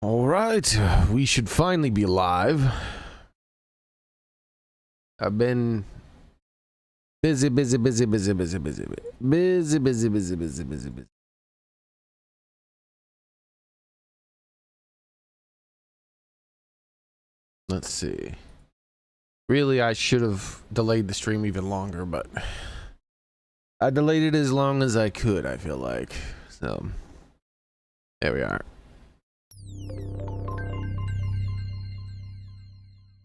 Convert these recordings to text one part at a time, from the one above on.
All right, we should finally be live. I've been busy. Let's see. Really, I should have delayed the stream even longer, but I delayed it as long as I could, I feel like. So, there we are.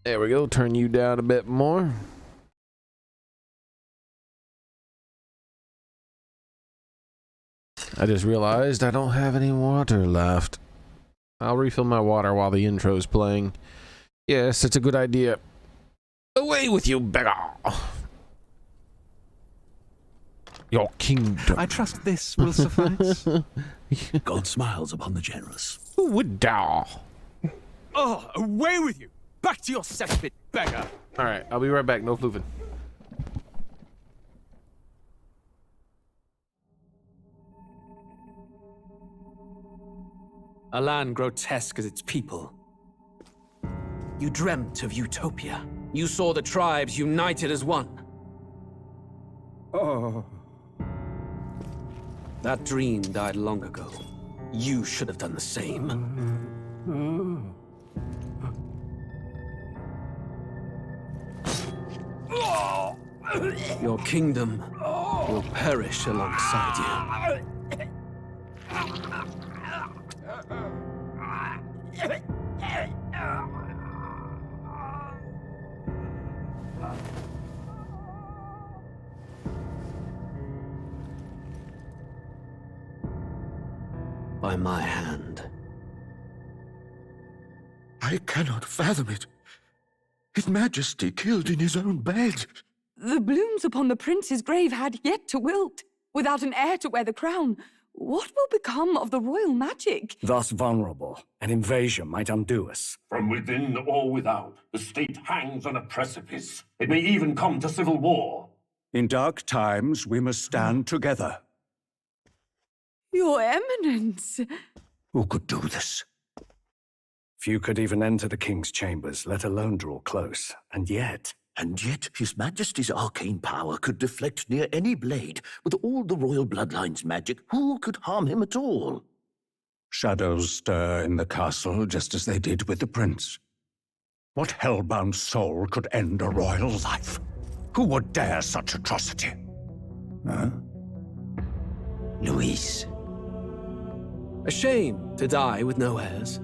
There we go. Turn you down a bit more. I just realized I don't have any water left. I'll refill my water while the intro's playing. Yes, it's a good idea. Away with you, beggar! Your kingdom. I trust this will suffice. God smiles upon the generous. Who would dare? Oh, away with you! Back to your cesspit, beggar! Alright, I'll be right back. No floofing. A land grotesque as its people. You dreamt of utopia. You saw the tribes united as one. Oh. That dream died long ago. You should have done the same. Your kingdom will perish alongside you. By my hand. I cannot fathom it. His Majesty killed in his own bed. The blooms upon the prince's grave had yet to wilt. Without an heir to wear the crown, what will become of the royal magic? Thus vulnerable, an invasion might undo us. From within or without, the state hangs on a precipice. It may even come to civil war. In dark times, we must stand together. Your Eminence! Who could do this? Few could even enter the king's chambers, let alone draw close. And yet His Majesty's arcane power could deflect near any blade. With all the royal bloodline's magic, who could harm him at all? shadows stir in the castle just as they did with the prince. What hellbound soul could end a royal life? Who would dare such atrocity? Huh? Luis. A shame to die with no heirs.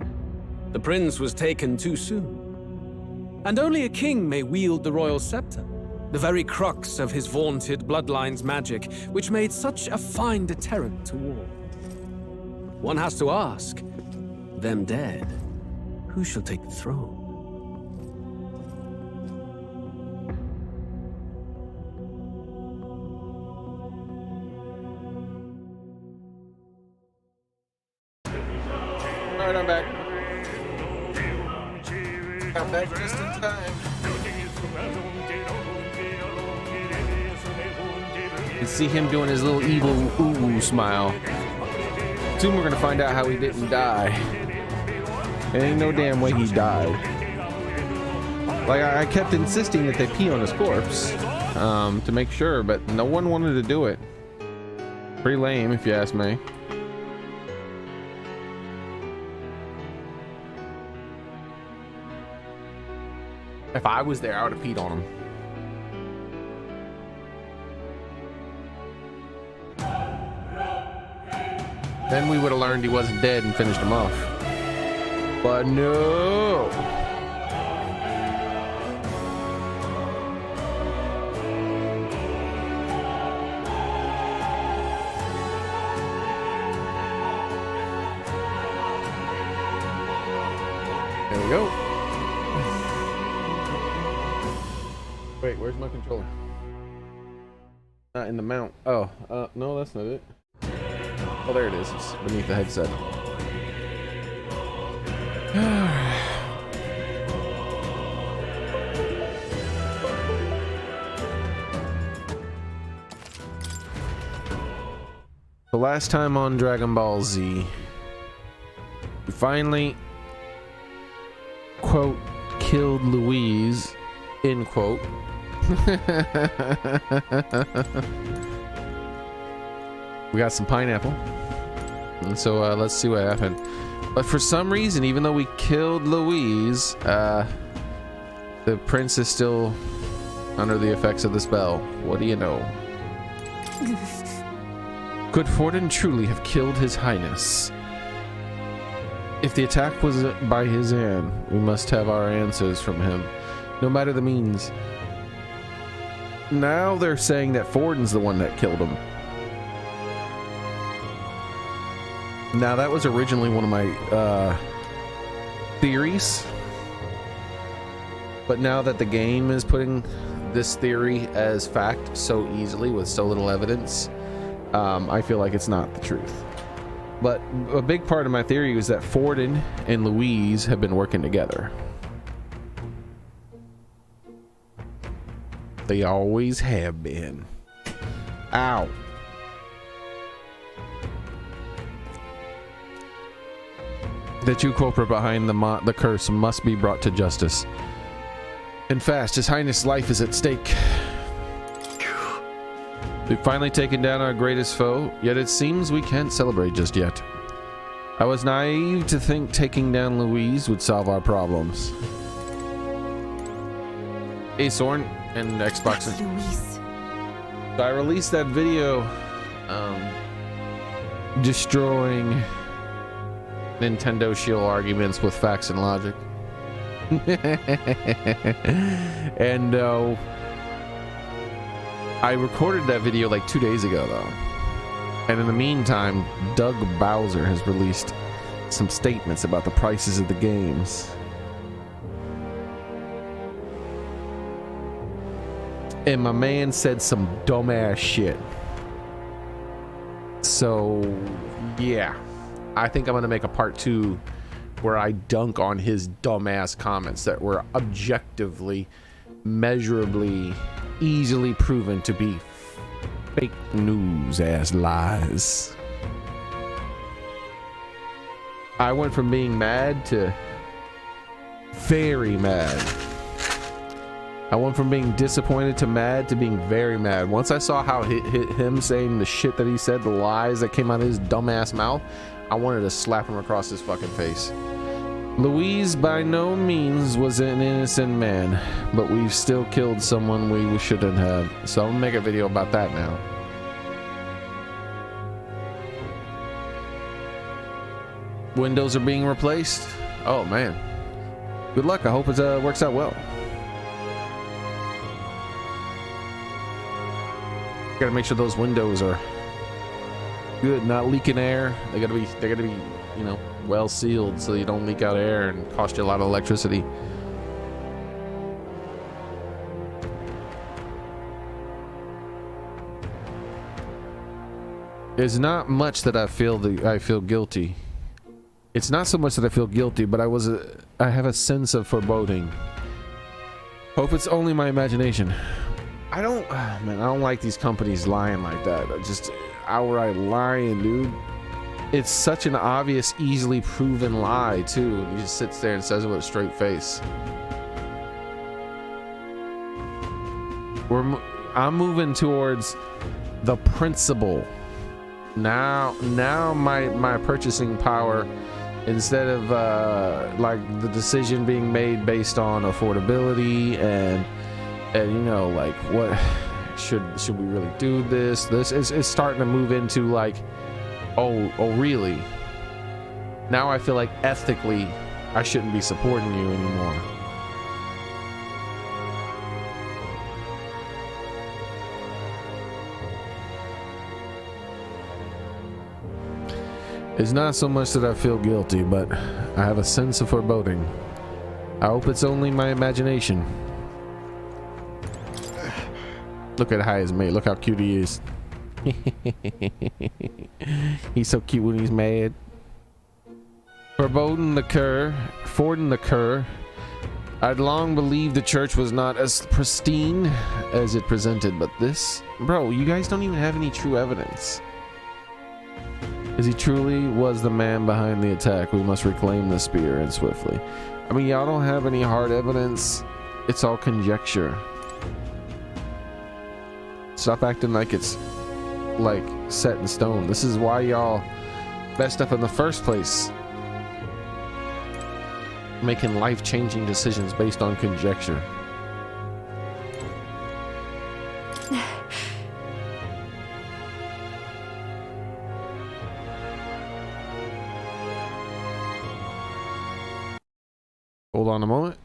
The prince was taken too soon. And only a king may wield the royal scepter, the very crux of his vaunted bloodline's magic, which made such a fine deterrent to war. One has to ask, them dead, who shall take the throne? Alright, I'm back. I'm back just in time. You can see him doing his little evil ooh smile. Soon we're gonna find out how he didn't die. There ain't no damn way he died. Like, I kept insisting that they pee on his corpse to make sure, but no one wanted to do it. Pretty lame, if you ask me. If I was there, I would have peed on him. Then we would have learned he wasn't dead and finished him off. But no. There we go. Wait, where's my controller? Not in the mount. Oh, no, that's not it. Oh, there it is. It's beneath the headset. The last time on Dragon Ball Z, we finally quote, killed Louise, end quote. We got some pineapple. And so let's see what happened. But for some reason, even though we killed Louise, the prince is still under the effects of the spell. What do you know? Could Forden truly have killed his highness? If the attack was by his hand, we must have our answers from him, no matter the means. Now they're saying that Forden's the one that killed him. Now that was originally one of my theories, but now that the game is putting this theory as fact so easily with so little evidence, I feel like it's not the truth. But a big part of my theory was that Forden and Louise have been working together. They always have been. Ow. The true culprit behind the curse must be brought to justice. And fast, His Highness' life is at stake. We've finally taken down our greatest foe, yet it seems we can't celebrate just yet. I was naive to think taking down Louise would solve our problems. Hey, Soren and Xbox. That's Louise. So I released that video destroying Nintendo shield arguments with facts and logic. And I recorded that video like 2 days ago though, and in the meantime Doug Bowser has released some statements about the prices of the games, and my man said some dumbass shit. So yeah, I think I'm gonna make a part 2 where I dunk on his dumbass comments that were objectively, measurably, easily proven to be fake news ass lies. I went from being mad to very mad. I went from being disappointed to mad to being very mad. Once I saw how him saying the shit that he said, the lies that came out of his dumbass mouth, I wanted to slap him across his fucking face. Louise by no means was an innocent man, but we've still killed someone we shouldn't have. So I'm gonna make a video about that now. Windows are being replaced. Oh man, good luck. I hope it works out well. Gotta make sure those windows are good, not leaking air. They gotta be, you know, well sealed so you don't leak out air and cost you a lot of electricity. It's not much that I feel guilty. It's not so much that I feel guilty, but I have a sense of foreboding. Hope it's only my imagination. I don't like these companies lying like that. Just outright lying, dude. It's such an obvious, easily proven lie too. He just sits there and says it with a straight face. I'm moving towards the principle. Now my purchasing power, instead of like the decision being made based on affordability and you know, like what should we really do this is starting to move into like, oh really, now I feel like ethically I shouldn't be supporting you anymore. It's not so much that I feel guilty, but I have a sense of foreboding. I hope it's only my imagination. Look at how he's made. Look how cute he is. He's so cute when he's mad. Forden the cur. I'd long believed the church was not as pristine as it presented, but this, bro, you guys don't even have any true evidence. As he truly was the man behind the attack, we must reclaim the spear and swiftly. I mean, y'all don't have any hard evidence. It's all conjecture. Stop acting like it's like set in stone. This is why y'all messed up in the first place. Making life-changing decisions based on conjecture. Hold on a moment.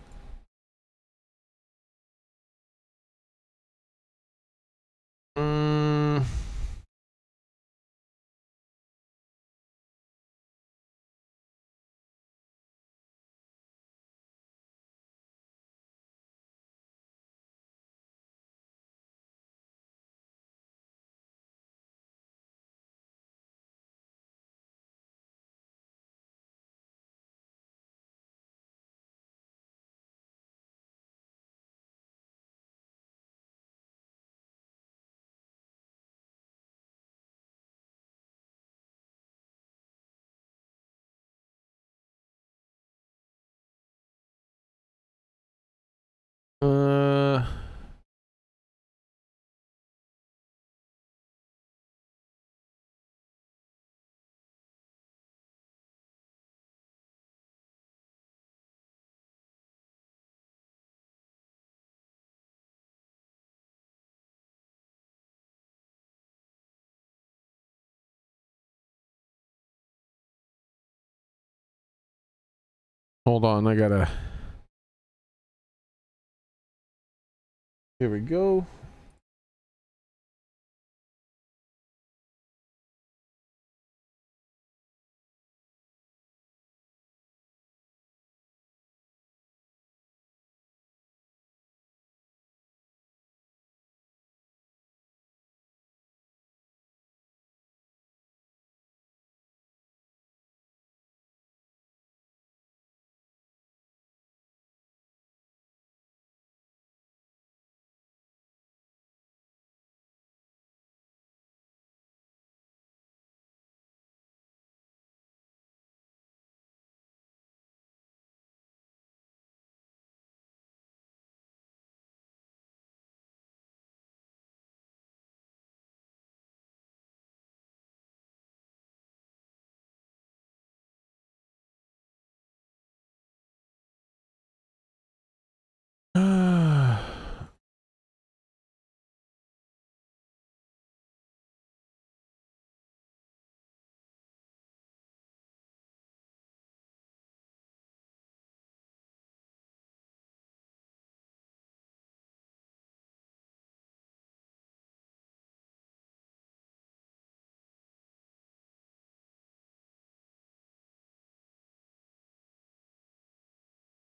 Hold on, I gotta. Here we go.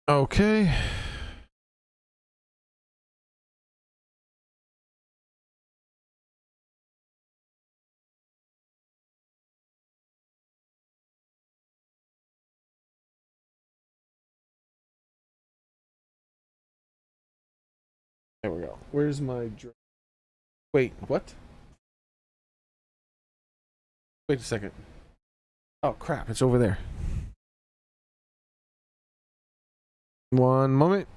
Okay. There we go. Where's my wait, what? Wait a second. Oh crap, it's over there. One moment.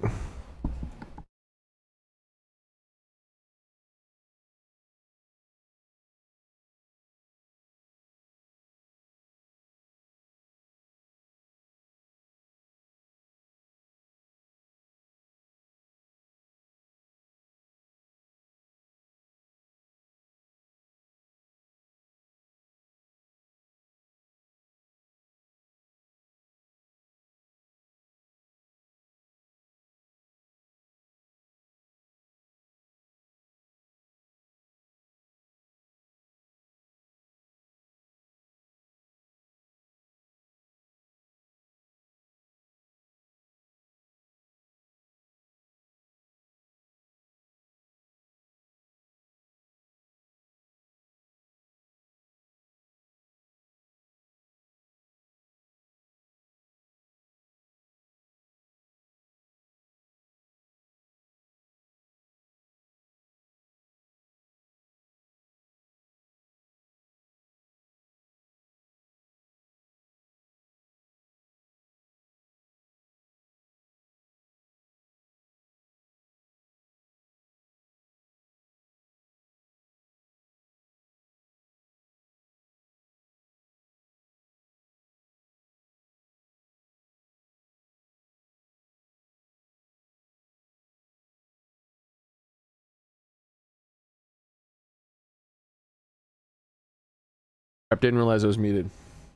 I didn't realize I was muted.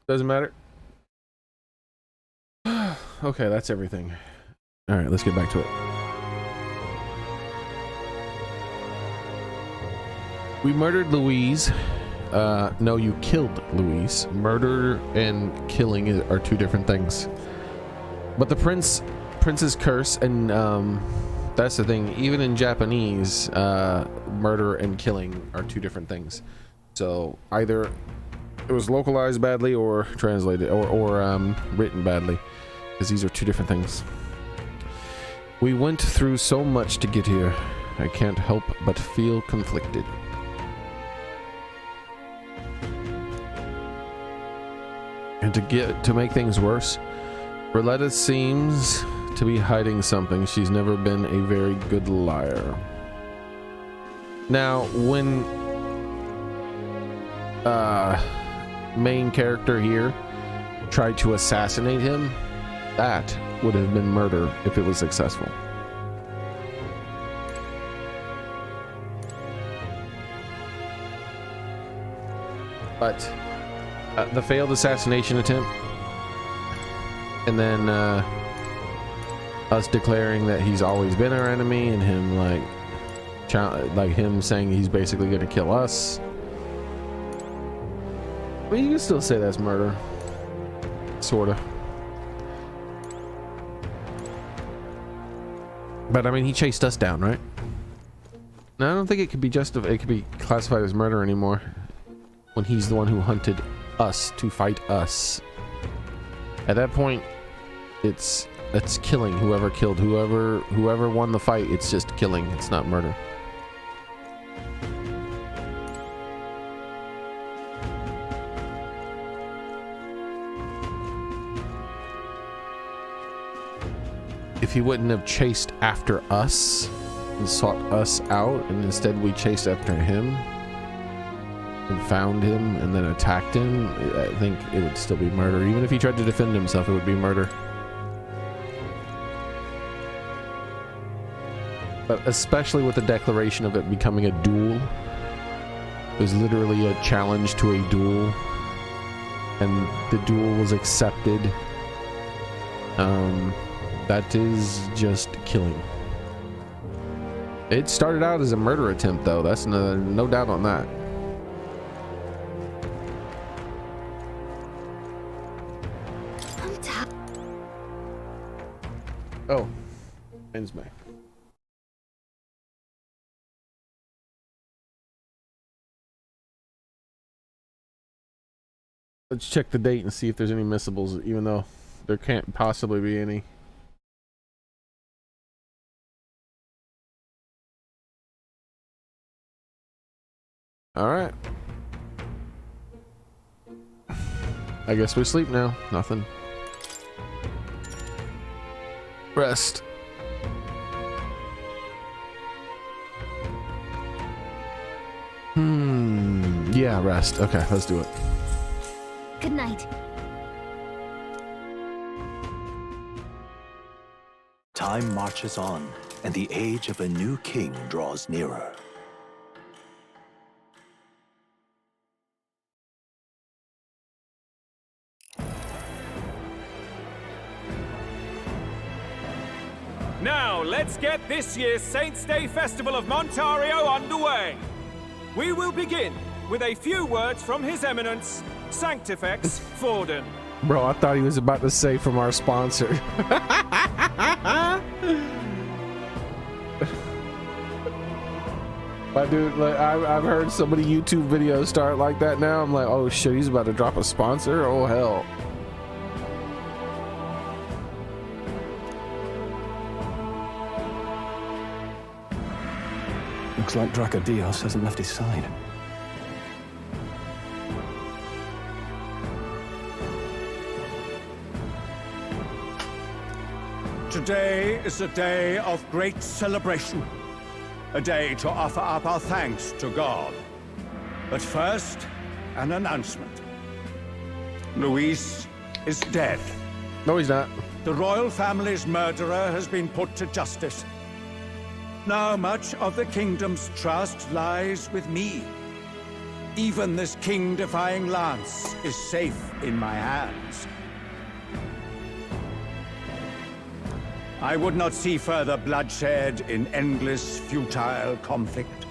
Doesn't matter. Okay, that's everything. All right, let's get back to it. We murdered Louise. No, you killed Louise. Murder and killing are two different things. But the prince's curse, and that's the thing. Even in Japanese, murder and killing are two different things. So either it was localized badly or translated or written badly, because these are two different things. We went through so much to get here. I can't help but feel conflicted. And to make things worse, Roletta seems to be hiding something. She's never been a very good liar. Now, when main character here tried to assassinate him, that would have been murder if it was successful. But the failed assassination attempt, and then us declaring that he's always been our enemy, and him like him saying he's basically going to kill us. Well, you can still say that's murder, sorta. But I mean, he chased us down, right? No, I don't think it could be it could be classified as murder anymore when he's the one who hunted us to fight us. At that point, it's killing whoever killed whoever won the fight. It's just killing. It's not murder. If he wouldn't have chased after us and sought us out, and instead we chased after him and found him and then attacked him, I think it would still be murder. Even if he tried to defend himself, it would be murder. But especially with the declaration of it becoming a duel. It was literally a challenge to a duel, and the duel was accepted. That is just killing. It started out as a murder attempt, though. That's no doubt on that. Oh, ends May. Let's check the date and see if there's any missables, even though there can't possibly be any. All right. I guess we sleep now. Nothing. Rest. Yeah, rest. Okay, let's do it. Good night. Time marches on, and the age of a new king draws nearer. Now, let's get this year's Saints' Day Festival of Montario underway. We will begin with a few words from His Eminence, Sanctifex Forden. Bro, I thought he was about to say from our sponsor. But dude, like, I've heard so many YouTube videos start like that now. I'm like, oh shit, he's about to drop a sponsor? Oh hell. Looks like Dracodios hasn't left his side. Today is a day of great celebration. A day to offer up our thanks to God. But first, an announcement. Luis is dead. No, he's not. The royal family's murderer has been put to justice. Now much of the kingdom's trust lies with me. Even this king-defying lance is safe in my hands. I would not see further bloodshed in endless, futile conflict.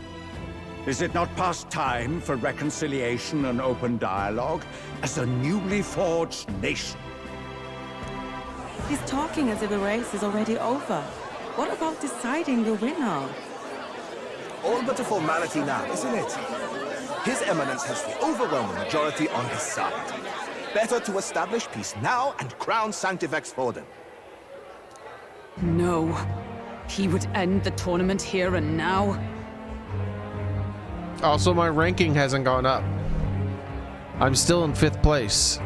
Is it not past time for reconciliation and open dialogue as a newly forged nation? He's talking as if the race is already over. What about deciding the winner? All but a formality now, isn't it? His Eminence has the overwhelming majority on his side. Better to establish peace now and crown Sanctifex for them. No. He would end the tournament here and now. Also, my ranking hasn't gone up. I'm still in 5th place.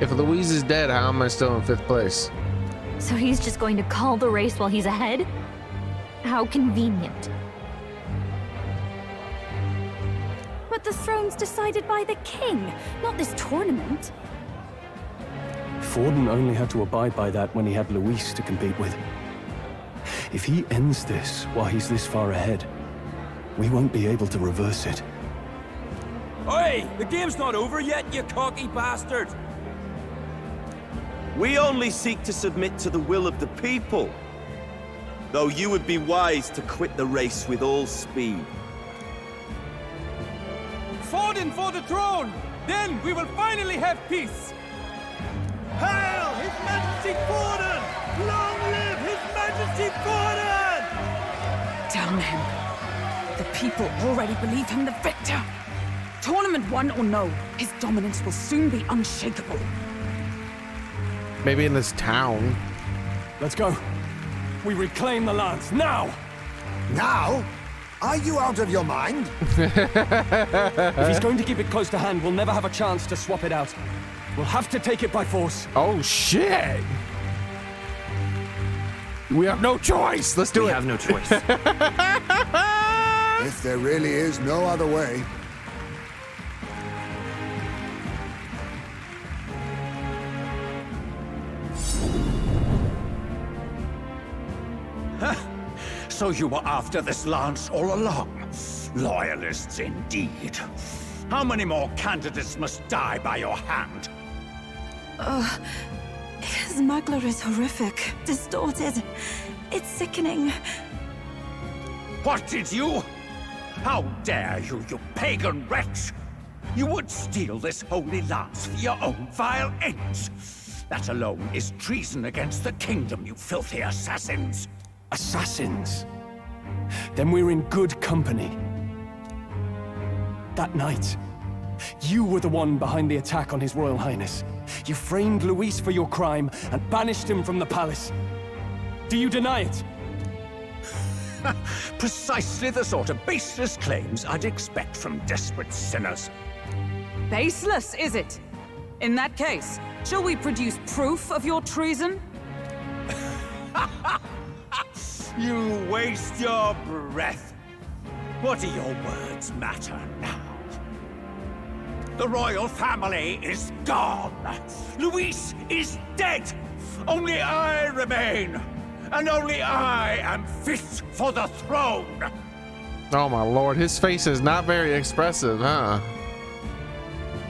If Louise is dead, how am I still in 5th place? So he's just going to call the race while he's ahead? How convenient. But the throne's decided by the king, not this tournament. Forden only had to abide by that when he had Luis to compete with. If he ends this while he's this far ahead, we won't be able to reverse it. Oi! The game's not over yet, you cocky bastard! We only seek to submit to the will of the people. Though you would be wise to quit the race with all speed. Forden for the throne! Then we will finally have peace! Hail His Majesty Forden! Long live His Majesty Forden! Damn him. The people already believe him the victor. Tournament won or no, his dominance will soon be unshakable. Maybe in this town. Let's go. We reclaim the lance, now! Now? Are you out of your mind? If he's going to keep it close to hand, we'll never have a chance to swap it out. We'll have to take it by force. Oh, shit! We have no choice. Let's do it. We have no choice. If there really is no other way. So you were after this lance all along? Loyalists indeed. How many more candidates must die by your hand? His smuggler is horrific, distorted. It's sickening. What did you? How dare you, you pagan wretch! You would steal this holy lance for your own vile ends. That alone is treason against the kingdom, you filthy assassins. Assassins? Then we're in good company. That night, you were the one behind the attack on His Royal Highness. You framed Luis for your crime and banished him from the palace. Do you deny it? Precisely the sort of baseless claims I'd expect from desperate sinners. Baseless, is it? In that case, shall we produce proof of your treason? You waste your breath. What do your words matter now? The royal family is gone. Luis is dead. Only I remain. And only I am fit for the throne. Oh my lord, his face is not very expressive, huh?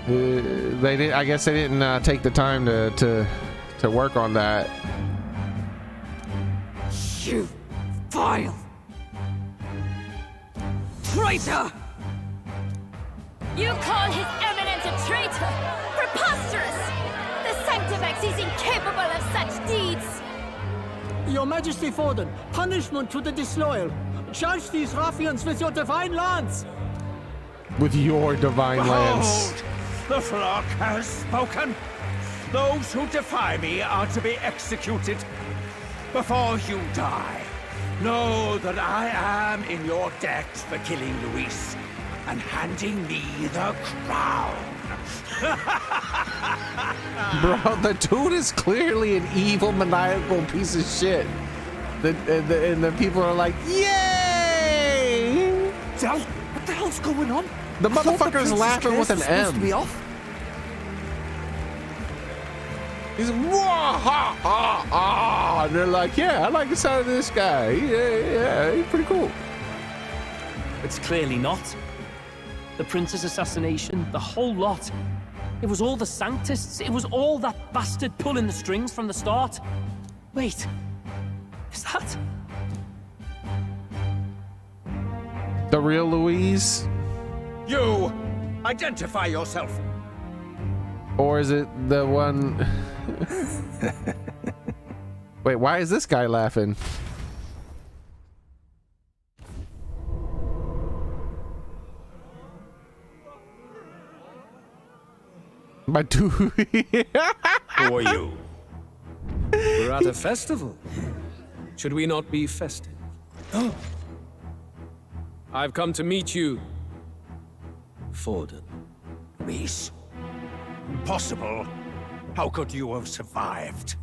They did. I guess they didn't take the time to work on that. You vile traitor! You call His Eminence a traitor? Preposterous! The Sanctifex is incapable of such deeds! Your Majesty Forden, punishment to the disloyal. Charge these ruffians with your divine lance! With your divine lance. The flock has spoken. Those who defy me are to be executed. Before you die, know that I am in your debt for killing Luis and handing me the crown. Bro, the dude is clearly an evil, maniacal piece of shit. And the people are like, yay! What the hell's going on? The motherfucker's laughing with an M. To be off? He's wah ha ha ha, and they're like, yeah, I like the sound of this guy. Yeah, he's pretty cool. It's clearly not. the prince's assassination, the whole lot. It was all the Sanctists. It was all that bastard pulling the strings from the start. Wait, is that... The real Louise? You! Identify yourself! Or is it the one... Wait, why is this guy laughing? My dude. Who are you? We're at a festival. Should we not be festive? Oh. I've come to meet you, Forden. Reese? Impossible. How could you have survived?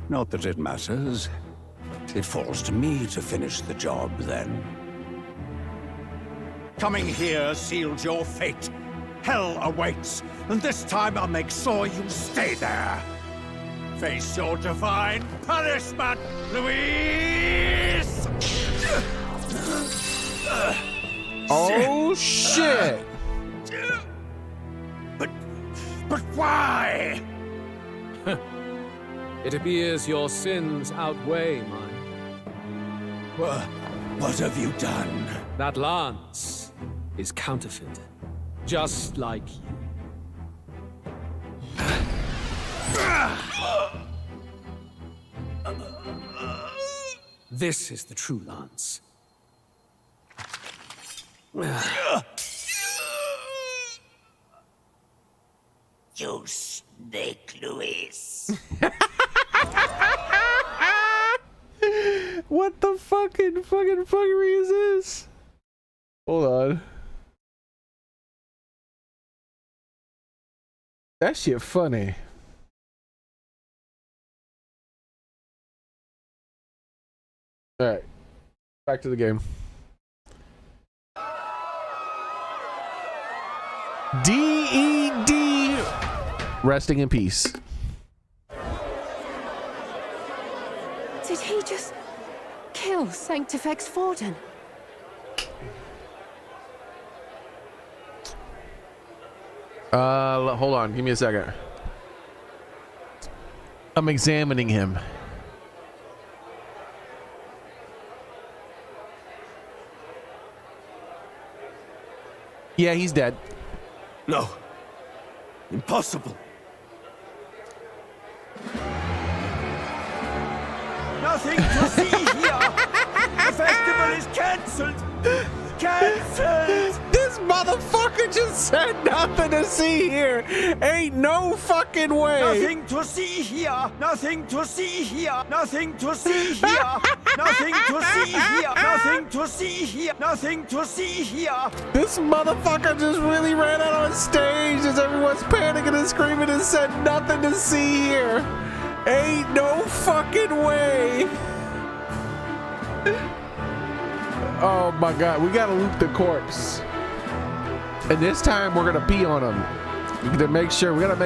Not that it matters. It falls to me to finish the job, then. Coming here sealed your fate. Hell awaits, and this time I'll make sure you stay there. Face your divine punishment, Louise! Oh, shit! But why? It appears your sins outweigh mine. What have you done? That lance is counterfeit, just like you. This is the true lance. You snake, Louise. What the fucking fuckery is this? Hold on. That shit funny. Alright. Back to the game. D.E.D. Resting in peace. Did he just kill Sanctifex Forden? Hold on. Give me a second. I'm examining him. Yeah, he's dead. No. Impossible. Nothing to see here. The festival is cancelled. Cancelled. This motherfucker just said nothing to see here. Ain't no fucking way. Nothing to see here. Nothing to see here. Nothing to see here. Nothing to see here. Nothing to see here. Nothing to see here. This motherfucker just really ran out on stage as everyone's panicking and screaming and said nothing to see here. Ain't no fucking way. Oh my god, we gotta loot the corpse. And this time we're gonna pee on him. We gotta make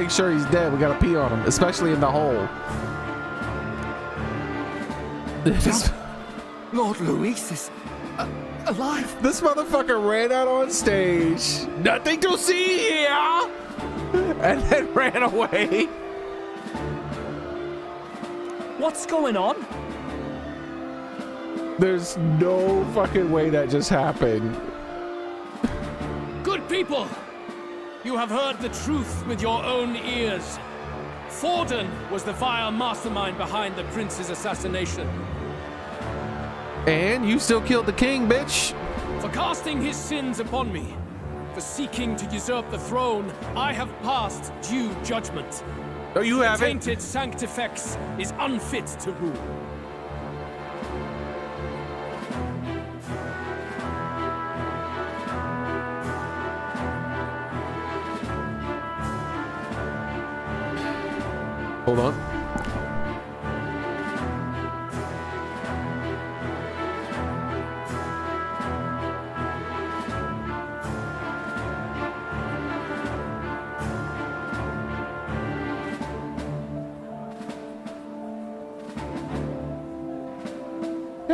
sure he's dead. We gotta pee on him, especially in the hole. Lord Louis is alive. This motherfucker ran out on stage. Nothing to see here. And then ran away. What's going on? There's no fucking way that just happened. Good people, you have heard the truth with your own ears. Forden was the vile mastermind behind the prince's assassination. And you still killed the king, bitch. For casting his sins upon me, for seeking to usurp the throne, I have passed due judgment. Oh, you haven't. The tainted Sanctifex is unfit to rule. Hold on.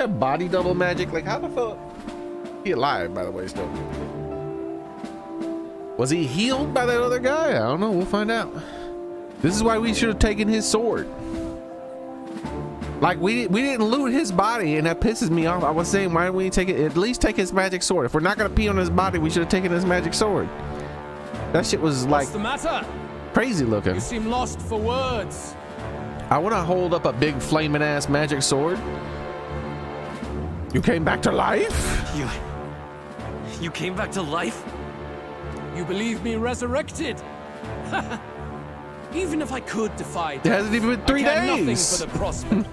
have body double magic? Like, how the fuck? He alive, by the way, still. Was he healed by that other guy? I don't know. We'll find out. This is why we should have taken his sword. Like, we didn't loot his body, and that pisses me off. I was saying, why don't we take it? At least take his magic sword. If we're not gonna pee on his body, we should have taken his magic sword. That shit was like What's the matter? Crazy looking. You seem lost for words. I want to hold up a big flaming ass magic sword. You came back to life? You came back to life? You believe me resurrected? Even if I could defy death, it hasn't even been 3 I care nothing days. for the prospect.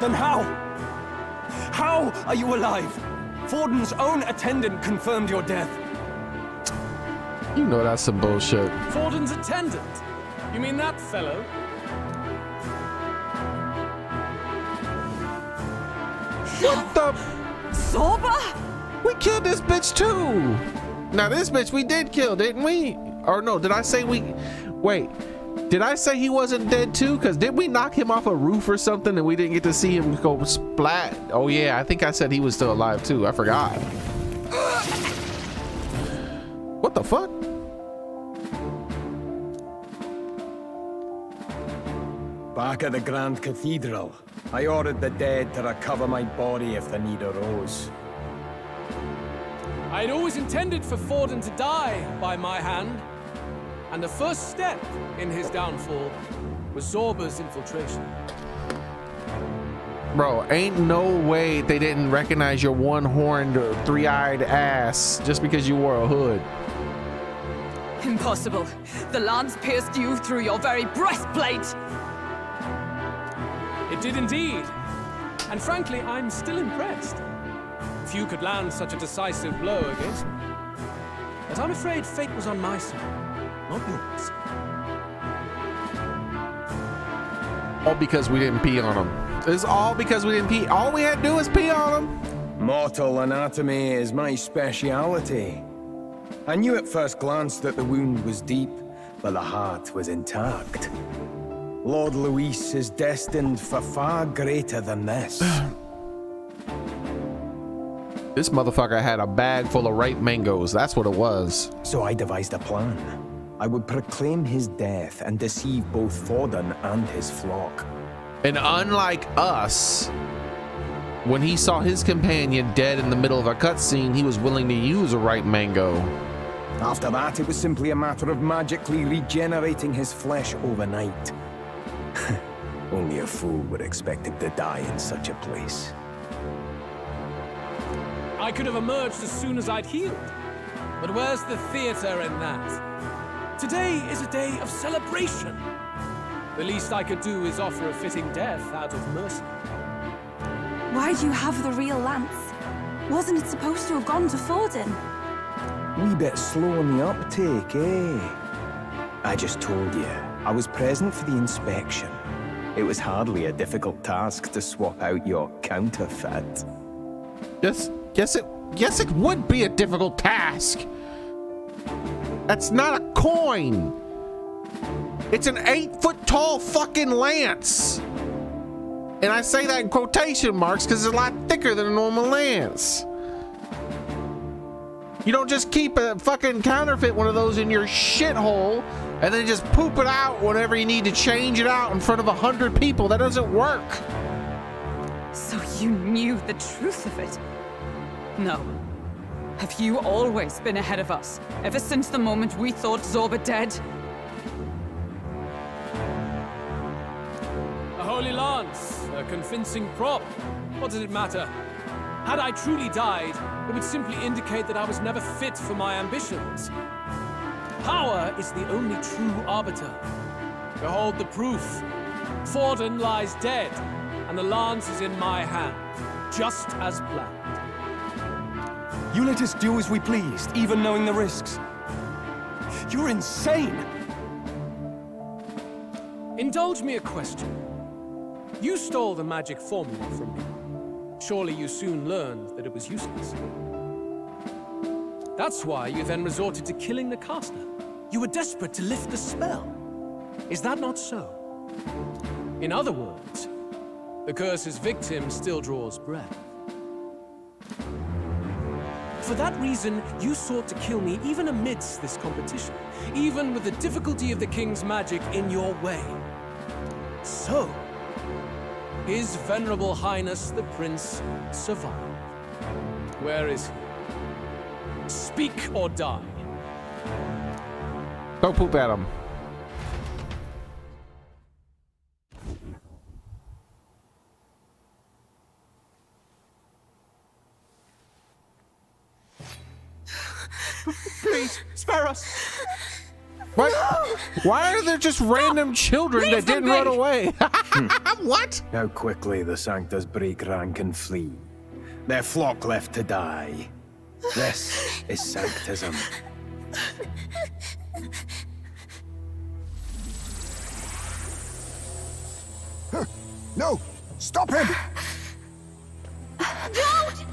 Then how? How are you alive? Forden's own attendant confirmed your death. You know that's some bullshit. Forden's attendant? You mean that fellow? What the? Zorba? We killed this bitch too. Now this bitch we did kill, didn't we? Or no, did I say we? Wait, did I say he wasn't dead too? Because did we knock him off a roof or something and we didn't get to see him go splat? Oh yeah, I think I said he was still alive too. I forgot. What the fuck? Back at the Grand Cathedral, I ordered the dead to recover my body if the need arose. I had always intended for Forden to die by my hand, and the first step in his downfall was Zorba's infiltration. Bro, ain't no way they didn't recognize your one-horned, three-eyed ass just because you wore a hood. Impossible. The lance pierced you through your very breastplate. It did indeed. And frankly, I'm still impressed. Few could land such a decisive blow against me. But I'm afraid fate was on my side, not yours. All because we didn't pee on him. It's all because we didn't pee. All we had to do was pee on him. Mortal anatomy is my speciality. I knew at first glance that the wound was deep, but the heart was intact. Lord Luis is destined for far greater than this. This motherfucker had a bag full of ripe mangoes. That's what it was. So I devised a plan. I would proclaim his death and deceive both Forden and his flock. And unlike us, when he saw his companion dead in the middle of a cutscene, he was willing to use a ripe mango. After that, it was simply a matter of magically regenerating his flesh overnight. Only a fool would expect him to die in such a place. I could have emerged as soon as I'd healed. But where's the theater in that? Today is a day of celebration. The least I could do is offer a fitting death out of mercy. Why do you have the real lance? Wasn't it supposed to have gone to Forden? Wee bit slow on the uptake, eh? I just told you, I was present for the inspection. It was hardly a difficult task to swap out your counterfeit. Yes, it would be a difficult task. That's not a coin. It's an 8-foot-tall fucking lance. And I say that in quotation marks because it's a lot thicker than a normal lance. You don't just keep a fucking counterfeit one of those in your shithole and then just poop it out whenever you need to change it out in front of 100 people. That doesn't work. So you knew the truth of it? No. Have you always been ahead of us? Ever since the moment we thought Zorba dead? A holy lance, a convincing prop. What does it matter? Had I truly died, it would simply indicate that I was never fit for my ambitions. Power is the only true arbiter. Behold the proof. Forden lies dead, and the lance is in my hand, just as planned. You let us do as we pleased, even knowing the risks. You're insane! Indulge me a question. You stole the magic formula from me. Surely you soon learned that it was useless. That's why you then resorted to killing the caster. You were desperate to lift the spell. Is that not so? In other words, the curse's victim still draws breath. For that reason, you sought to kill me even amidst this competition, even with the difficulty of the king's magic in your way. So, His Venerable Highness the Prince survived. Where is he? Speak or die. Don't poop at him. Please, spare us. What? Why are there just random children that didn't run away? What? How quickly the Sanctus break rank and flee. Their flock left to die. This is Sanctism. No! Stop him! Don't!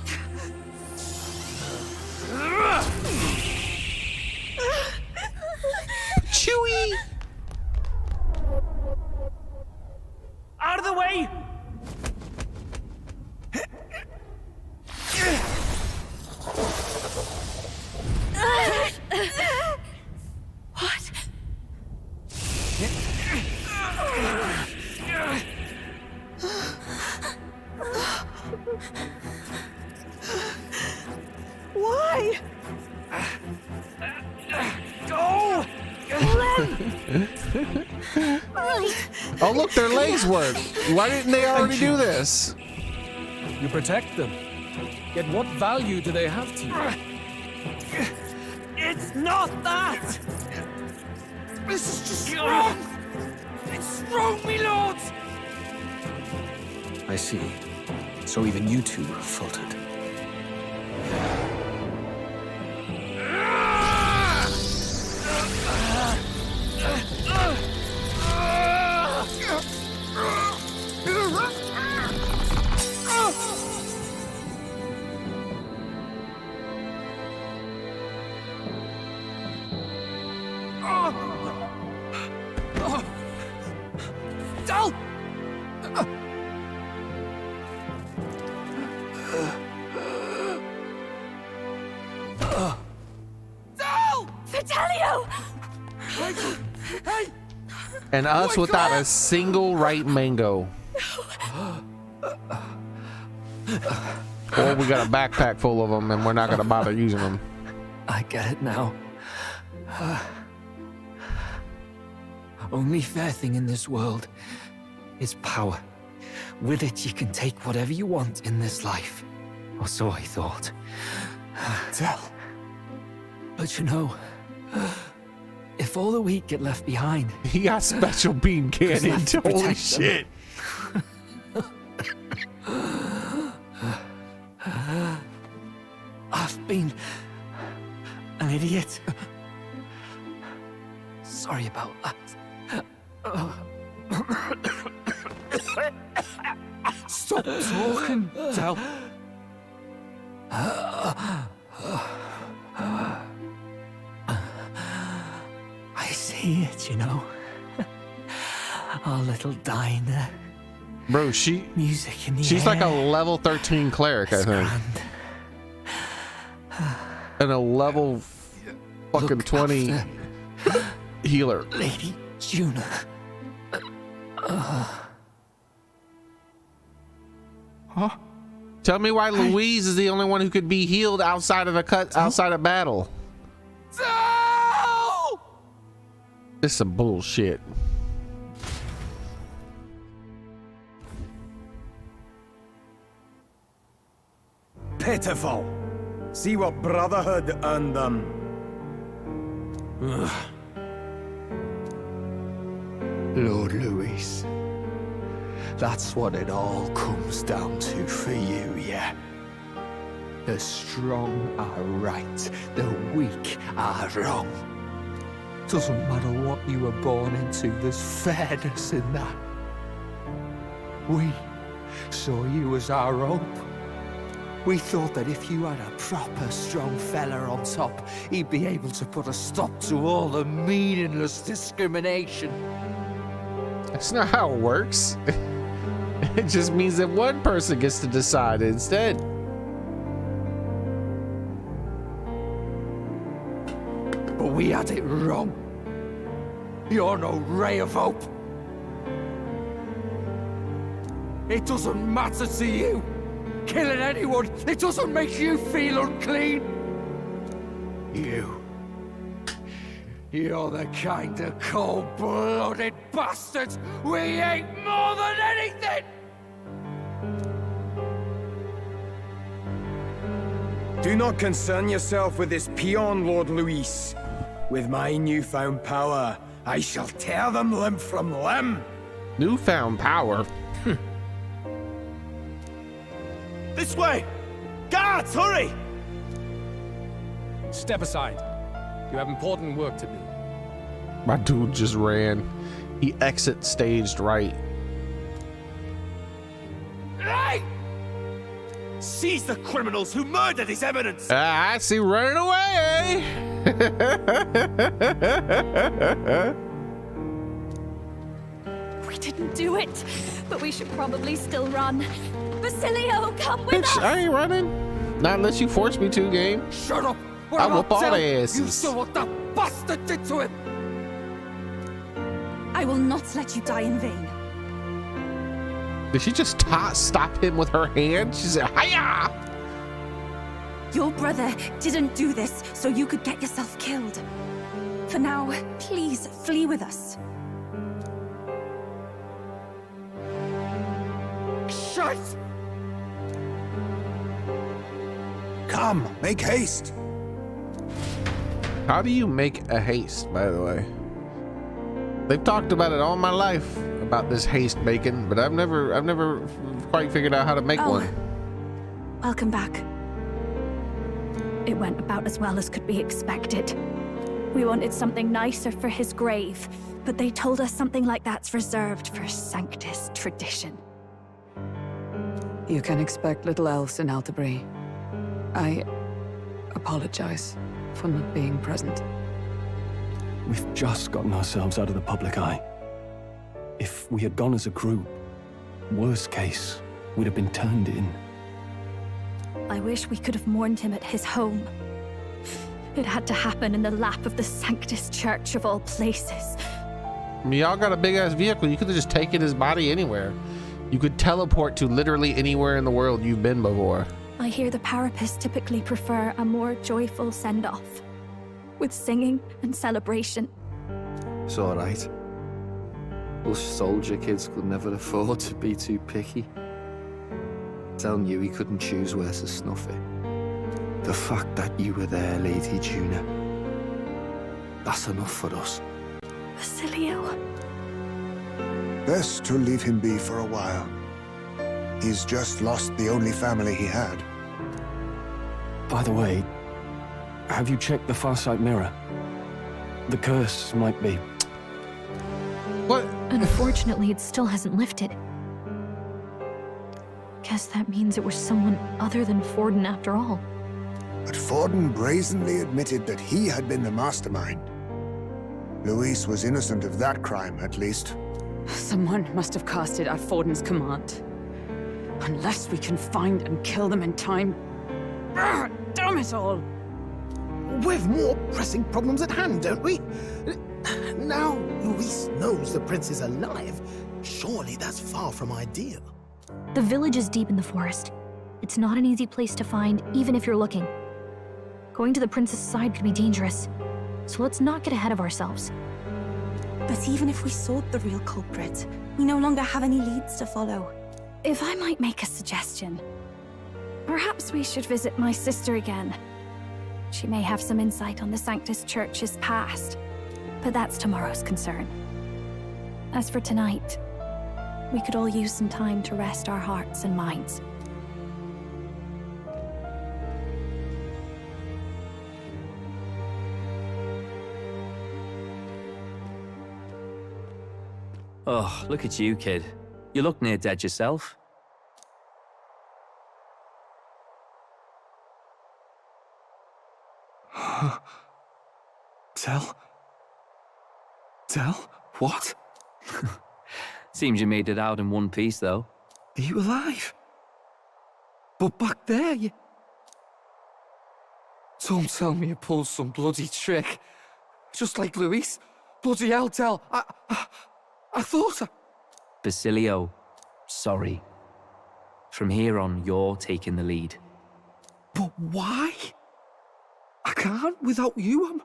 Chewie! Out of the way! What? Why? Go! Oh, look, their legs work. Why didn't they already do this? You protect them. Yet what value do they have to you? It's not that! This is just wrong. It's wrong, me lords! I see. So even you two have faltered. Dal! Dal! Vitelio! And us without a single right mango. Or we got a backpack full of them and we're not going to bother using them. I get it now. Only fair thing in this world is power. With it, you can take whatever you want in this life. Or so I thought. Tell. But you know, if all the weak get left behind... He got special beam cannon. Holy shit. I've been an idiot. Sorry about that. Stop talking, Del. I see it, you know. Our little diner. Bro, music in the she's air. like a level 13 cleric, I think. And a level fucking 20 healer. Lady Juna. Huh? Tell me why Louise is the only one who could be healed outside of outside of battle. No! This is some bullshit. Pitiful. See what Brotherhood earned them. Lord Louis, that's what it all comes down to for you, yeah? The strong are right, the weak are wrong. Doesn't matter what you were born into, there's fairness in that. We saw you as our hope. We thought that if you had a proper strong fella on top, he'd be able to put a stop to all the meaningless discrimination. That's not how it works. It just means that one person gets to decide instead. But we had it wrong. You're no ray of hope. It doesn't matter to you. Killing anyone, it doesn't make you feel unclean. You're the kind of cold-blooded bastards we hate more than anything! Do not concern yourself with this peon, Lord Luis. With my newfound power, I shall tear them limb from limb. Newfound power? This way! Guards, hurry! Step aside. You have important work to do. My dude just ran. He exit staged right. Hey! Seize the criminals who murdered His Eminence! I see running away! We didn't do it, but we should probably still run. Basilio, come with Bitch, us! I ain't running. Not unless you force me to, game. Shut up! I whoop all their You asses. saw what that bastard did to him! I will not let you die in vain. Did she just stop him with her hand? She said, hiya! Your brother didn't do this so you could get yourself killed. For now, please flee with us. Shit! Come, make haste. How do you make a haste, by the way? They've talked about it all my life, about this haste making, but I've never quite figured out how to make one. Welcome back. It went about as well as could be expected. We wanted something nicer for his grave, but they told us something like that's reserved for Sanctus tradition. You can expect little else in Altabri. I apologize for not being present. We've just gotten ourselves out of the public eye. If we had gone as a group, worst case, we'd have been turned in. I wish we could have mourned him at his home. It had to happen in the lap of the Sanctus Church of all places. I mean, y'all got a big ass vehicle. You could have just taken his body anywhere. You could teleport to literally anywhere in the world you've been before. I hear the Parapists typically prefer a more joyful send-off, with singing and celebration. It's all right. Us soldier kids could never afford to be too picky. Telling you he couldn't choose where to snuff it. The fact that you were there, Lady Juna, that's enough for us. Basilio. Best to leave him be for a while. He's just lost the only family he had. By the way, have you checked the Farsight mirror? The curse might be... What? Unfortunately, it still hasn't lifted. Guess that means it was someone other than Forden after all. But Forden brazenly admitted that he had been the mastermind. Luis was innocent of that crime, at least. Someone must have cast it at Forden's command. Unless we can find and kill them in time. Damn it all! We've more pressing problems at hand, don't we? Now Luis knows the prince is alive. Surely that's far from ideal. The village is deep in the forest. It's not an easy place to find, even if you're looking. Going to the prince's side could be dangerous, so let's not get ahead of ourselves. But even if we sought the real culprit, we no longer have any leads to follow. If I might make a suggestion, perhaps we should visit my sister again. She may have some insight on the Sanctus Church's past, but that's tomorrow's concern. As for tonight, we could all use some time to rest our hearts and minds. Oh, look at you, kid. You look near dead yourself. Tell? What? Seems you made it out in one piece, though. Are you alive? But back there, you... Don't tell me you pulled some bloody trick. Just like Luis. Bloody hell, Del. I thought I... Basilio, sorry. From here on, you're taking the lead. But why? I can't without you.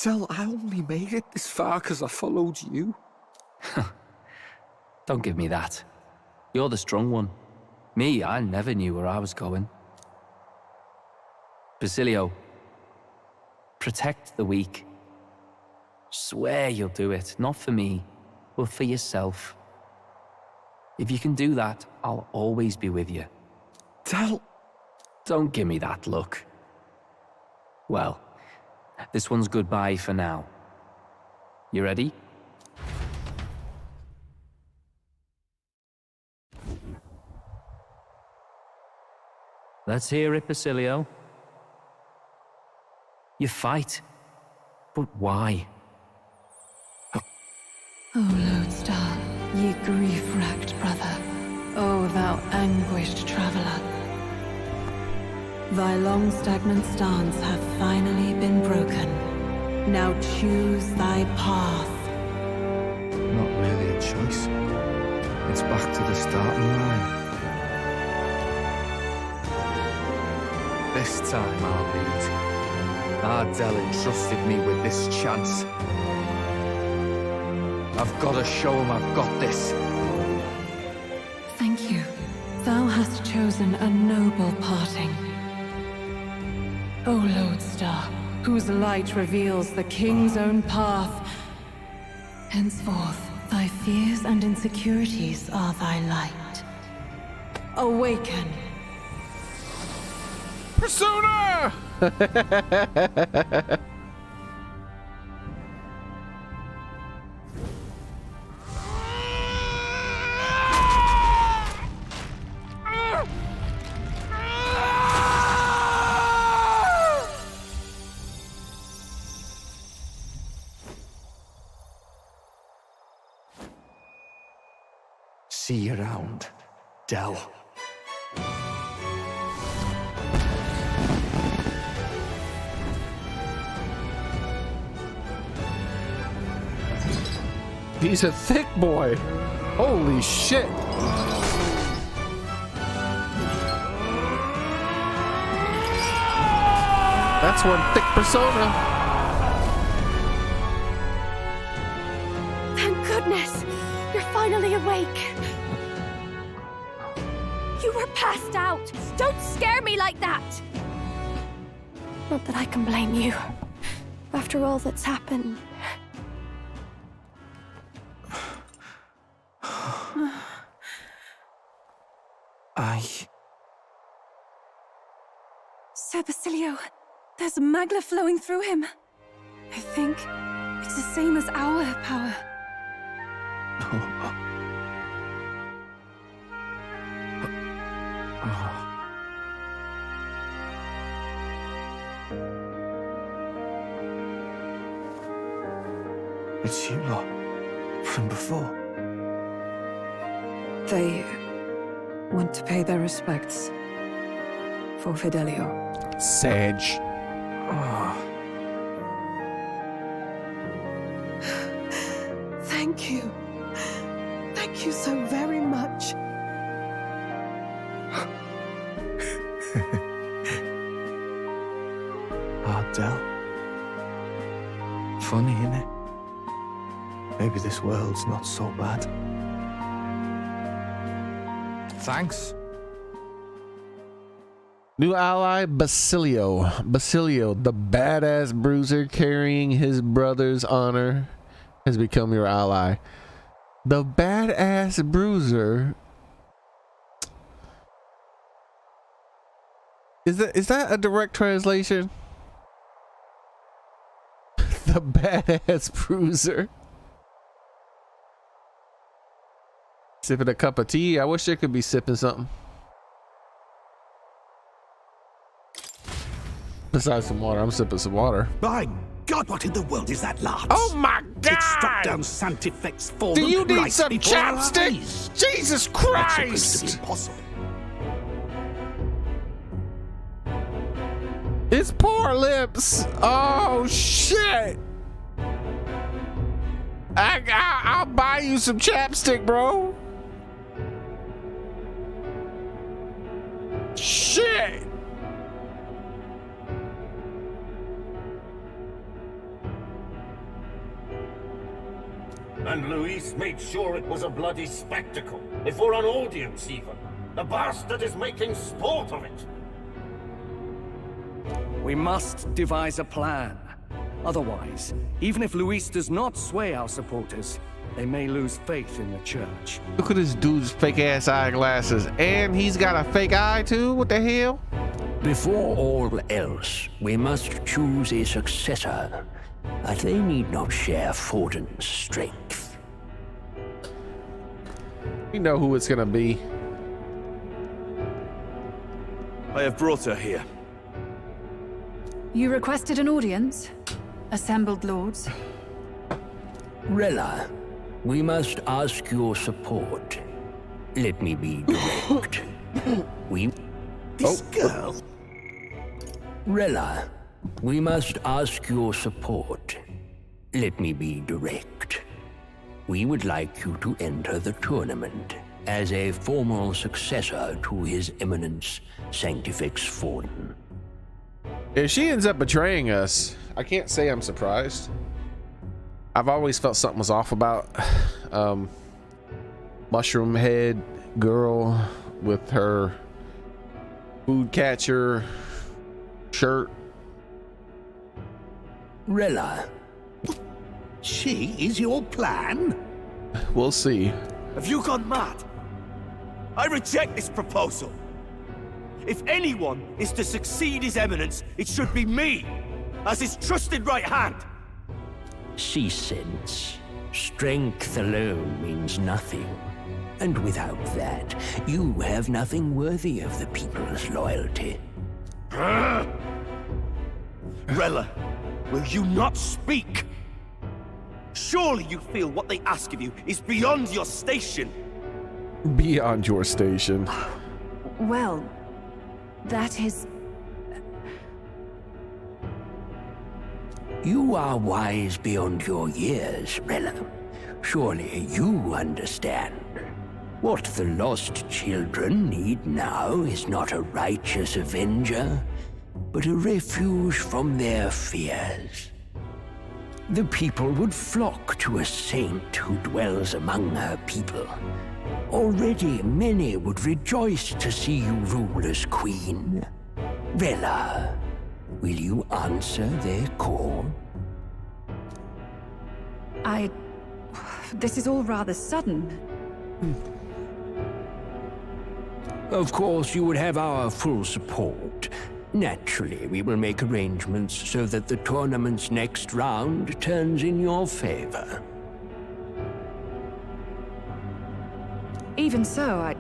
Del, I only made it this far because I followed you. Don't give me that. You're the strong one. Me, I never knew where I was going. Basilio, protect the weak. Swear you'll do it, not for me, but for yourself. If you can do that, I'll always be with you. Del... Don't give me that look. Well, this one's goodbye for now. You ready? Let's hear it, Basilio. You fight, but why? O Lodestar, ye grief-racked brother, O thou anguished traveler. Thy long stagnant stance hath finally been broken. Now choose thy path. Not really a choice. It's back to the starting line. This time I'll lead. Ardell entrusted me with this chance. I've got to show him I've got this. Thank you. Thou hast chosen a noble parting. O Lodestar, whose light reveals the king's own path. Henceforth, thy fears and insecurities are thy light. Awaken. Persona! See you around, Del. He's a thick boy. Holy shit. That's one thick persona. Thank goodness! You're finally awake. You were passed out. Don't scare me like that. Not that I can blame you. After all that's happened. Sir Basilio, there's magla flowing through him. I think it's the same as our power. It's you lot, from before. They want to pay their respects for Fidelio. Sage. Thank you. Thank you so very much. Ardell. Funny, innit? Maybe this world's not so bad. Thanks. New ally, Basilio. Basilio, the badass bruiser carrying his brother's honor, has become your ally. The badass bruiser. Is that a direct translation? The badass bruiser. Sipping a cup of tea. I wish I could be sipping something besides some water. I'm sipping some water. Bang! God, what in the world is that lark? Oh my God! It struck down Sanctifex for Do them you need right some before our chapstick? eyes. Jesus That's supposed to Christ! be impossible. His poor lips. Oh shit! I'll buy you some chapstick, bro. Shit! And Luis made sure it was a bloody spectacle, before an audience even. The bastard is making sport of it. We must devise a plan. Otherwise, even if Luis does not sway our supporters, they may lose faith in the church. Look at this dude's fake ass eyeglasses. And he's got a fake eye too? What the hell? Before all else, we must choose a successor. But they need not share Forden's strength. We know who it's gonna be. I have brought her here. You requested an audience? Assembled lords? Rella, we must ask your support. Let me be direct. This girl. Rella, we must ask your support. Let me be direct. We would like you to enter the tournament as a formal successor to His Eminence Sanctifex Forden. If she ends up betraying us, I can't say I'm surprised. I've always felt something was off about mushroom head girl with her food catcher shirt. Rella, she is your plan? We'll see. Have you gone mad? I reject this proposal. If anyone is to succeed His Eminence, it should be me, as his trusted right hand. She sense. Strength alone means nothing. And without that, you have nothing worthy of the people's loyalty. Rella, will you not speak? Surely you feel what they ask of you is beyond your station. Beyond your station. Well, that is... You are wise beyond your years, Rella. Surely you understand. What the lost children need now is not a righteous avenger, but a refuge from their fears. The people would flock to a saint who dwells among her people. Already many would rejoice to see you rule as queen. Rella, will you answer their call? This is all rather sudden. Of course, you would have our full support. Naturally, we will make arrangements so that the tournament's next round turns in your favor. Even so,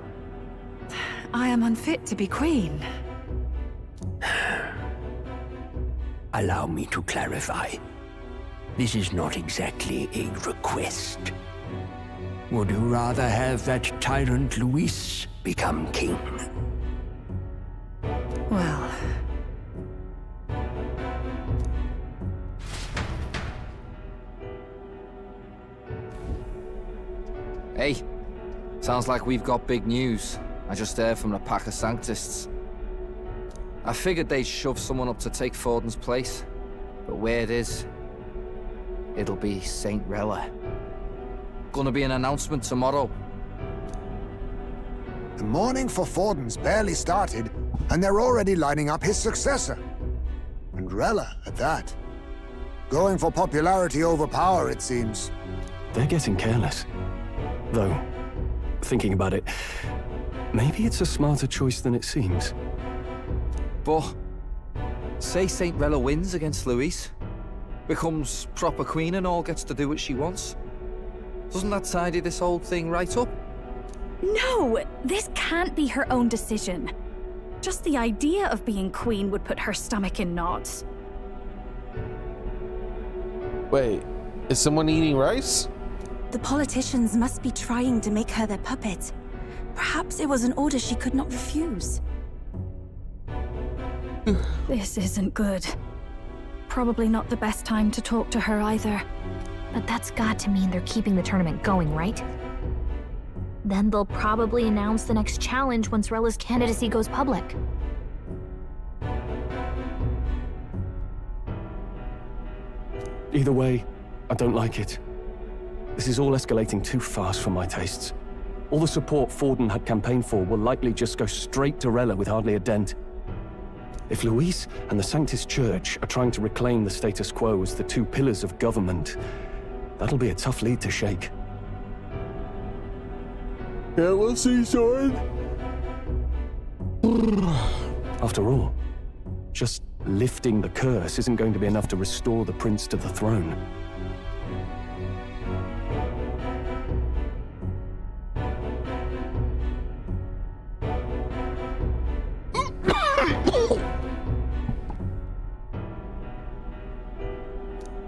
I am unfit to be queen. Allow me to clarify. This is not exactly a request. Would you rather have that tyrant Luis become king? Well... Hey, sounds like we've got big news. I just heard from the pack of Sanctists. I figured they'd shove someone up to take Forden's place, but where it is, it'll be Saint Rella. Gonna be an announcement tomorrow. The mourning for Forden's barely started, and they're already lining up his successor. And Rella, at that. Going for popularity over power, it seems. They're getting careless. Though, thinking about it, maybe it's a smarter choice than it seems. But, say Saint Rella wins against Luis, becomes proper queen and all gets to do what she wants. Doesn't that tidy this whole thing right up? No! This can't be her own decision. Just the idea of being queen would put her stomach in knots. Wait, is someone eating rice? The politicians must be trying to make her their puppet. Perhaps it was an order she could not refuse. This isn't good. Probably not the best time to talk to her either. But that's got to mean they're keeping the tournament going, right? Then they'll probably announce the next challenge once Rella's candidacy goes public. Either way, I don't like it. This is all escalating too fast for my tastes. All the support Forden had campaigned for will likely just go straight to Rella with hardly a dent. If Luis and the Sanctus Church are trying to reclaim the status quo as the two pillars of government, that'll be a tough lead to shake. Yeah, we'll see, Soren. After all, just lifting the curse isn't going to be enough to restore the prince to the throne.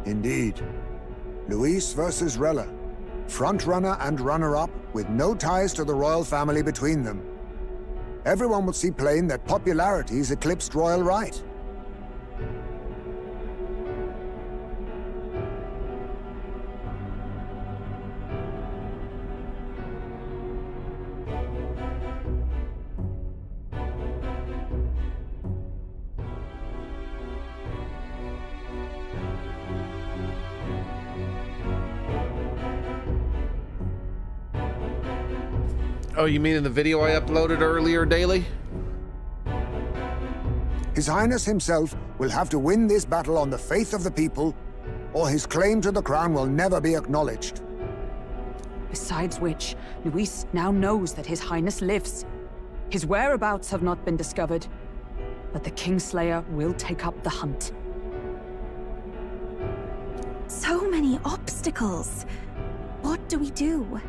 Indeed. Luis versus Rella. Frontrunner and runner-up with no ties to the royal family between them. Everyone will see plain that popularity's eclipsed royal right. Oh, you mean in the video I uploaded earlier, Daily? His Highness himself will have to win this battle on the faith of the people, or his claim to the crown will never be acknowledged. Besides which, Luis now knows that His Highness lives. His whereabouts have not been discovered, but the Kingslayer will take up the hunt. So many obstacles. What do we do?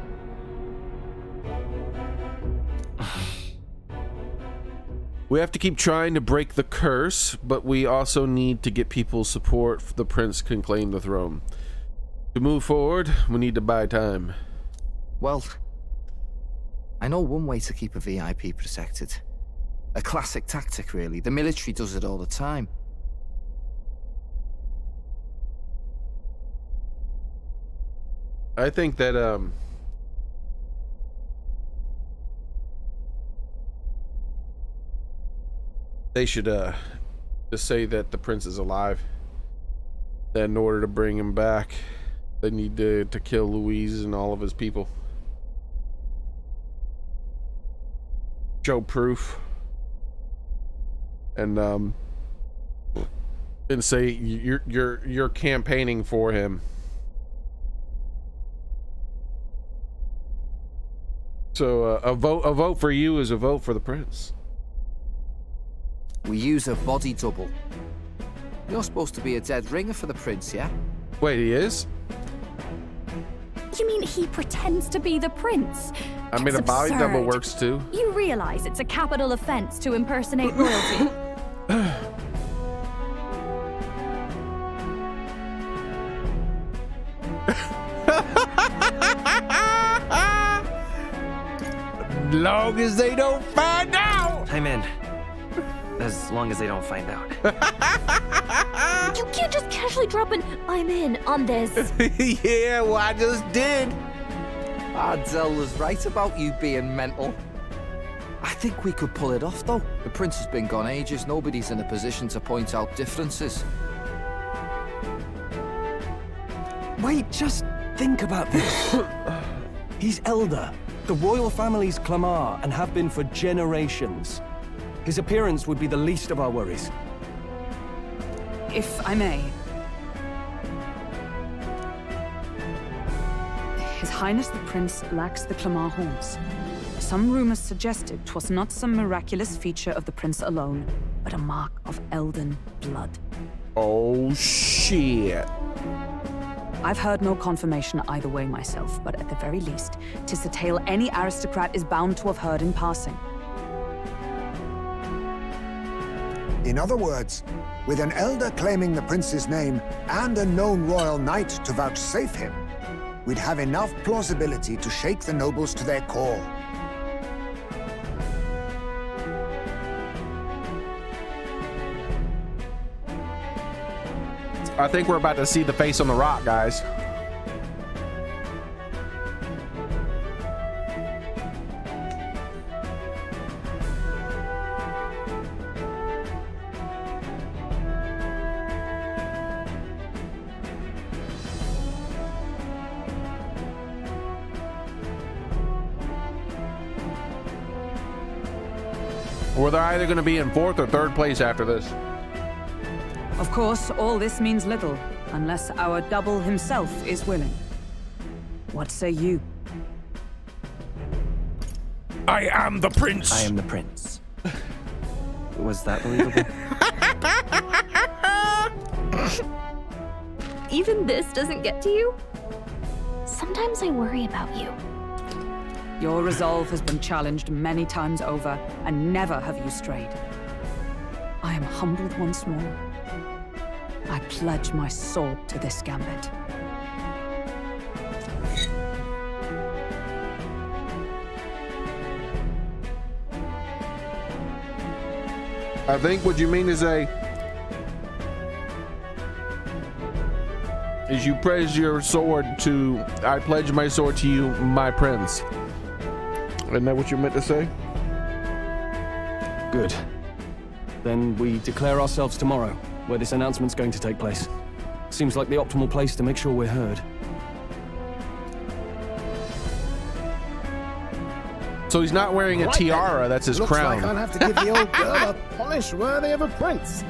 We have to keep trying to break the curse, but we also need to get people's support for the prince can claim the throne. To move forward, we need to buy time. Well, I know one way to keep a VIP protected. A classic tactic, really. The military does it all the time. I think that, they should just say that the prince is alive. That in order to bring him back, they need to kill Louise and all of his people. Show proof. And say you're campaigning for him. So a vote for you is a vote for the prince. We use a body double. You're supposed to be a dead ringer for the prince, yeah? Wait, he is? You mean he pretends to be the prince? I mean, a body double works too. You realize it's a capital offense to impersonate royalty? Long as they don't find out. I'm in. As long as they don't find out. You can't just casually drop an "I'm in" on this. Yeah, well, I just did. Ardell was right about you being mental. I think we could pull it off, though. The prince has been gone ages. Nobody's in a position to point out differences. Wait, just think about this. He's elder. The royal family's Clamar and have been for generations. His appearance would be the least of our worries. If I may. His Highness the Prince lacks the Clamar horns. Some rumors suggested 'twas not some miraculous feature of the prince alone, but a mark of Elden blood. Oh, shit. I've heard no confirmation either way myself, but at the very least, 'tis a tale any aristocrat is bound to have heard in passing. In other words, with an elder claiming the prince's name and a known royal knight to vouchsafe him, we'd have enough plausibility to shake the nobles to their core. I think we're about to see the face on the rock, guys. Well, they're either going to be in 4th or 3rd place after this. Of course, all this means little, unless our double himself is willing. What say you? I am the prince! I am the prince. Was that believable? Even this doesn't get to you? Sometimes I worry about you. Your resolve has been challenged many times over, and never have you strayed. I am humbled once more. I pledge my sword to this gambit. I think what you mean to say is you pledge your sword to, I pledge my sword to you, my prince. Isn't that what you meant to say? Good. Then we declare ourselves tomorrow, where this announcement's going to take place. Seems like the optimal place to make sure we're heard. So he's not wearing a tiara, that's his crown. Looks like I'll have to give the old girl a polish worthy of a prince.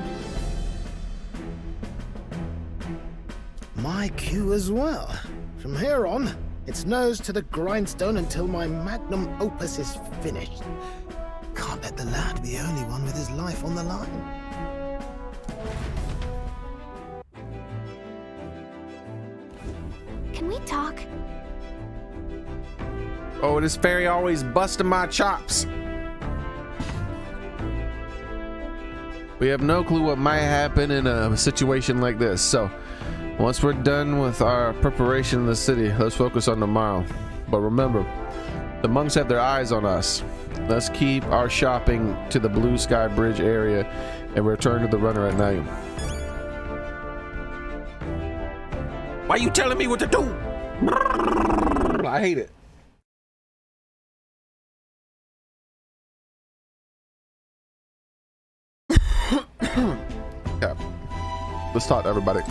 My cue as well. From here on, it's nose to the grindstone until my magnum opus is finished. Can't let the lad be the only one with his life on the line. Can we talk? Oh, this fairy always busting my chops. We have no clue what might happen in a situation like this, so once we're done with our preparation in the city, let's focus on tomorrow. But remember, the monks have their eyes on us. Let's keep our shopping to the Blue Sky Bridge area and return to the runner at night. Why are you telling me what to do? I hate it. Yeah. Let's talk to everybody.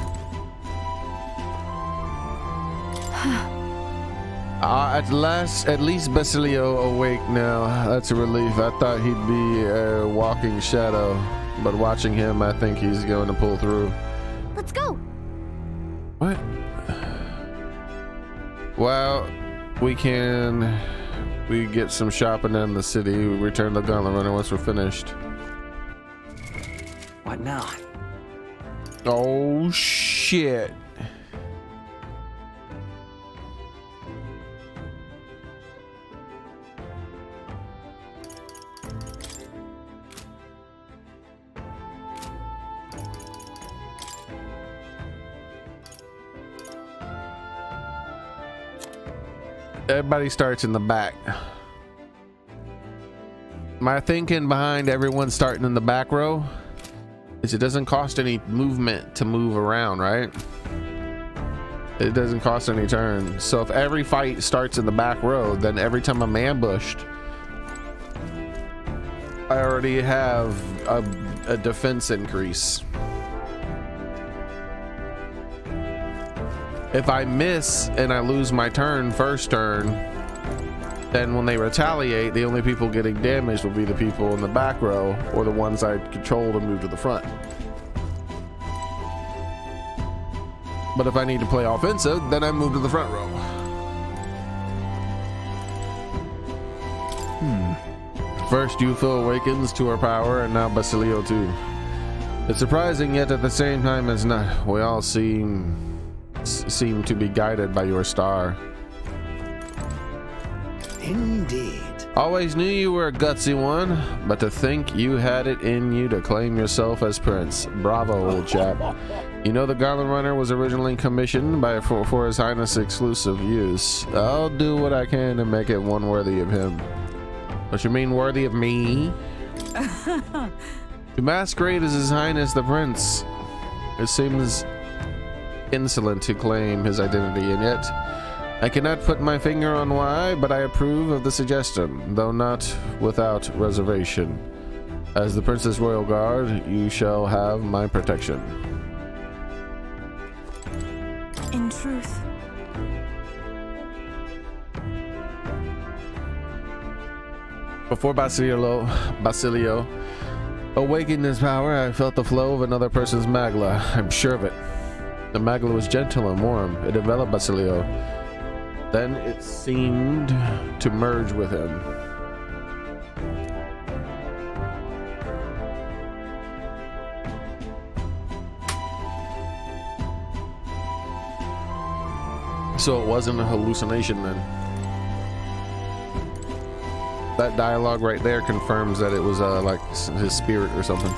At least Basilio awake now. That's a relief. I thought he'd be a walking shadow, but watching him, I think he's going to pull through. Let's go. What? Well, we get some shopping in the city. We return the Gauntlet Runner once we're finished. What now? Oh shit. Everybody starts in the back. My thinking behind everyone starting in the back row is it doesn't cost any movement to move around, right? It doesn't cost any turns. So if every fight starts in the back row, then every time I'm ambushed, I already have a defense increase. If I miss and I lose my turn, first turn, then when they retaliate, the only people getting damaged will be the people in the back row or the ones I control to move to the front. But if I need to play offensive, then I move to the front row. First, Yuffie awakens to her power, and now Basilio too. It's surprising, yet at the same time it's not. We all seem to be guided by your star. Indeed. Always knew you were a gutsy one, but to think you had it in you to claim yourself as prince. Bravo, old chap. You know the Garland Runner was originally commissioned for His Highness' exclusive use. I'll do what I can to make it one worthy of him. What you mean worthy of me? To masquerade as His Highness the Prince. It seems insolent to claim his identity, and yet I cannot put my finger on why, but I approve of the suggestion, though not without reservation. As the Princess Royal Guard, you shall have my protection. In truth. Before Basilio awakened his power, I felt the flow of another person's magla. I'm sure of it. The magla was gentle and warm. It enveloped Basilio. Then it seemed to merge with him. So it wasn't a hallucination then. That dialogue right there confirms that it was like his spirit or something.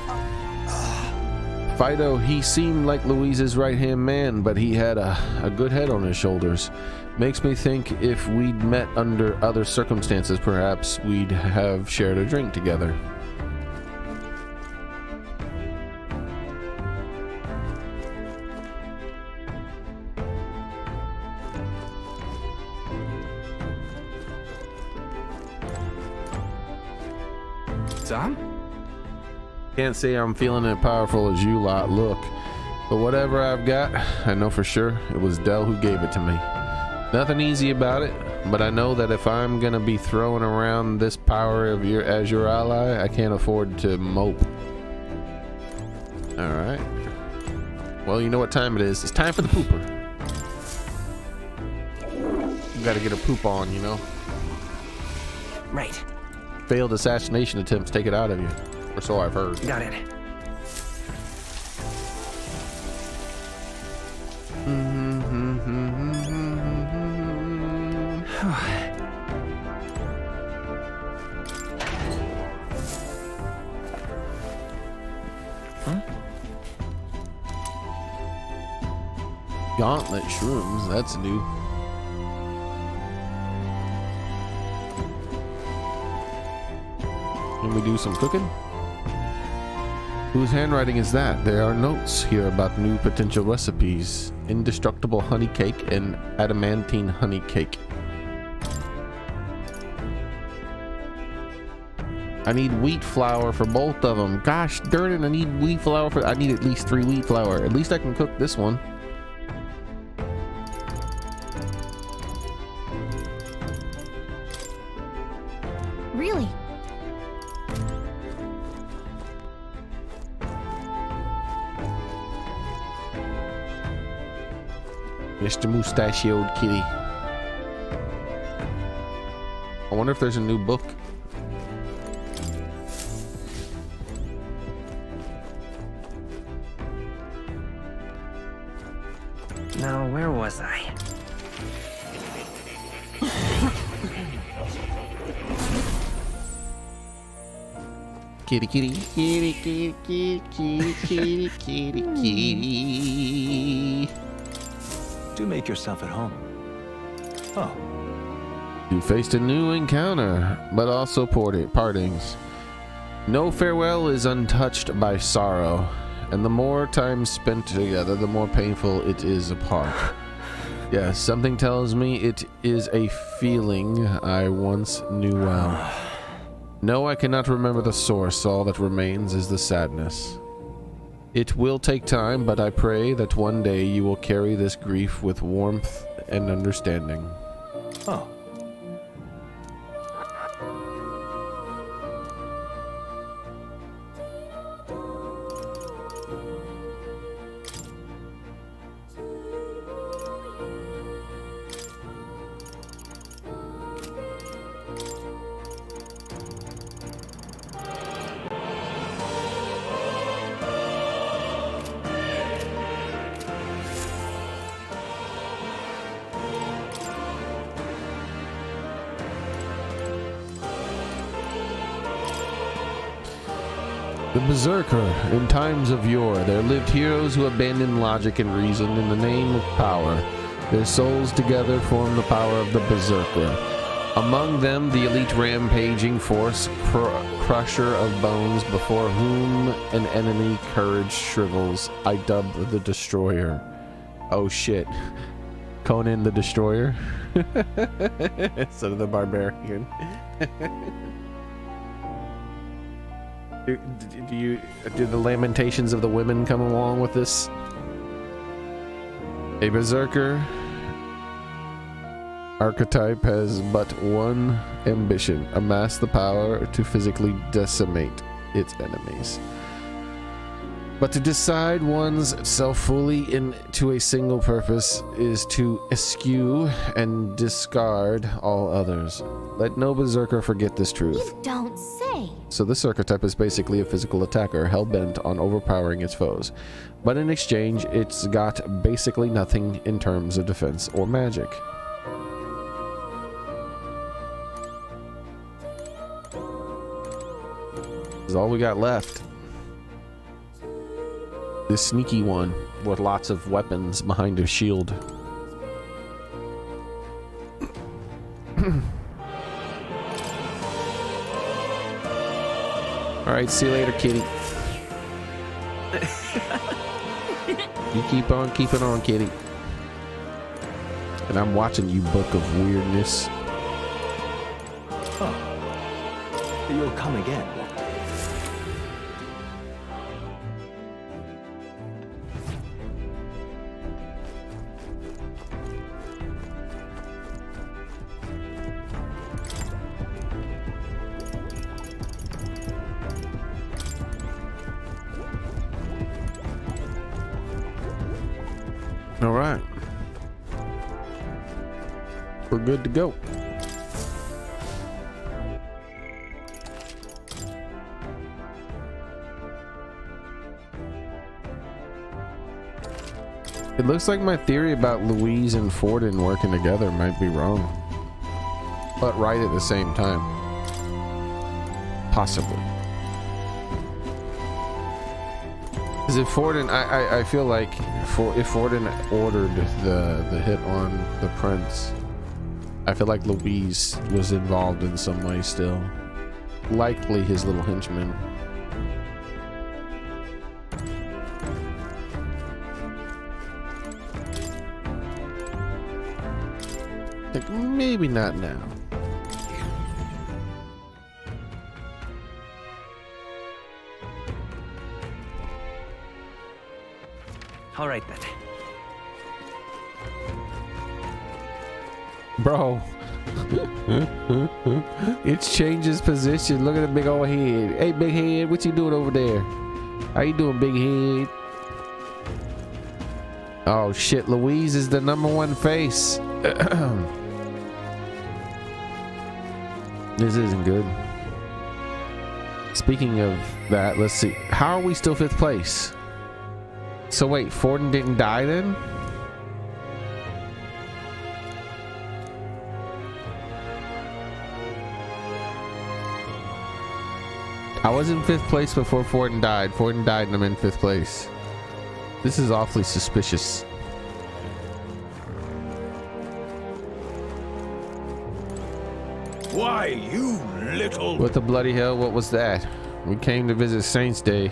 Fido, he seemed like Louise's right-hand man, but he had a good head on his shoulders. Makes me think if we'd met under other circumstances, perhaps we'd have shared a drink together. Sam? Can't say I'm feeling as powerful as you lot look, but whatever I've got, I know for sure it was Del who gave it to me. Nothing easy about it, but I know that if I'm gonna be throwing around this power of as your ally, I can't afford to mope. All right. Well, you know what time it is. It's time for the pooper. You gotta get a poop on, you know. Right. Failed assassination attempts take it out of you, or so I've heard. Got it. Gauntlet shrooms, that's new. Can we do some cooking? Whose handwriting is that? There are notes here about new potential recipes. Indestructible honey cake and adamantine honey cake. I need wheat flour for both of them. Gosh darn it, I need wheat flour I need at least 3 wheat flour. At least I can cook this one. Really? Mr. Mustachioed Kitty. I wonder if there's a new book. Now, where was I? Kitty, kitty, kitty, kitty, kitty, kitty, kitty, kitty, kitty. Do make yourself at home. Oh. You faced a new encounter, but also partings. No farewell is untouched by sorrow, and the more time spent together, the more painful it is apart. Yes, something tells me it is a feeling I once knew well. No, I cannot remember the source. All that remains is the sadness. It will take time, but I pray that one day you will carry this grief with warmth and understanding. Oh. The Berserker. In times of yore, there lived heroes who abandoned logic and reason in the name of power. Their souls together form the power of the Berserker. Among them, the elite rampaging force, crusher of bones, before whom an enemy courage shrivels. I dub the Destroyer. Oh shit. Conan the Destroyer? Instead of the Barbarian. Do the lamentations of the women come along with this? A Berserker archetype has but one ambition: amass the power to physically decimate its enemies. But to decide one's self fully into a single purpose is to eschew and discard all others. Let no Berserker forget this truth. You don't say. So this archetype is basically a physical attacker, hell-bent on overpowering its foes. But in exchange, it's got basically nothing in terms of defense or magic. This is all we got left. This sneaky one with lots of weapons behind his shield. Alright, see you later, kitty. You keep on keeping on, kitty. And I'm watching you, Book of Weirdness. Oh. You'll come again. All right. We're good to go. It looks like my theory about Louise and Forden working together might be wrong, but right at the same time. Possibly. Because if Forden, I feel like if Forden ordered the hit on the prince, I feel like Louise was involved in some way still. Likely his little henchman. Like, maybe not now. All right then. Bro. It changes position. Look at the big old head. Hey, big head, what you doing over there? How you doing, big head? Oh shit, Louise is the #1 face. This isn't good. Speaking of that, let's see. How are we still 5th place? So wait, Forden didn't die then? I was in 5th place before Forden died. Forden died and I'm in 5th place. This is awfully suspicious. Why, you little... What the bloody hell? What was that? We came to visit Saints Day,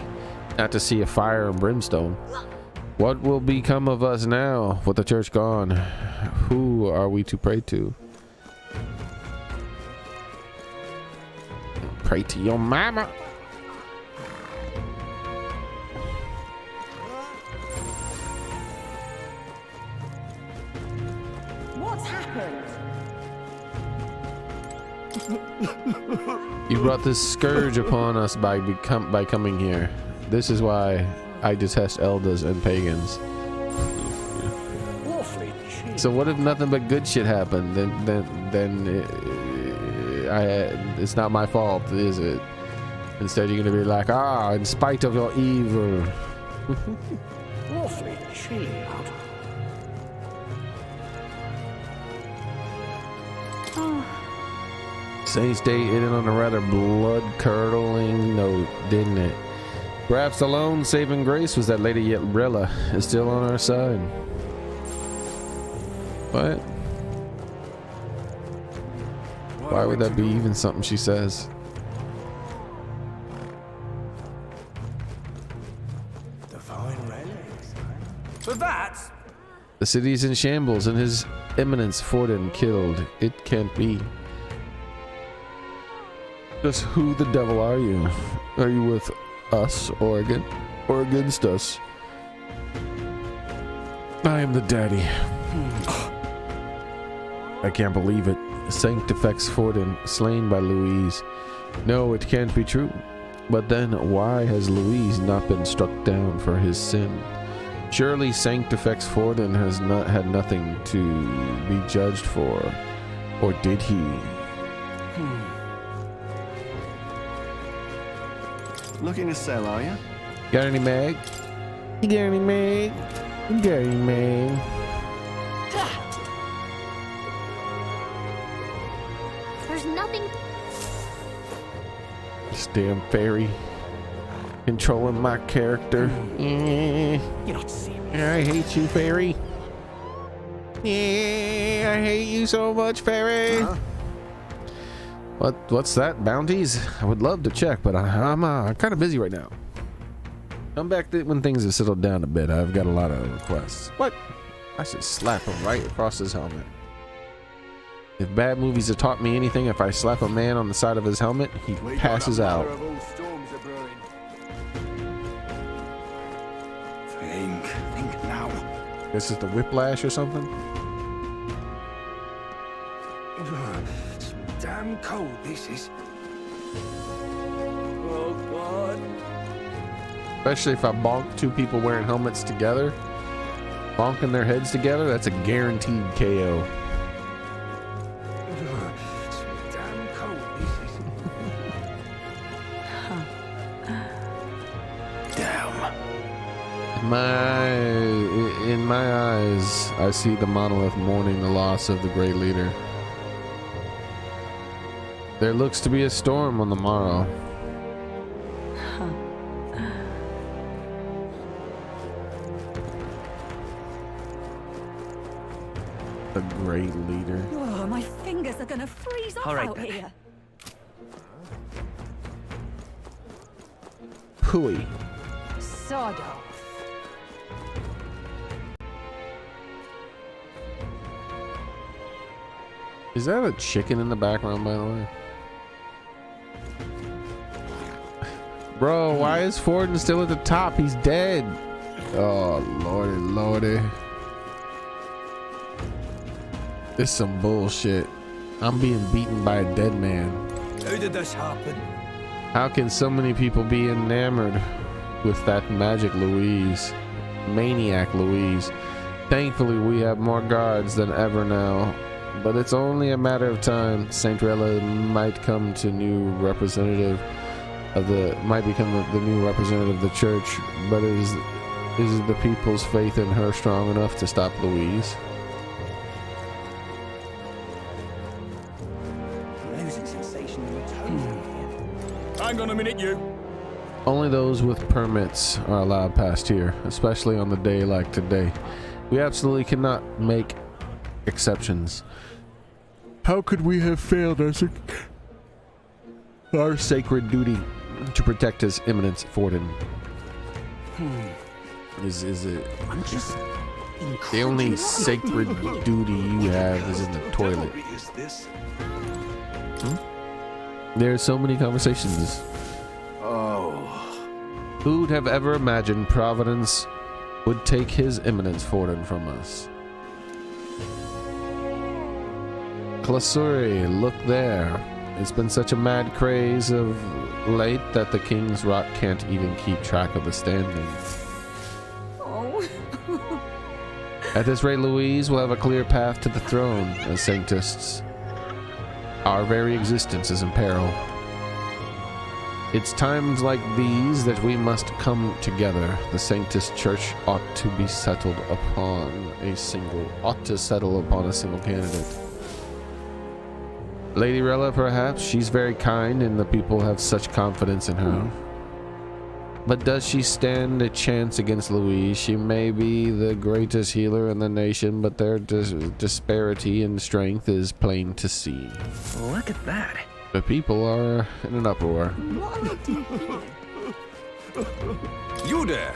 not to see a fire and brimstone. What will become of us now with the church gone? Who are we to pray to? Pray to your mama. What's happened? You brought this scourge upon us by coming here. This is why I detest Eldas and pagans. So what if nothing but good shit happened? Then it's not my fault, is it? Instead, you're gonna be like, ah, in spite of your evil. Awfully chilly out. Saints Day ended on a rather blood-curdling note, didn't it? Perhaps the lone saving grace was that Lady Rella is still on our side. But why would that be even something she says? But that... The city's in shambles and His Eminence Forden killed. It can't be. Just who the devil are you? Are you with us or against us? I am the daddy. I can't believe it. Sanctifex Forden slain by Louise. No, it can't be true. But then why has Louise not been struck down for his sin? Surely Sanctifex Forden has not had nothing to be judged for. Or did he? Looking to sell, are you? Got any mag? You got any mag? You got any mag? There's nothing. This damn fairy controlling my character. You're not serious. I hate you, fairy. Yeah, I hate you so much, fairy. What's that? Bounties? I would love to check, but I'm kind of busy right now. Come back when things have settled down a bit. I've got a lot of requests. What? I should slap him right across his helmet. If bad movies have taught me anything, if I slap a man on the side of his helmet, he passes out. Think now. This is the whiplash or something? It's damn cold, this is. Oh, God. Especially if I bonk two people wearing helmets together. Bonking their heads together, that's a guaranteed KO. In my eyes, I see the monolith mourning the loss of the great leader. There looks to be a storm on the morrow. The great leader. Oh, my fingers are gonna freeze off out here. Pooey. Sod off. Is that a chicken in the background, by the way? Bro, why is Forden still at the top? He's dead. Oh, lordy, lordy. This is some bullshit. I'm being beaten by a dead man. How did this happen? How can so many people be enamored with that magic Louise? Maniac Louise. Thankfully, we have more guards than ever now. But it's only a matter of time. Saint Rella might come to new representative of the new representative of the church. But is the people's faith in her strong enough to stop Louise? Hang on a minute, you. Only those with permits are allowed past here, especially on the day like today. We absolutely cannot make exceptions. How could we have failed our sacred duty to protect His Eminence Forden? Is it the only sacred duty you have is in the toilet? There's so many conversations. Oh. Who'd have ever imagined Providence would take His Eminence Forden from us? Classuri, look there. It's been such a mad craze of late that the King's Rock can't even keep track of the standings. Oh. At this rate, Louise will have a clear path to the throne as Sanctists. Our very existence is in peril. It's times like these that we must come together. The Sanctist Church ought to settle upon a single candidate. Lady Rella, perhaps. She's very kind and the people have such confidence in her. But does she stand a chance against Louise? She may be the greatest healer in the nation, but their disparity in strength is plain to see. Look at that. The people are in an uproar. You there!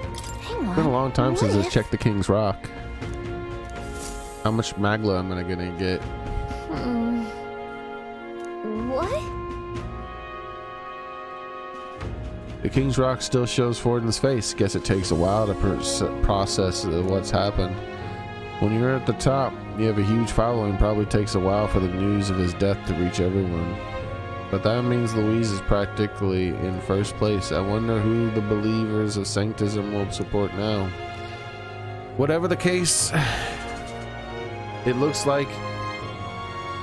It's been a long time since I checked the King's Rock. How much Magla am I gonna get? What? The King's Rock still shows Forden's face. Guess it takes a while to process what's happened. When you're at the top, you have a huge following. Probably takes a while for the news of his death to reach everyone. But that means Louise is practically in first place. I wonder who the believers of Sanctism will support now. Whatever the case, it looks like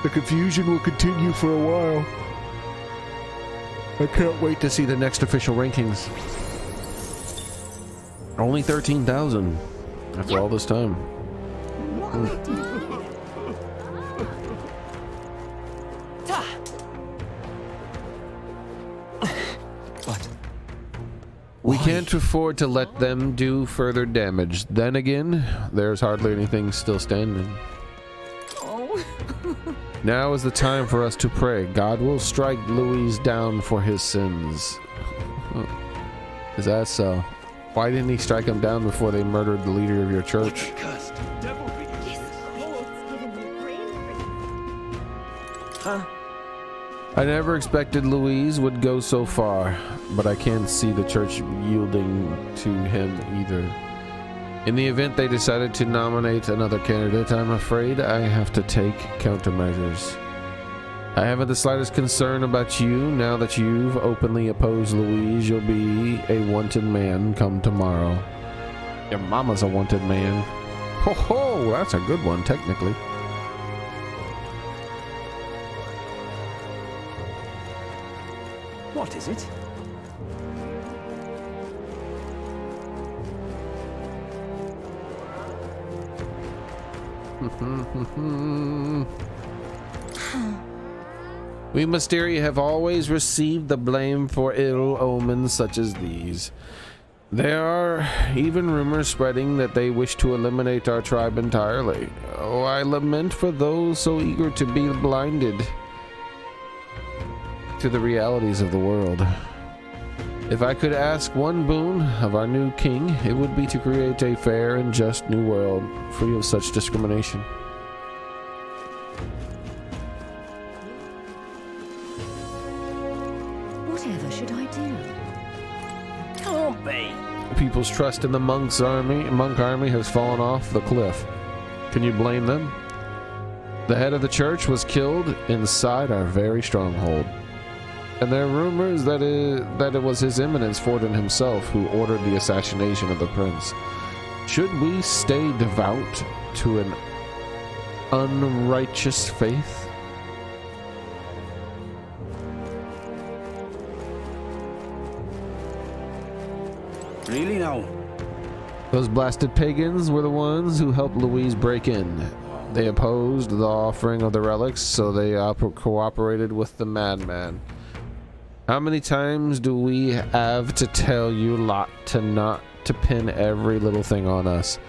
the confusion will continue for a while. I can't wait to see the next official rankings. Only 13,000 after all this time. But we can't afford to let them do further damage. Then again, there's hardly anything still standing. Now is the time for us to pray. God will strike Louise down for his sins. Is that so? Why didn't he strike him down before they murdered the leader of your church? I never expected Louise would go so far, but I can't see the church yielding to him either. In the event they decided to nominate another candidate, I'm afraid I have to take countermeasures. I haven't the slightest concern about you. Now that you've openly opposed Louise, you'll be a wanted man come tomorrow. Your mama's a wanted man. Ho ho, that's a good one, technically. What is it? We Mysteria have always received the blame for ill omens such as these. There are even rumors spreading that they wish to eliminate our tribe entirely. Oh, I lament for those so eager to be blinded to the realities of the world. If I could ask one boon of our new king, it would be to create a fair and just new world, free of such discrimination. Whatever should I do? Can't be. People's trust in the monk army has fallen off the cliff. Can you blame them? The head of the church was killed inside our very stronghold. And there are rumors that it was His Eminence Forden himself who ordered the assassination of the prince. Should we stay devout to an unrighteous faith? Really now? Those blasted pagans were the ones who helped Louise break in. They opposed the offering of the relics, so they cooperated with the madman. How many times do we have to tell you lot to not to pin every little thing on us?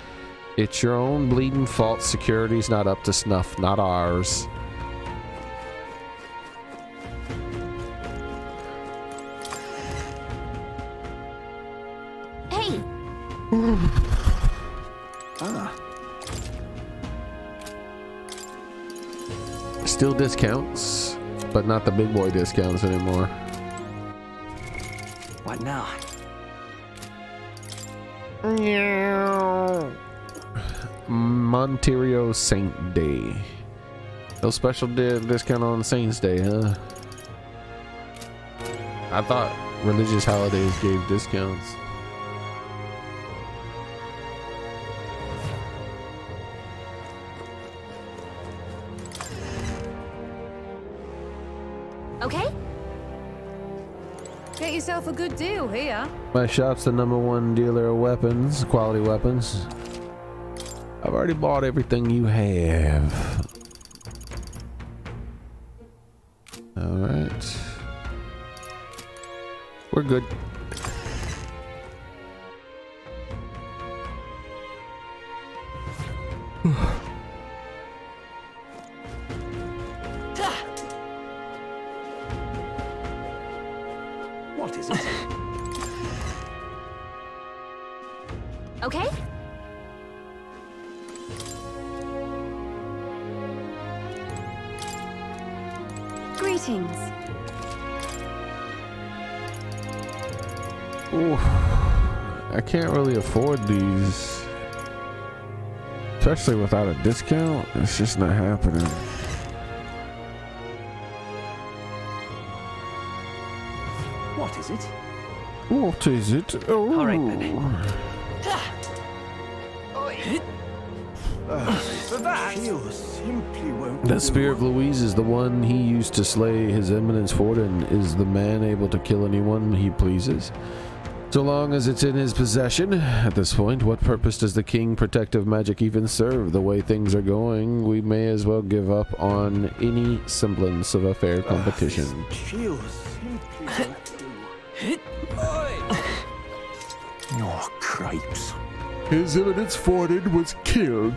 It's your own bleeding fault. Security's not up to snuff, not ours. Hey! Still discounts, but not the big boy discounts anymore. What now? Monterio Saint Day. No special discount on Saints Day, huh? I thought religious holidays gave discounts. Okay? Get yourself a good deal here. My shop's the #1 dealer of weapons, quality weapons. I've already bought everything you have. Alright. We're good. What is it? Okay? Greetings. Ooh, I can't really afford these. Especially without a discount. It's just not happening. What is it? What is it? Oh. All right, then. That spear of Louise is the one he used to slay His Eminence Forden. Is the man able to kill anyone he pleases? So long as it's in his possession. At this point, what purpose does the king protective magic even serve? The way things are going, we may as well give up on any semblance of a fair competition. Oh, cripes. His Eminence Forden was killed.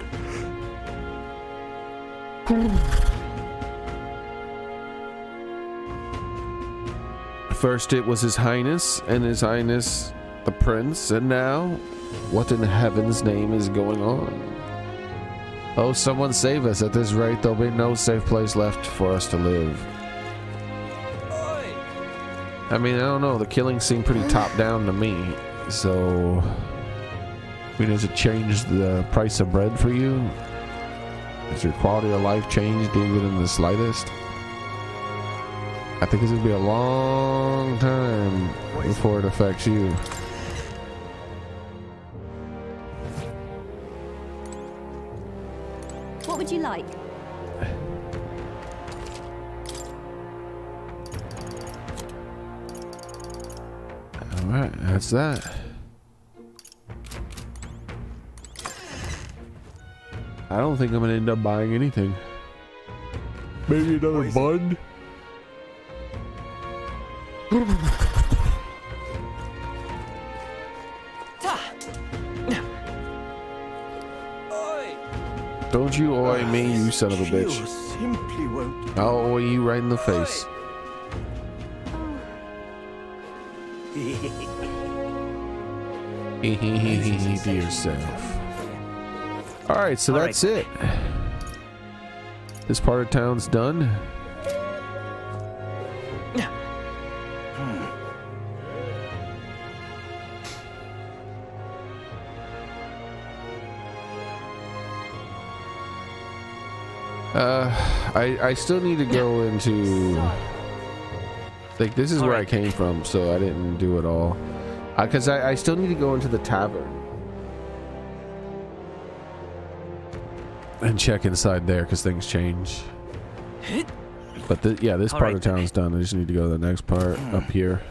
First it was His Highness, and His Highness the Prince, and now, what in heaven's name is going on? Oh, someone save us. At this rate, there'll be no safe place left for us to live. I mean, I don't know. The killings seem pretty top down to me. So, I mean, has it changed the price of bread for you? Has your quality of life changed even in the slightest? I think it's gonna be a long time before it affects you. What would you like? Alright, that's that. I don't think I'm gonna end up buying anything. Maybe another bun? Don't you oi me, you son of a bitch. I'll oi you right in the face. To yourself. Alright, so that's it. This part of town's done. I still need to go into, like, this is where I came from, so I didn't do it all. Because I still need to go into the tavern and check inside there, because things change. But yeah, this part of town's done. I just need to go to the next part up here.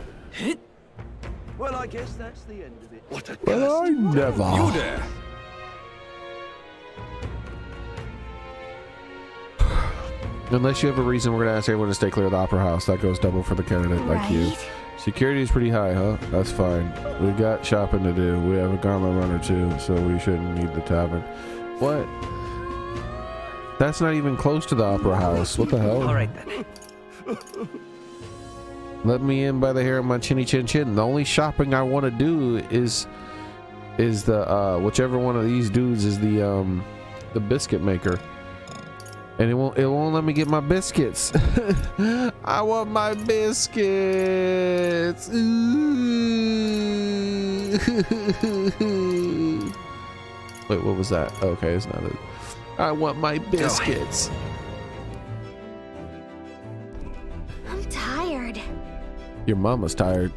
Well, I guess that's the end of it. What a Well, I never. You there? Unless you have a reason, we're gonna ask everyone to stay clear of the Opera House. That goes double for the candidate like you. Security is pretty high, huh? That's fine. We got shopping to do. We have a gauntlet run or two, so we shouldn't need the tavern. What? That's not even close to the Opera House. What the hell? All right then. Let me in by the hair of my chinny chin chin. The only shopping I want to do is the whichever one of these dudes is the biscuit maker. And it won't let me get my biscuits. I want my biscuits. Wait, what was that? Okay, it's not it. I want my biscuits. I'm tired. Your mama's tired.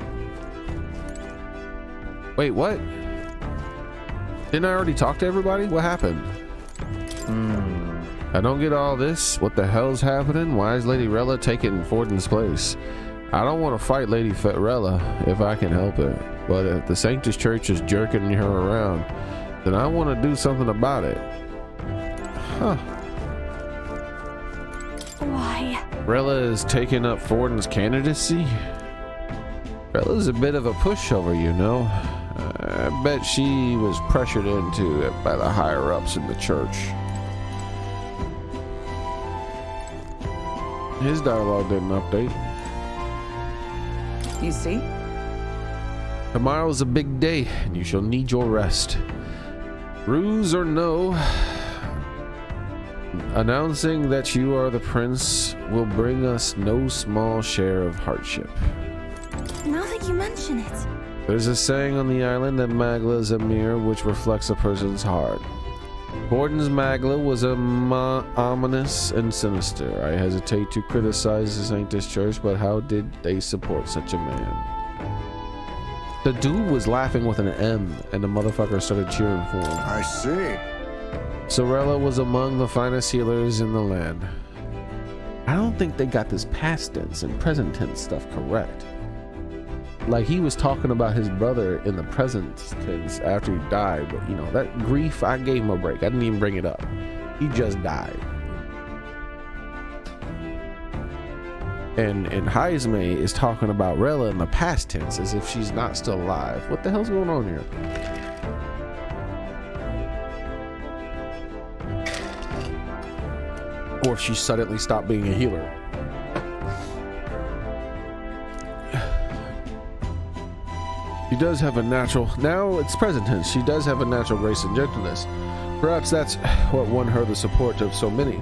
Wait, what? Didn't I already talk to everybody? What happened? I don't get all this. What the hell's happening? Why is Lady Rella taking Forden's place? I don't want to fight Lady Rella if I can help it. But if the Sanctus Church is jerking her around, then I want to do something about it. Huh. Why? Rella is taking up Forden's candidacy? Rella's a bit of a pushover, you know. I bet she was pressured into it by the higher-ups in the church. His dialogue didn't update. You see? Tomorrow's a big day, and you shall need your rest. Ruse or no, announcing that you are the prince will bring us no small share of hardship. Now that you mention it. There's a saying on the island that Magla is a mirror which reflects a person's heart. Borden's Magla was ominous and sinister. I hesitate to criticize the Sanctus Church, but how did they support such a man? The dude was laughing with an M, and the motherfucker started cheering for him. I see. Sorella was among the finest healers in the land. I don't think they got this past tense and present tense stuff correct. Like, he was talking about his brother in the present tense after he died, but you know, that grief, I gave him a break. I didn't even bring it up. He just died. And Heisme is talking about Rella in the past tense as if she's not still alive. What the hell's going on here? Or if she suddenly stopped being a healer. She does have a natural, now it's present tense, she does have a natural grace and gentleness. Perhaps that's what won her the support of so many.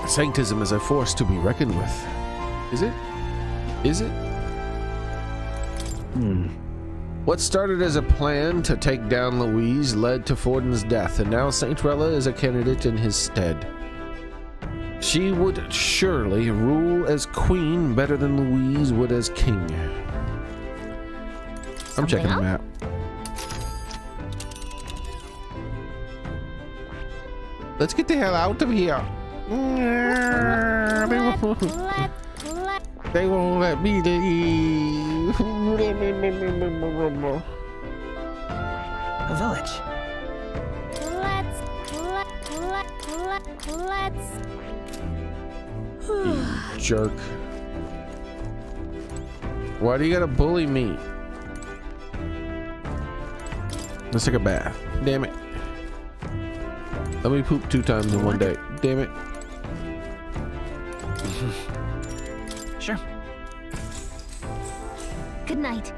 Sanctism is a force to be reckoned with. Is it? Is it? What started as a plan to take down Louise led to Forden's death, and now Saint Rella is a candidate in his stead. She would surely rule as queen better than Louise would as king. I'm checking the map. Let's get the hell out of here. They won't let me leave. A village. You jerk. Why do you gotta bully me? Let's take a bath. Damn it. Let me poop 2 times in one day. Damn it. Sure. Good night.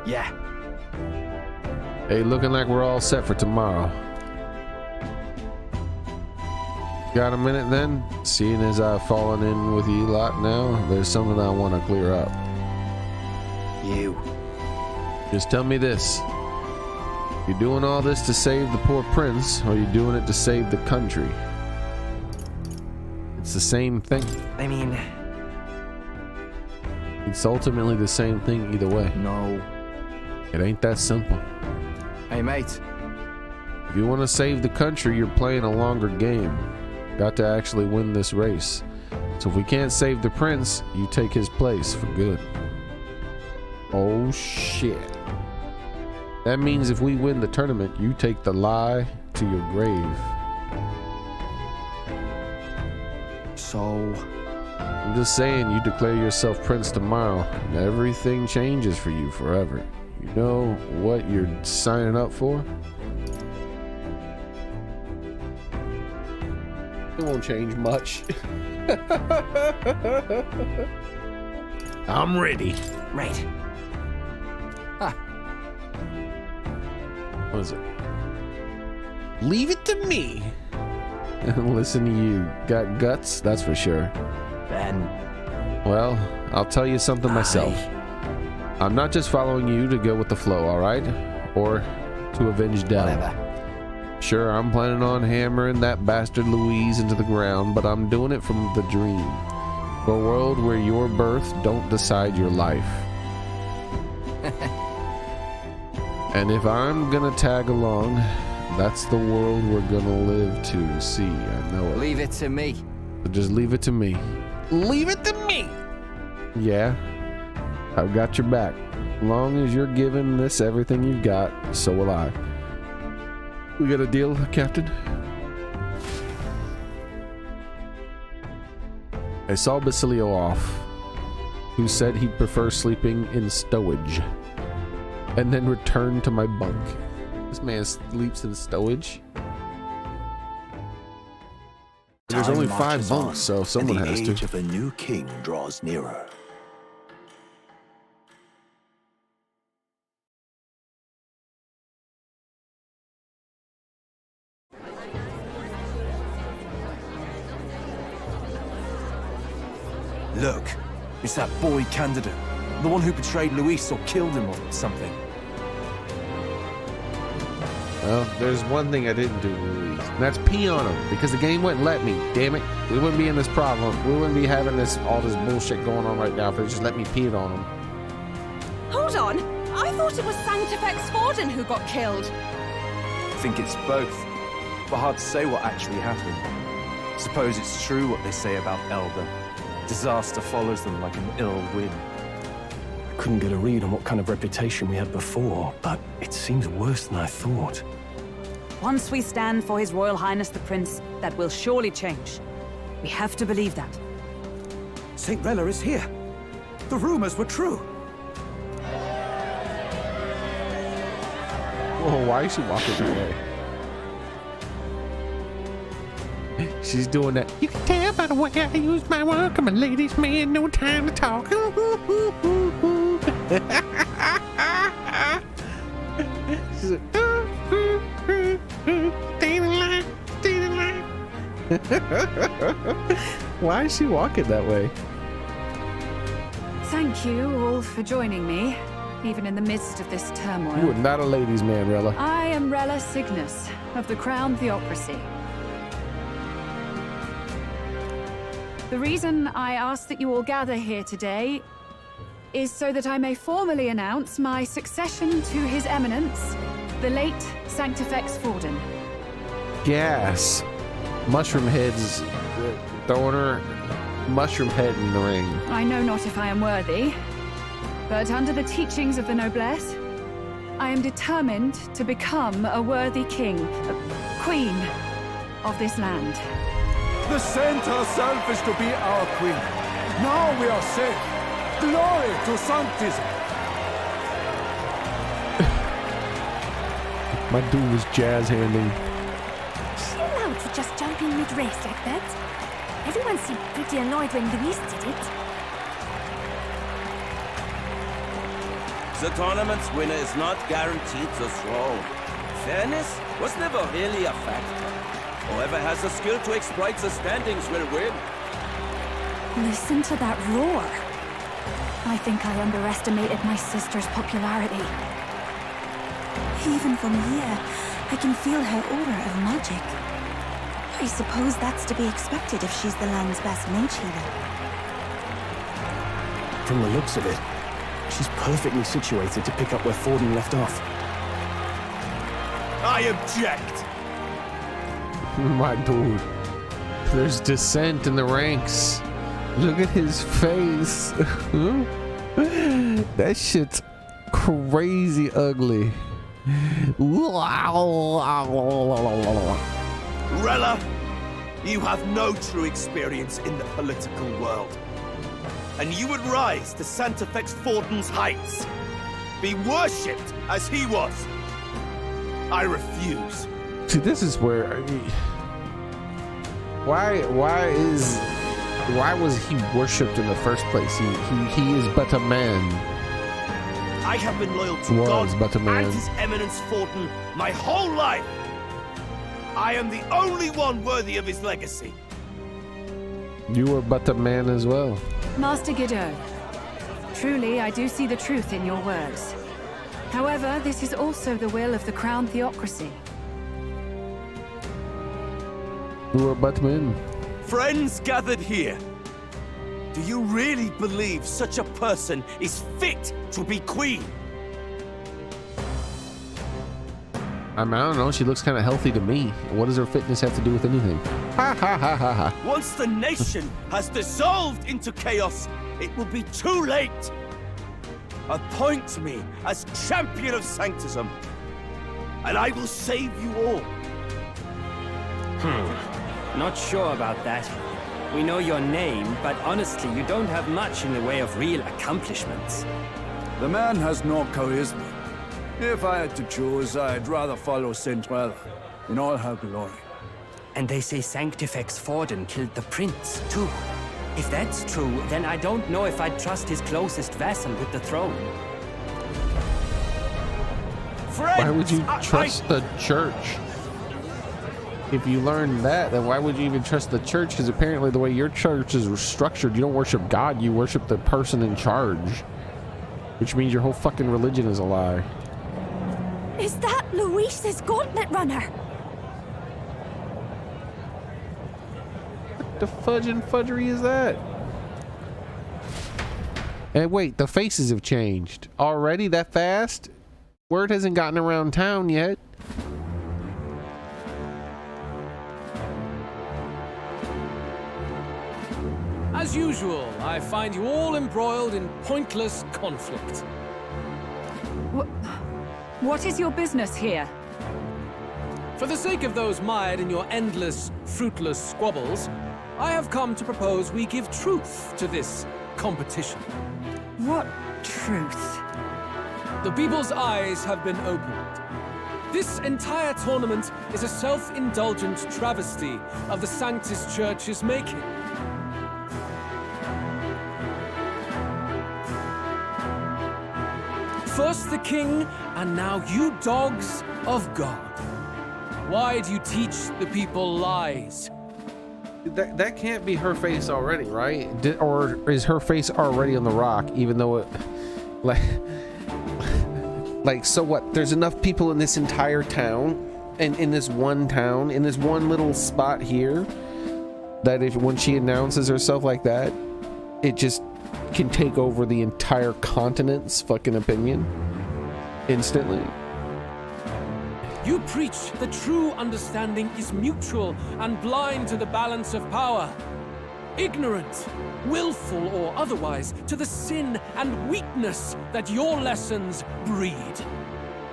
Yeah. Hey, looking like we're all set for tomorrow. Got a minute then? Seeing as I've fallen in with you lot now, there's something I want to clear up. You. Just tell me this. You doing all this to save the poor prince, or you doing it to save the country? It's the same thing. I mean... It's ultimately the same thing either way. No. It ain't that simple. Hey, mate. If you want to save the country, you're playing a longer game. Got to actually win this race. So if we can't save the prince, you take his place for good. Oh shit. That means if we win the tournament, you take the lie to your grave. So... I'm just saying, you declare yourself prince tomorrow, and everything changes for you forever. You know what you're signing up for? It won't change much. I'm ready. Right. Huh. What is it? Leave it to me. Listen to you. Got guts, that's for sure. Ben. Well, I'll tell you something myself. I'm not just following you to go with the flow, alright? Or to avenge Del. Whatever. Sure, I'm planning on hammering that bastard Louise into the ground, but I'm doing it from the dream. For a world where your birth don't decide your life. And if I'm gonna tag along, that's the world we're gonna live to see. I know it. Leave it to me. So just leave it to me. Leave it to me! Yeah, I've got your back. As long as you're giving this everything you've got, so will I. We got a deal, Captain? I saw Basilio off, who said he'd prefer sleeping in stowage, and then returned to my bunk. This man sleeps in stowage. There's only 5 bunks, so someone has to. The age of a new king draws nearer. Look, it's that boy candidate. The one who betrayed Luis or killed him or something. Well, there's one thing I didn't do, Luis, and that's pee on him, because the game wouldn't let me. Damn it. We wouldn't be in this problem. We wouldn't be having all this bullshit going on right now if they just let me pee on him. Hold on! I thought it was Sanctifex Forden who got killed. I think it's both, but hard to say what actually happened. Suppose it's true what they say about Elder. Disaster follows them like an ill wind. I couldn't get a read on what kind of reputation we had before, but it seems worse than I thought. Once we stand for His Royal Highness the Prince, that will surely change. We have to believe that. St. Rella is here. The rumors were true. Whoa, why is she walking that way? She's doing that. You can tell by the way I use my work. I'm a ladies' man, no time to talk. She's like, staying alive, staying alive. Why is she walking that way? Thank you all for joining me, even in the midst of this turmoil. You are not a ladies' man, Rella. I am Rella Cygnus of the Crown Theocracy. The reason I ask that you all gather here today is so that I may formally announce my succession to His Eminence, the late Sanctifex Forden. Gas. Mushroom heads throwing her mushroom head in the ring. I know not if I am worthy, but under the teachings of the noblesse, I am determined to become a worthy king, a queen of this land. The saint herself is to be our queen. Now we are safe. Glory to Sanctism. My dude was jazz handing. Is she allowed to just jump in mid-race like that? Everyone seemed pretty annoyed when Luis did it. The tournament's winner is not guaranteed the throne. Fairness was never really a factor. Whoever has the skill to exploit the standings will win. Listen to that roar. I think I underestimated my sister's popularity. Even from here, I can feel her aura of magic. I suppose that's to be expected if she's the land's best mage healer. From the looks of it, she's perfectly situated to pick up where Forden left off. I object. My dude, there's dissent in the ranks. Look at his face. That shit's crazy ugly. Rella, you have no true experience in the political world. And you would rise to Sanctifex Forden's heights. Be worshipped as he was. I refuse. See, this is where why was he worshipped in the first place? He is but a man. I have been loyal to Was God but a man. and His Eminence Forden my whole life. I am the only one worthy of his legacy. You were but a man as well. Master Guido, truly I do see the truth in your words. However, this is also the will of the Crown Theocracy. You were but men. Friends gathered here. Do you really believe such a person is fit to be queen? I don't know. She looks kind of healthy to me. What does her fitness have to do with anything? Ha ha ha ha ha. Once the nation has dissolved into chaos, it will be too late. Appoint me as champion of Sanctism, and I will save you all. Not sure about that. We know your name, but honestly, you don't have much in the way of real accomplishments. The man has no charisma. If I had to choose, I'd rather follow Cinderella in all her glory. And they say Sanctifex Forden killed the prince, too. If that's true, then I don't know if I'd trust his closest vassal with the throne. Why would you trust the church? If you learn that, then why would you even trust the church? Because apparently the way your church is structured, you don't worship God, you worship the person in charge. Which means your whole fucking religion is a lie. Is that Luis's gauntlet runner? What the fudge and fudgery is that? And wait, the faces have changed. Already that fast? Word hasn't gotten around town yet. As usual, I find you all embroiled in pointless conflict. What is your business here? For the sake of those mired in your endless, fruitless squabbles, I have come to propose we give truth to this competition. What truth? The people's eyes have been opened. This entire tournament is a self-indulgent travesty of the Sanctus Church's making. First the king, and now you dogs of God. Why do you teach the people lies? That can't be her face already, right? Or is her face already on the rock, even though it... Like, so what? There's enough people in this entire town, and in this one town, in this one little spot here, that if when she announces herself like that, it just can take over the entire continent's fucking opinion instantly. You preach the true understanding is mutual and blind to the balance of power. Ignorant, willful or otherwise, to the sin and weakness that your lessons breed.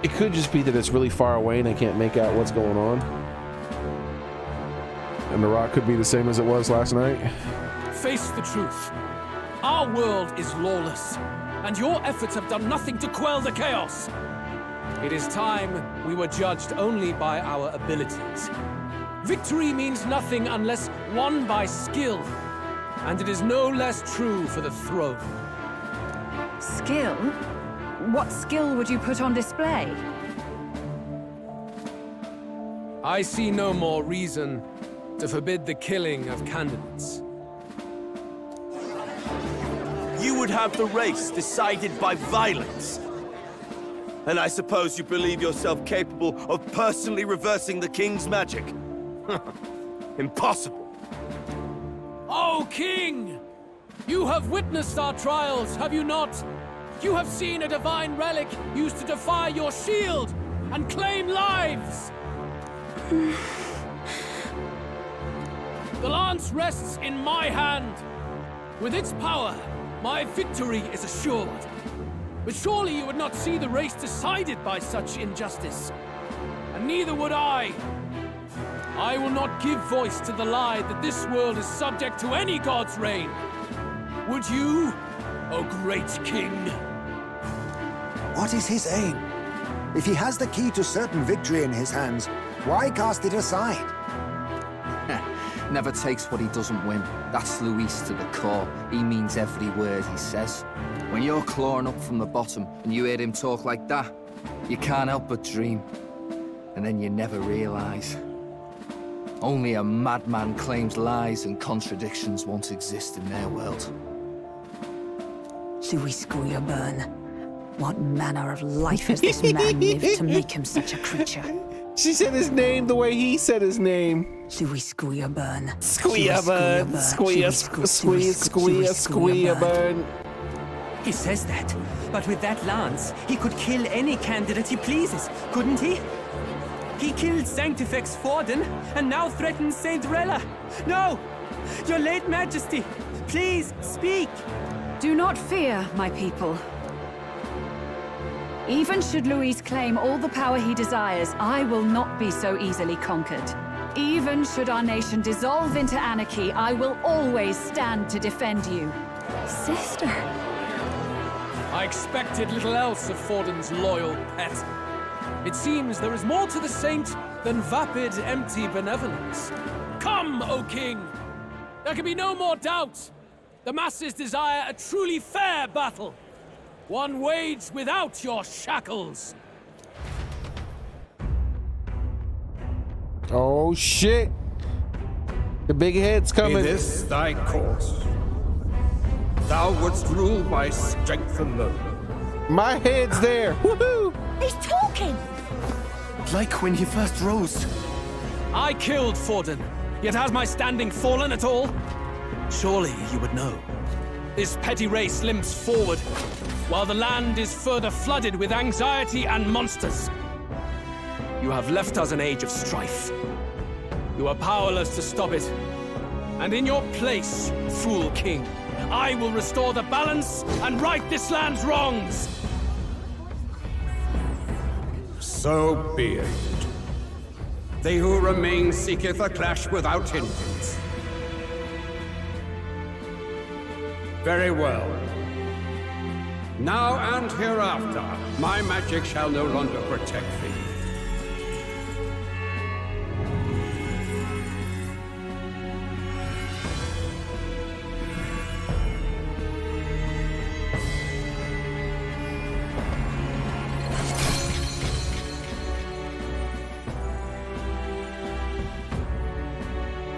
It could just be that it's really far away and I can't make out what's going on. And the rock could be the same as it was last night. Face the truth. Our world is lawless, and your efforts have done nothing to quell the chaos. It is time we were judged only by our abilities. Victory means nothing unless won by skill, and it is no less true for the throne. Skill? What skill would you put on display? I see no more reason to forbid the killing of candidates. You would have the race decided by violence. And I suppose you believe yourself capable of personally reversing the king's magic? Impossible. Oh, King! You have witnessed our trials, have you not? You have seen a divine relic used to defy your shield and claim lives! The lance rests in my hand. With its power, my victory is assured. But surely you would not see the race decided by such injustice. And neither would I. I will not give voice to the lie that this world is subject to any god's reign. Would you, O great king? What is his aim? If he has the key to certain victory in his hands, why cast it aside? Never takes what he doesn't win. That's Luis to the core. He means every word he says. When you're clawing up from the bottom and you hear him talk like that, you can't help but dream. And then you never realize. Only a madman claims lies and contradictions won't exist in their world. Luis Guyaburn, what manner of life has this man lived to make him such a creature? She said his name the way he said his name. Luis Guyaburn. Squeaburn. Squeaburn. He says that, but with that lance, he could kill any candidate he pleases, couldn't he? He killed Sanctifex Forden, and now threatens Saint Rella. No! Your late majesty, please, speak! Do not fear, my people. Even should Luis claim all the power he desires, I will not be so easily conquered. Even should our nation dissolve into anarchy, I will always stand to defend you. Sister. I expected little else of Forden's loyal pet. It seems there is more to the saint than vapid, empty benevolence. Come, O King! There can be no more doubt. The masses desire a truly fair battle. One waged without your shackles. Oh shit! The big head's coming. Be this thy course. Thou wouldst rule by strength alone. My head's there. Woohoo! He's talking. Like when he first rose. I killed Forden, yet has my standing fallen at all? Surely you would know. This petty race limps forward, while the land is further flooded with anxiety and monsters. You have left us an age of strife. You are powerless to stop it. And in your place, fool king, I will restore the balance and right this land's wrongs! So be it. They who remain seeketh a clash without hindrance. Very well. Now and hereafter, my magic shall no longer protect thee.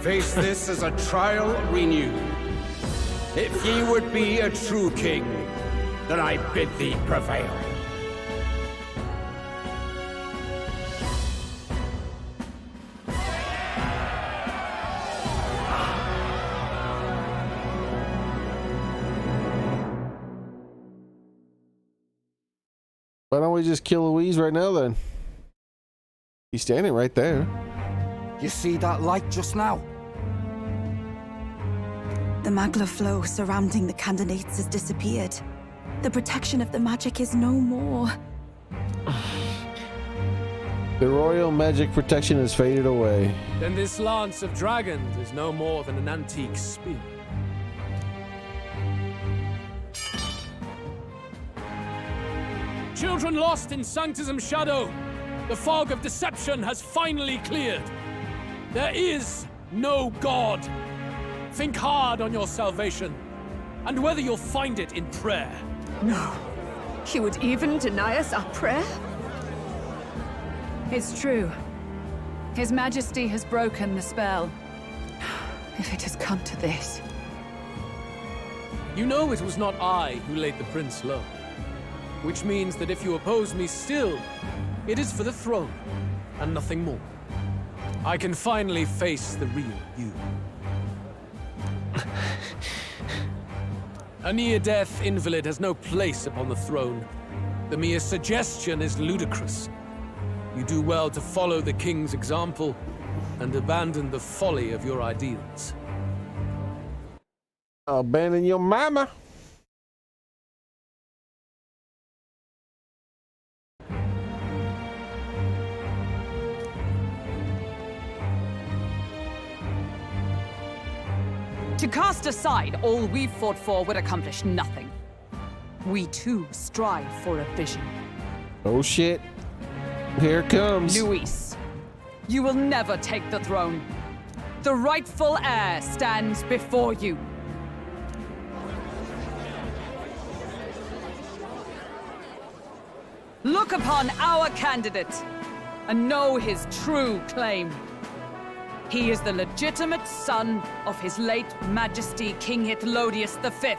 Face this as a trial renewed. If ye would be a true king, then I bid thee prevail. Why don't we just kill Louise right now then? He's standing right there. You see that light just now? The magla flow surrounding the candidates has disappeared. The protection of the magic is no more. The royal magic protection has faded away. Then this lance of dragons is no more than an antique spear. Children lost in Sanctism's shadow, the fog of deception has finally cleared. There is no God. Think hard on your salvation, and whether you'll find it in prayer. No. He would even deny us our prayer? It's true. His Majesty has broken the spell. If it has come to this. You know it was not I who laid the prince low. Which means that if you oppose me still, it is for the throne, and nothing more. I can finally face the real you. A near-death invalid has no place upon the throne. The mere suggestion is ludicrous. You do well to follow the king's example and abandon the folly of your ideals. Abandon your mama. To cast aside all we've fought for would accomplish nothing. We too strive for a vision. Oh shit. Here it comes. Luis, you will never take the throne. The rightful heir stands before you. Look upon our candidate and know his true claim. He is the legitimate son of His late Majesty King Hythlodius V,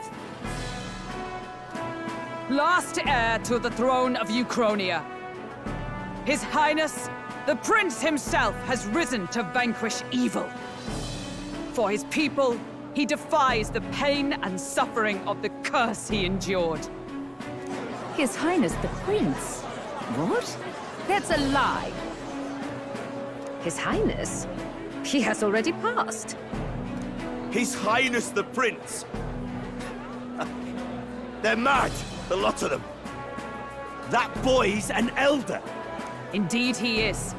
last heir to the throne of Uchronia. His Highness, the Prince himself, has risen to vanquish evil. For his people, he defies the pain and suffering of the curse he endured. His Highness the Prince? What? That's a lie. His Highness? He has already passed. His Highness the Prince! They're mad, the lot of them. That boy's an elder. Indeed he is.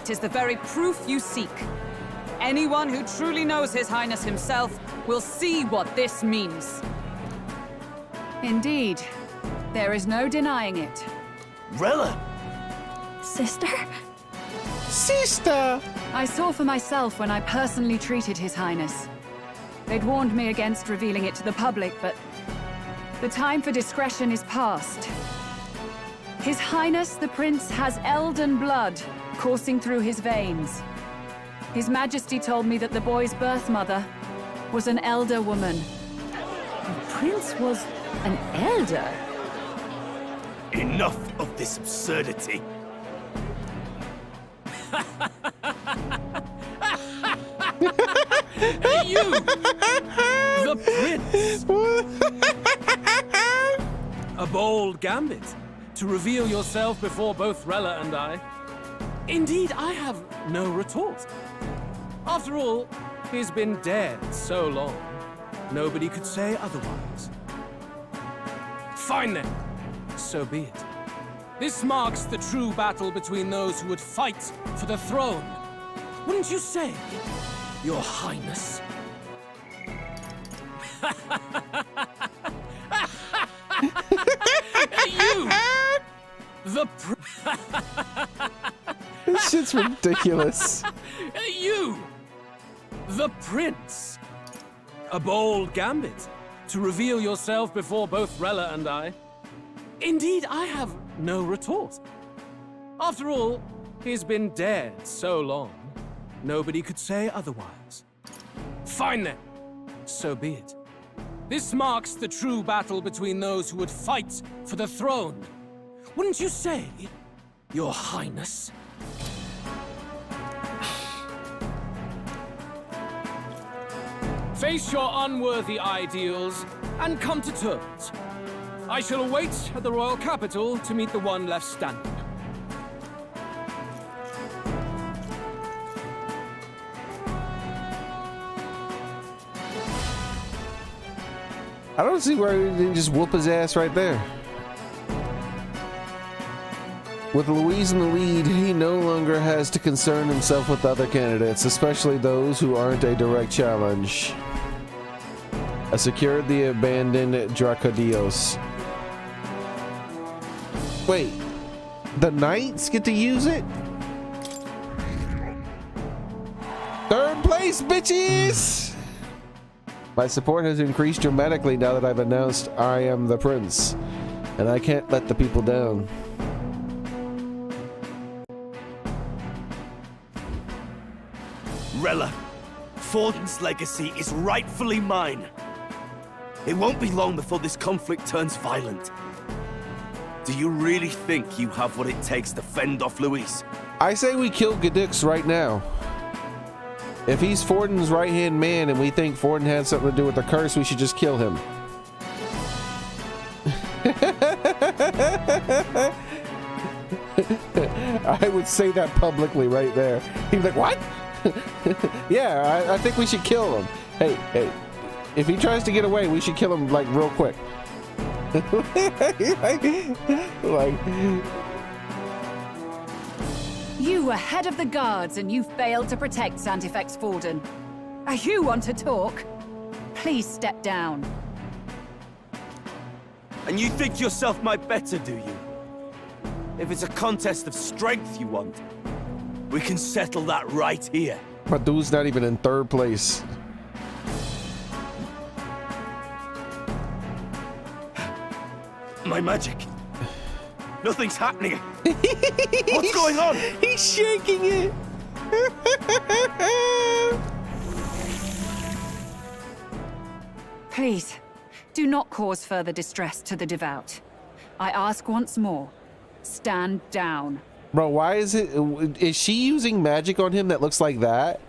'Tis the very proof you seek. Anyone who truly knows His Highness himself will see what this means. Indeed, there is no denying it. Rella! Sister? Sister! I saw for myself when I personally treated His Highness. They'd warned me against revealing it to the public, but the time for discretion is past. His Highness the Prince has elden blood coursing through his veins. His Majesty told me that the boy's birth mother was an elder woman. The Prince was an elder? Enough of this absurdity. You! The Prince! A bold gambit to reveal yourself before both Rella and I. Indeed, I have no retort. After all, he's been dead so long, nobody could say otherwise. Fine then, so be it. This marks the true battle between those who would fight for the throne. Wouldn't you say, Your Highness? You! The This shit's ridiculous. You! The Prince! A bold gambit to reveal yourself before both Rella and I. Indeed, I have no retort. After all, he's been dead so long, nobody could say otherwise. Fine then, so be it. This marks the true battle between those who would fight for the throne. Wouldn't you say, Your Highness? Face your unworthy ideals and come to terms. I shall await at the royal capital to meet the one left standing. I don't see why he didn't just whoop his ass right there. With Louise in the lead, he no longer has to concern himself with other candidates, especially those who aren't a direct challenge. I secured the abandoned Dracodios. Wait, the knights get to use it? Third place, bitches! My support has increased dramatically now that I've announced I am the prince, and I can't let the people down. Rella, Forden's legacy is rightfully mine. It won't be long before this conflict turns violent. Do you really think you have what it takes to fend off Louise? I say we kill Gadux right now. If he's Forden's right-hand man and we think Forden had something to do with the curse, we should just kill him. I would say that publicly right there. He'd be like, what? Yeah, I think we should kill him. Hey, if he tries to get away, we should kill him, like, real quick. You were head of the guards and you failed to protect Santifex Forden. You want to talk? Please step down. And you think yourself my better, do you? If it's a contest of strength you want, we can settle that right here. My dude's not even in third place. My magic. Nothing's happening. What's going on? He's shaking it. Please, do not cause further distress to the devout. I ask once more, stand down. Bro, why is it? Is she using magic on him that looks like that?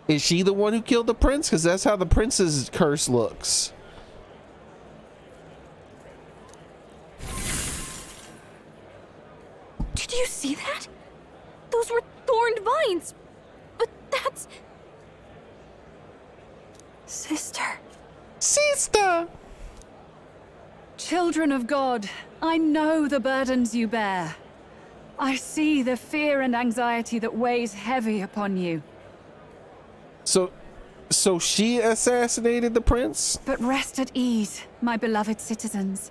Is she the one who killed the prince? Because that's how the prince's curse looks. Did you see that? Those were thorned vines. But that's... Sister. Sister! Children of God, I know the burdens you bear. I see the fear and anxiety that weighs heavy upon you. So she assassinated the prince? But rest at ease, my beloved citizens.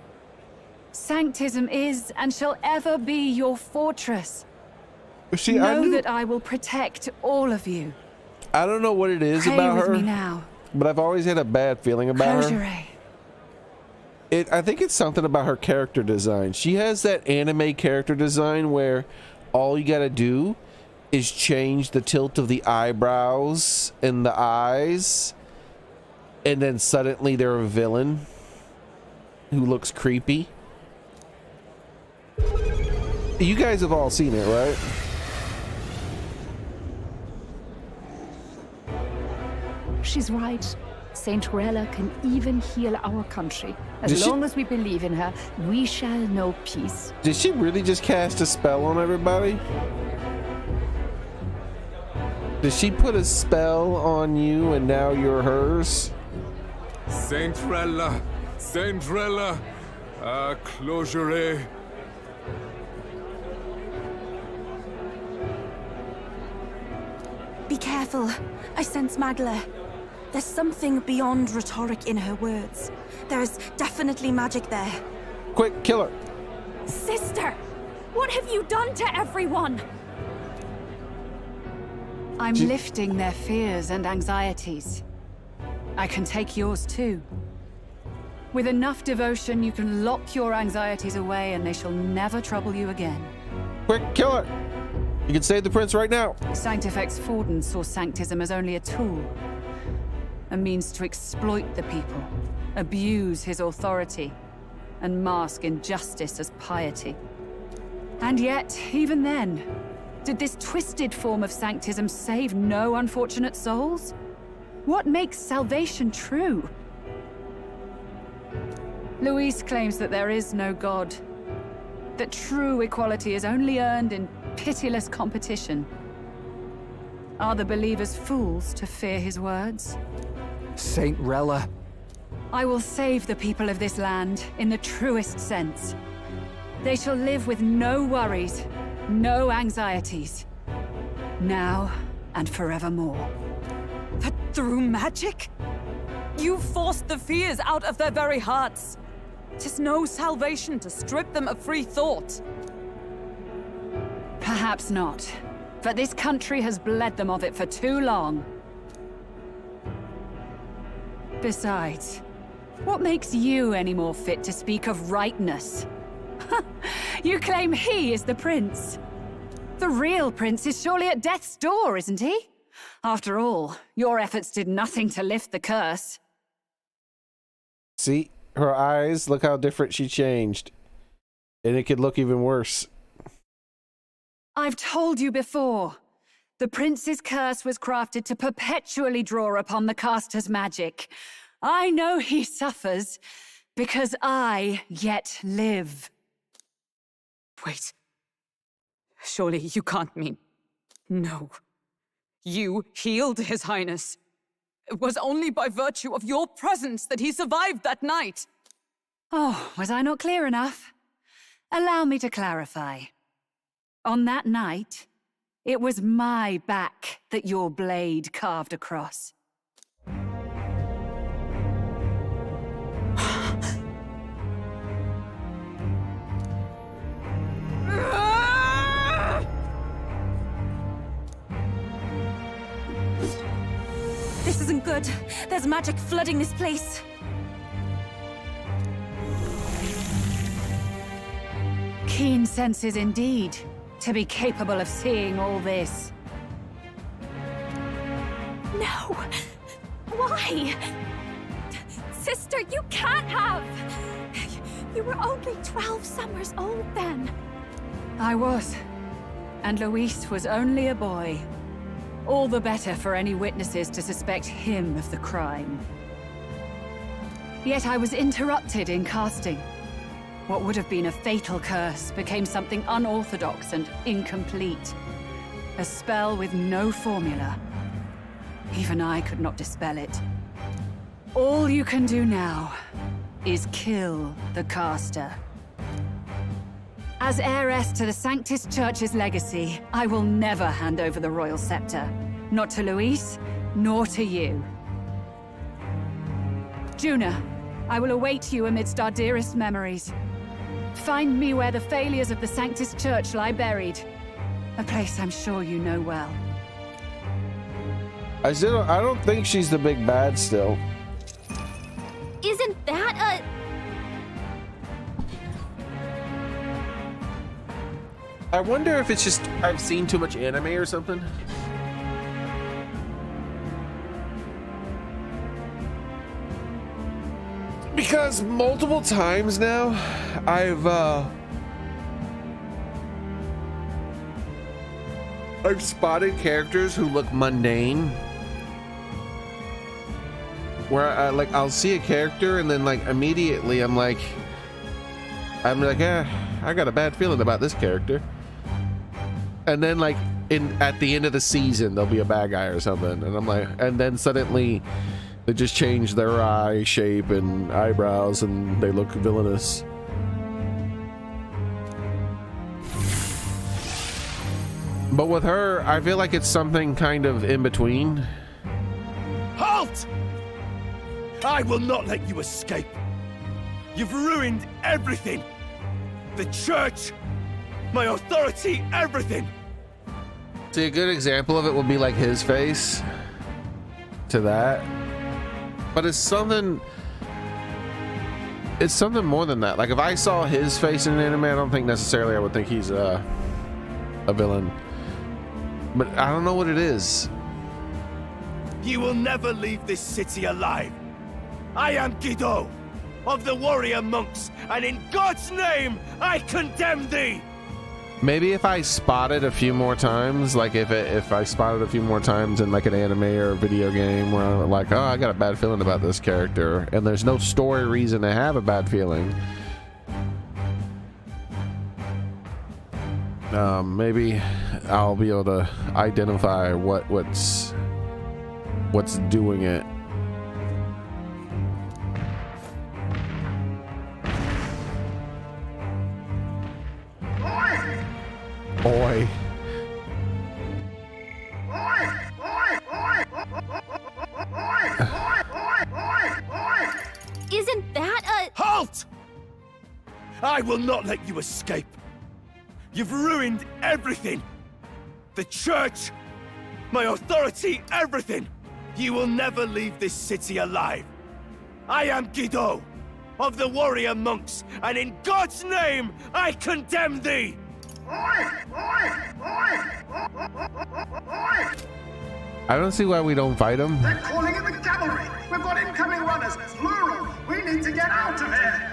Sanctism is and shall ever be your fortress. Know that I will protect all of you. I don't know what it is Pray about with her, me now. but I've always had a bad feeling about her. I think it's something about her character design. She has that anime character design where all you gotta do is change the tilt of the eyebrows and the eyes, and then suddenly they're a villain who looks creepy. You guys have all seen it, right? She's right. Saint Rella can even heal our country. As long as we believe in her, we shall know peace. Did she really just cast a spell on everybody? Did she put a spell on you and now you're hers? Saint Rella, closure. Be careful. I sense Magla. There's something beyond rhetoric in her words. There's definitely magic there. Quick, kill her. Sister! What have you done to everyone? I'm lifting their fears and anxieties. I can take yours too. With enough devotion, you can lock your anxieties away and they shall never trouble you again. Quick, kill her! You can save the prince right now. Sanctifex Forden saw Sanctism as only a tool. A means to exploit the people, abuse his authority, and mask injustice as piety. And yet, even then, did this twisted form of Sanctism save no unfortunate souls? What makes salvation true? Luis claims that there is no God, that true equality is only earned in pitiless competition. Are the believers fools to fear his words? Saint Rella. I will save the people of this land in the truest sense. They shall live with no worries, no anxieties. Now and forevermore. But through magic? You forced the fears out of their very hearts. 'Tis no salvation to strip them of free thought. Perhaps not. But this country has bled them of it for too long. Besides, what makes you any more fit to speak of rightness? You claim he is the prince. The real prince is surely at death's door, isn't he? After all, your efforts did nothing to lift the curse. See, her eyes, look how different she changed. And it could look even worse. I've told you before. The prince's curse was crafted to perpetually draw upon the caster's magic. I know he suffers, because I yet live. Wait. Surely you can't mean... No. You healed His Highness. It was only by virtue of your presence that he survived that night. Oh, was I not clear enough? Allow me to clarify. On that night, it was my back that your blade carved across. This isn't good. There's magic flooding this place. Keen senses indeed, to be capable of seeing all this. No! Why? Sister, you can't have! You were only 12 summers old then. I was. And Luis was only a boy. All the better for any witnesses to suspect him of the crime. Yet I was interrupted in casting. What would have been a fatal curse became something unorthodox and incomplete. A spell with no formula. Even I could not dispel it. All you can do now is kill the caster. As heiress to the Sanctus Church's legacy, I will never hand over the royal scepter. Not to Luis, nor to you. Juna, I will await you amidst our dearest memories. Find me where the failures of the Sanctus Church lie buried. A place I'm sure you know well. I don't think she's the big bad still. Isn't that I wonder if it's just I've seen too much anime or something. Because multiple times now, I've spotted characters who look mundane. Where I'll see a character and then like immediately I'm like, I got a bad feeling about this character. And then like at the end of the season there'll be a bad guy or something, and I'm like, and then suddenly they just change their eye shape and eyebrows and they look villainous. But with her, I feel like it's something kind of in between. Halt! I will not let you escape. You've ruined everything. The church, my authority, everything. See, a good example of it would be like his face to that. But it's something more than that. Like if I saw his face in an anime, I don't think necessarily I would think he's a villain. But I don't know what it is. You will never leave this city alive. I am Guido, of the warrior monks, and in God's name, I condemn thee! Maybe if I spotted a few more times, like if I spotted a few more times in like an anime or a video game where I'm like, oh, I got a bad feeling about this character, and there's no story reason to have a bad feeling. Maybe I'll be able to identify what's doing it. Oi. Isn't that Halt! I will not let you escape. You've ruined everything. The church, my authority, everything. You will never leave this city alive. I am Guido, of the warrior monks, and in God's name, I condemn thee! I don't see why we don't fight him. They're calling in the cavalry. We've got incoming runners, plural. We need to get out of here.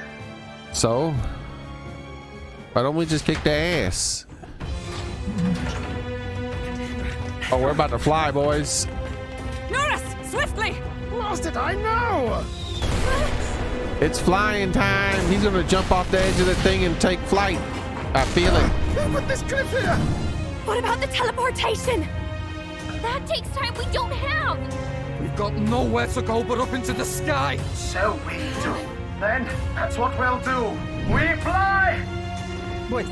So, why don't we just kick their ass? Oh, we're about to fly, boys. Norris, swiftly! Lost it, I know. It's flying time. He's gonna jump off the edge of the thing and take flight. I feel it. With this cliff here. What about the teleportation? That takes time we don't have. We've got nowhere to go but up into the sky. So we do. Then that's what we'll do. We fly. Wait,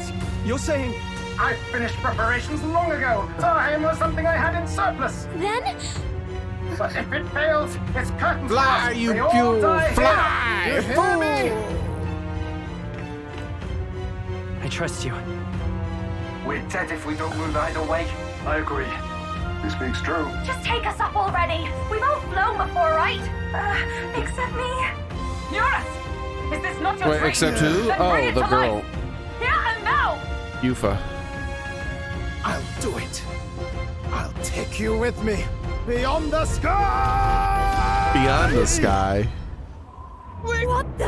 you're saying? I finished preparations long ago. Time was something I had in surplus. Then? But if it fails, it's curtains. Fly, you fool! Fly! You hear me? I trust you. We're dead if we don't move either way. I agree. He speaks true. Just take us up already. We've all flown before, right? Except me. Norris! Is this not your Wait, dream? except who? Then Oh, bring it the to girl. life. Here and now! Yufa. I'll do it. I'll take you with me. Beyond the sky! Beyond the sky. What the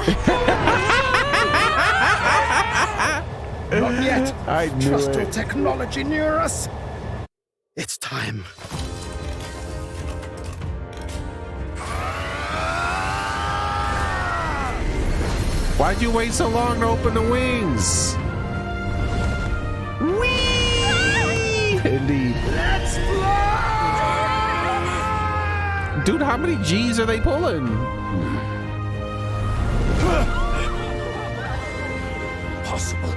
Not yet. I knew Trust it. your technology near us. It's time. Why'd you wait so long to open the wings? Whee! Indeed. Let's fly! Dude, how many G's are they pulling? Possible.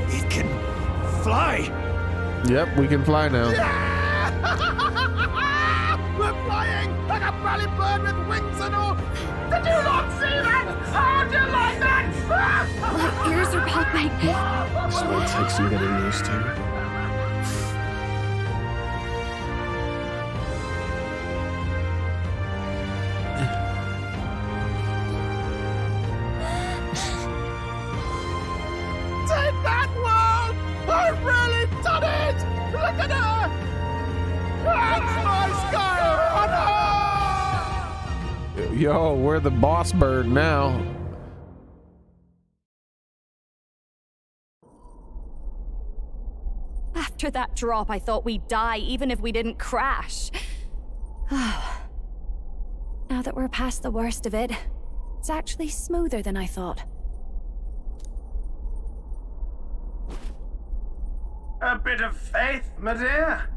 It can fly. Yep, we can fly now. We're flying like a bally bird with wings and all. Did you not see that? How do you like that? My ears are popping. That's what it takes some getting used to. Take that, world! I've really done it! Look at her! That's my sky runner! Yo, we're the boss bird now. After that drop, I thought we'd die, even if we didn't crash. Now that we're past the worst of it, it's actually smoother than I thought. A bit of faith, my dear.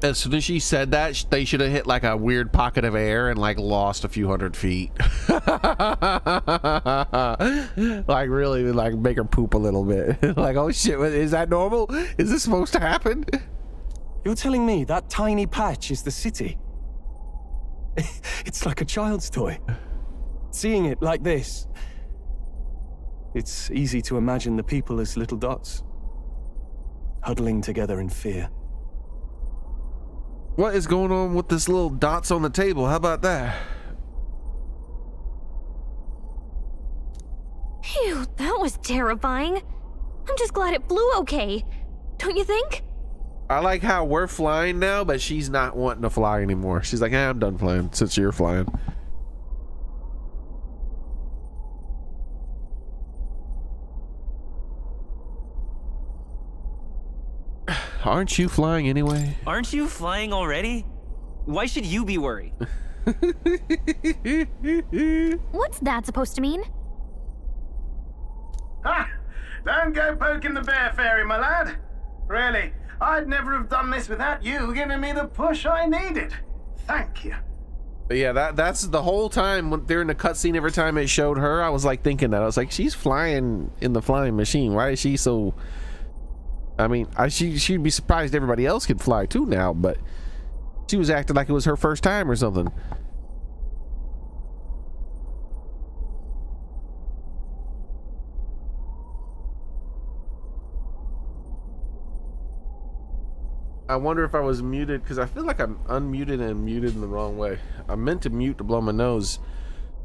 As soon as she said that, they should have hit like a weird pocket of air and like lost a few hundred feet. Like really like make her poop a little bit. Like, oh shit, is that normal? Is this supposed to happen? You're telling me that tiny patch is the city? It's like a child's toy. Seeing it like this, it's easy to imagine the people as little dots, huddling together in fear. What is going on with this little dots on the table? How about that? Phew, that was terrifying. I'm just glad it flew okay. Don't you think? I like how we're flying now, but she's not wanting to fly anymore. She's like, I'm done flying since you're flying. Aren't you flying anyway? Aren't you flying already? Why should you be worried? What's that supposed to mean? Ha! Don't go poking the bear fairy, my lad. Really, I'd never have done this without you giving me the push I needed. Thank you. But yeah, that's the whole time when during the cutscene, every time it showed her, I was like thinking that. I was like, she's flying in the flying machine. Why is she so... I mean, she'd be surprised everybody else could fly too now, but she was acting like it was her first time or something. I wonder if I was muted, because I feel like I'm unmuted and muted in the wrong way. I meant to mute to blow my nose.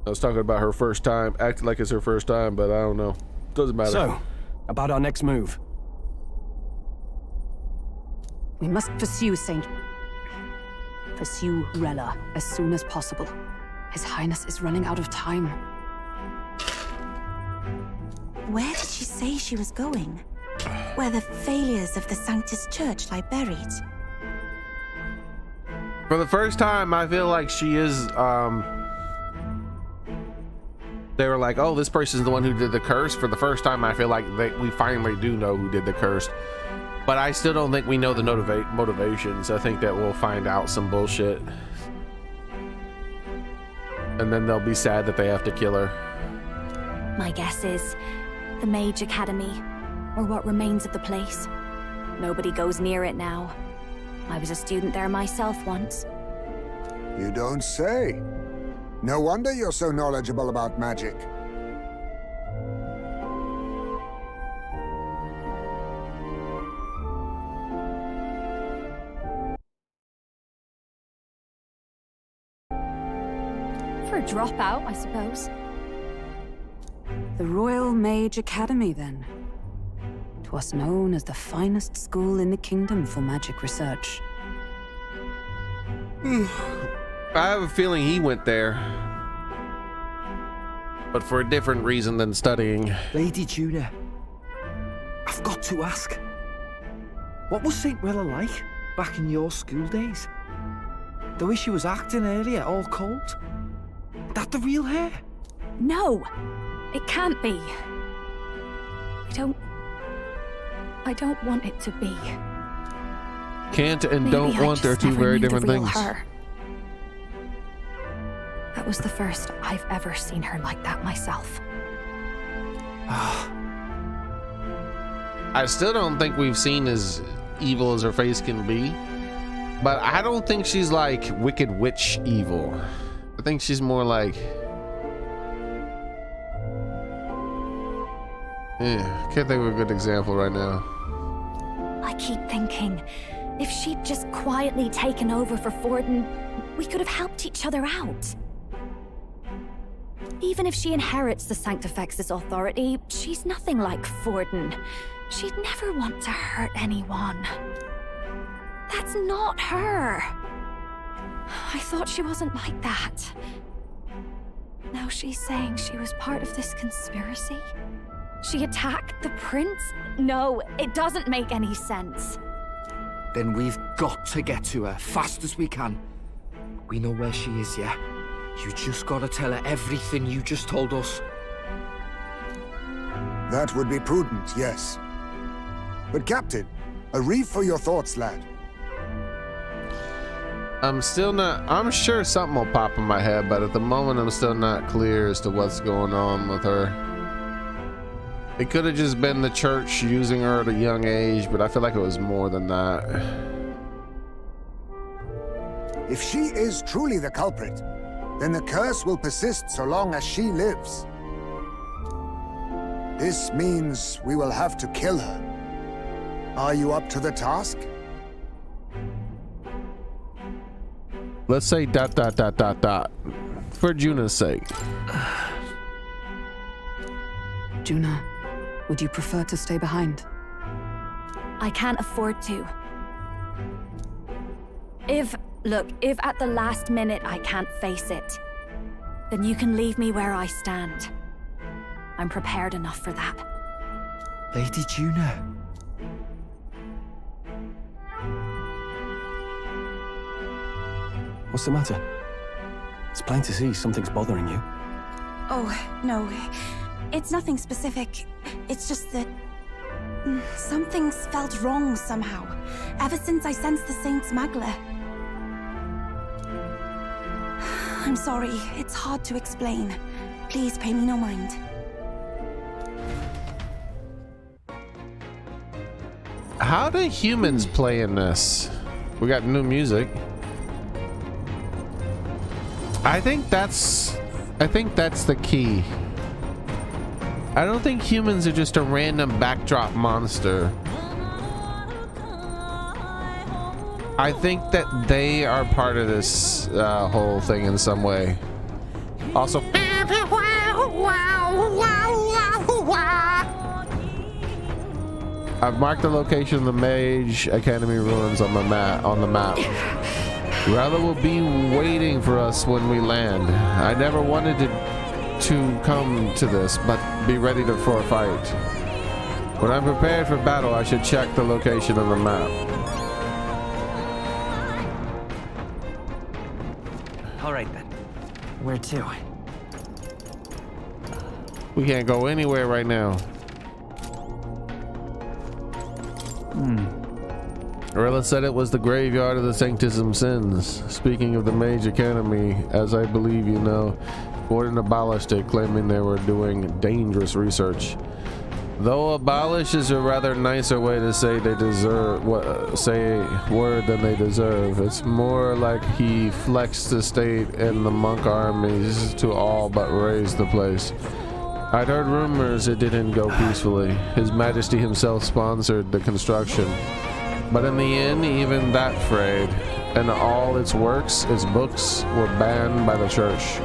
I was talking about her first time, acting like it's her first time, but I don't know. Doesn't matter. So, about our next move. We must pursue Rella as soon as possible. His Highness is running out of time. Where did she say she was going? Where the failures of the Sanctus Church lie buried? For the first time, I feel like she is, they were like, oh, this person's the one who did the curse. For the first time, I feel like we finally do know who did the curse. But I still don't think we know the motivations. I think that we'll find out some bullshit. And then they'll be sad that they have to kill her. My guess is the Mage Academy, or what remains of the place. Nobody goes near it now. I was a student there myself once. You don't say. No wonder you're so knowledgeable about magic. For a dropout, I suppose. The Royal Mage Academy, then. 'Twas known as the finest school in the kingdom for magic research. I have a feeling he went there, but for a different reason than studying. Lady Judah, I've got to ask, what was St. Rella like back in your school days? The way she was acting earlier, all cold? That the real her? No, it can't be. I don't want it to be. Can't and Maybe don't I want are just two never very knew the different real things. her. That was the first I've ever seen her like that myself. I still don't think we've seen as evil as her face can be. But I don't think she's like wicked witch evil. I think she's more like, can't think of a good example right now. I keep thinking, if she'd just quietly taken over for Forden, we could have helped each other out. Even if she inherits the Sanctifex's authority, she's nothing like Forden. She'd never want to hurt anyone. That's not her. I thought she wasn't like that. Now she's saying she was part of this conspiracy? She attacked the prince? No, it doesn't make any sense. Then we've got to get to her fast as we can. We know where she is, yeah? You just gotta tell her everything you just told us. That would be prudent, yes. But Captain, a reef for your thoughts, lad. I'm sure something will pop in my head, but at the moment I'm still not clear as to what's going on with her. It could have just been the church using her at a young age, but I feel like it was more than that. If she is truly the culprit, then the curse will persist so long as she lives. This means we will have to kill her. Are you up to the task? Let's say ... for Juna's sake. Juna, would you prefer to stay behind? I can't afford to. If at the last minute I can't face it, then you can leave me where I stand. I'm prepared enough for that. Lady Juna. What's the matter? It's plain to see something's bothering you. Oh, no. It's nothing specific. It's just that... something's felt wrong somehow. Ever since I sensed the Saint's Magla. I'm sorry. It's hard to explain. Please pay me no mind. How do humans play in this? We got new music. I think that's the key. I don't think humans are just a random backdrop monster. I think that they are part of this whole thing in some way. Also, I've marked the location of the Mage Academy ruins on the map. Rella will be waiting for us when we land. I never wanted to come to this, but be ready for a fight. When I'm prepared for battle, I should check the location of the map. All right then. Where to? We can't go anywhere right now. Rella said it was the graveyard of the Sanctism Sins. Speaking of the Mage Academy, as I believe you know, Forden abolished it, claiming they were doing dangerous research. Though abolish is a rather nicer way to say they deserve say word than they deserve. It's more like he flexed the state and the monk armies to all but raise the place. I'd heard rumors it didn't go peacefully. His Majesty himself sponsored the construction. But in the end, even that frayed, and all its works, its books, were banned by the church.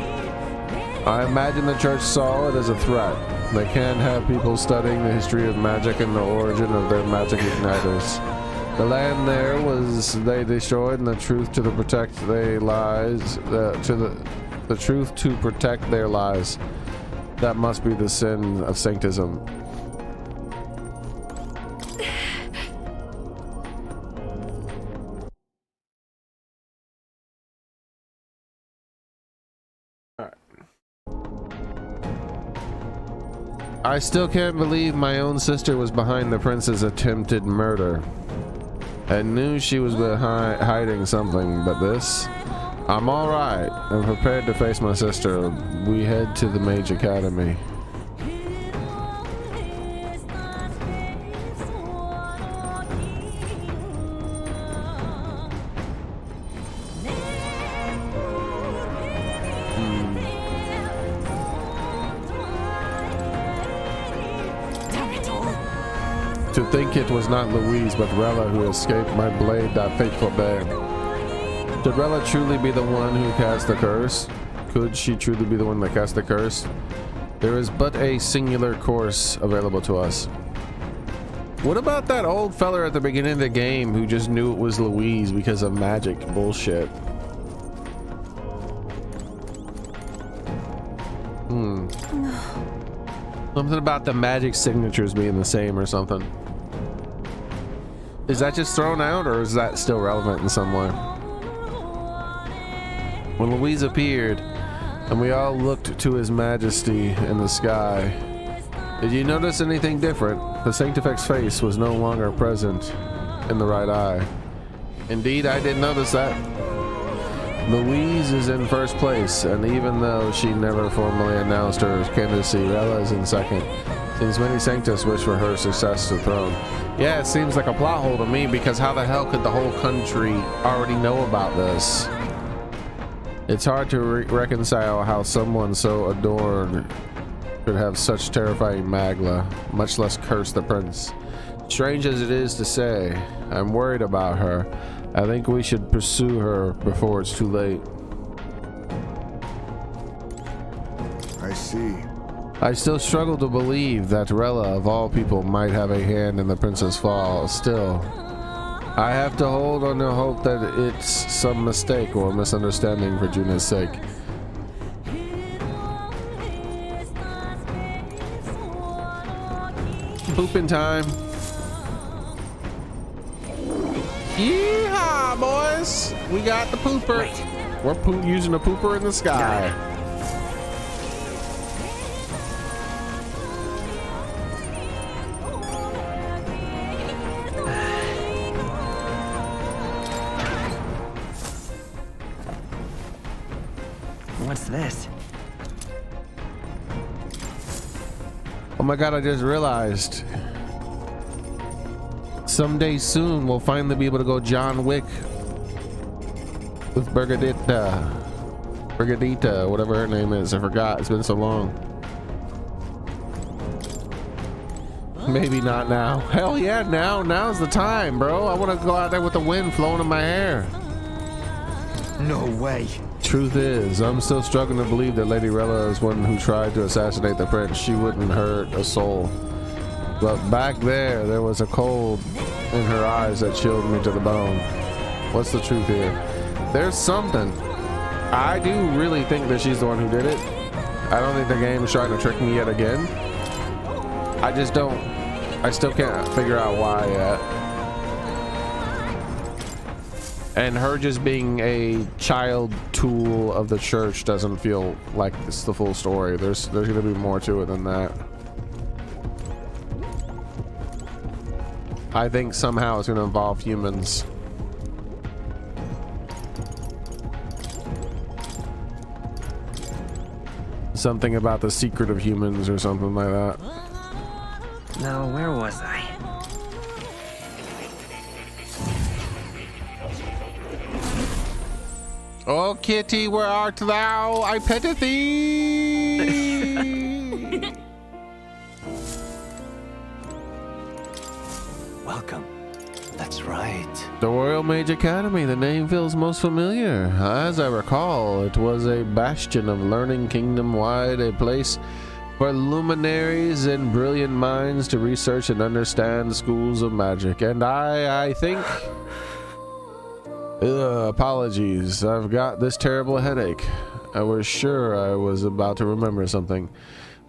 I imagine the church saw it as a threat. They can't have people studying the history of magic and the origin of their magic igniters. The land there was they destroyed, and the truth to protect their lies. The truth to protect their lies. That must be the sin of sanctism. I still can't believe my own sister was behind the prince's attempted murder. I knew she was hiding something, but this? I'm alright. I'm prepared to face my sister. We head to the Mage Academy. To think it was not Louise but Rella who escaped my blade that fateful day. Did Rella truly be the one who cast the curse? Could she truly be the one that cast the curse? There is but a singular course available to us. What about that old feller at the beginning of the game who just knew it was Louise because of magic bullshit? Something about the magic signatures being the same or something. Is that just thrown out, or is that still relevant in some way? When Louise appeared and we all looked to his majesty in the sky, did you notice anything different? The Sanctifex face was no longer present in the right eye. Indeed, I did notice that. Louise is in first place, and even though she never formally announced her candidacy, Rella is in second. Seems many Sanctus wish for her success to the throne. Yeah, it seems like a plot hole to me, because how the hell could the whole country already know about this? It's hard to reconcile how someone so adorned could have such terrifying magla, much less curse the prince. Strange as it is to say, I'm worried about her. I think we should pursue her before it's too late. I see. I still struggle to believe that Rella, of all people, might have a hand in the prince's fall. Still, I have to hold on to hope that it's some mistake or misunderstanding for Juna's sake. Pooping time. Yeehaw, boys! We got the pooper. We're using a pooper in the sky. What's this? Oh my god, I just realized. Someday soon we'll finally be able to go John Wick with Brigadita, whatever her name is. I forgot, it's been so long. Maybe not now. Hell yeah, now's the time, bro. I want to go out there with the wind flowing in my hair. No way. Truth is, I'm still struggling to believe that Lady Rella is one who tried to assassinate the prince. She wouldn't hurt a soul. But back there was a cold in her eyes that chilled me to the bone. What's the truth here? There's something. I do really think that she's the one who did it. I don't think the game is trying to trick me yet again. I still can't figure out why yet. And her just being a child tool of the church doesn't feel like it's the full story. There's gonna be more to it than that. I think somehow it's gonna involve humans. Something about the secret of humans or something like that. Now, where was I? Oh, kitty, where art thou? I pity thee. Welcome. That's right. The Royal Mage Academy. The name feels most familiar. As I recall, it was a bastion of learning kingdom-wide, a place for luminaries and brilliant minds to research and understand schools of magic. And I think... apologies, I've got this terrible headache. I was sure I was about to remember something.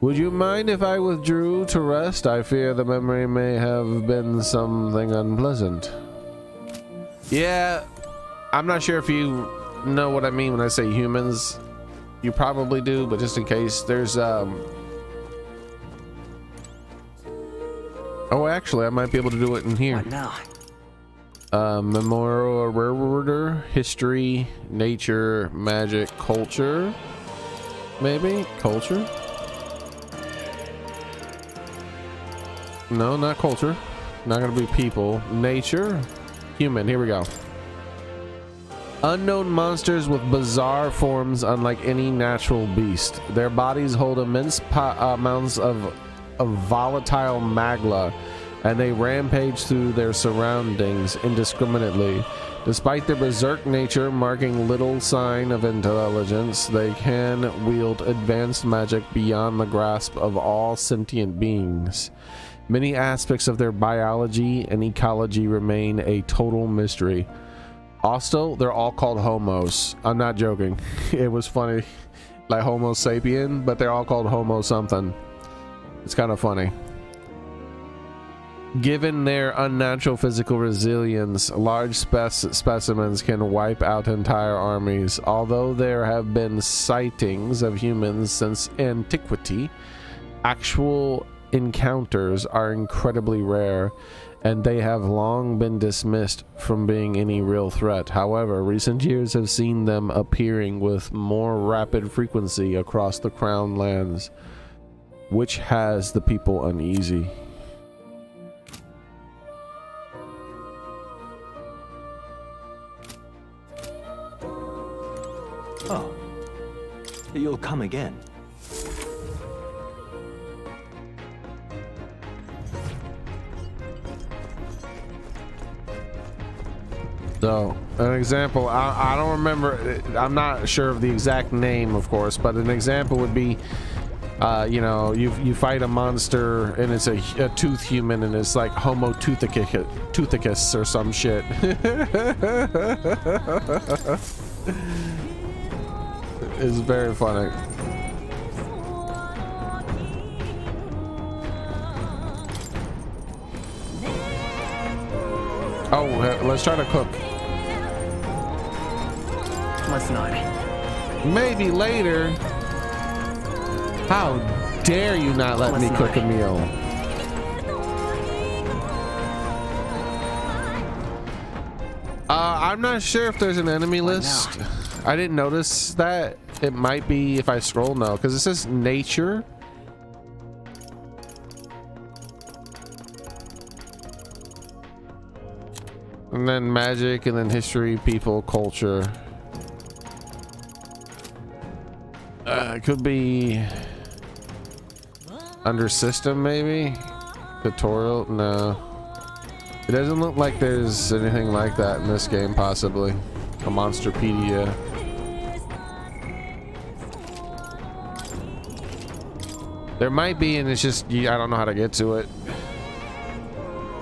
Would you mind if I withdrew to rest? I fear the memory may have been something unpleasant. Yeah, I'm not sure if you know what I mean when I say humans. You probably do, but just in case, there's oh, actually, I might be able to do it in here. What now? Memorial, history, nature, magic, culture. Maybe culture. No, not culture. Not gonna be people. Nature, human. Here we go. Unknown monsters with bizarre forms unlike any natural beast. Their bodies hold immense amounts of volatile magla and they rampage through their surroundings indiscriminately. Despite their berserk nature marking little sign of intelligence, they can wield advanced magic beyond the grasp of all sentient beings. Many aspects of their biology and ecology remain a total mystery. Also, they're all called homos. I'm not joking. It was funny, like Homo sapien, but they're all called Homo something. It's kind of funny. Given their unnatural physical resilience, large specimens can wipe out entire armies. Although there have been sightings of humans since antiquity, actual encounters are incredibly rare, and they have long been dismissed from being any real threat. However, recent years have seen them appearing with more rapid frequency across the Crown lands, which has the people uneasy. Oh, you'll come again. So, an example, I don't remember, I'm not sure of the exact name, of course, but an example would be, you know, you fight a monster and it's a tooth human and it's like Homo toothicus or some shit. It's very funny. Oh, let's try to cook. Let's not. Maybe later. How dare you not let me cook a meal? I'm not sure if there's an enemy list. I didn't notice that. It might be if I scroll now, because it says nature. And then magic, and then history, people, culture. It could be under system, maybe? Tutorial? No. It doesn't look like there's anything like that in this game, possibly. A Monsterpedia. There might be, and it's just, I don't know how to get to it.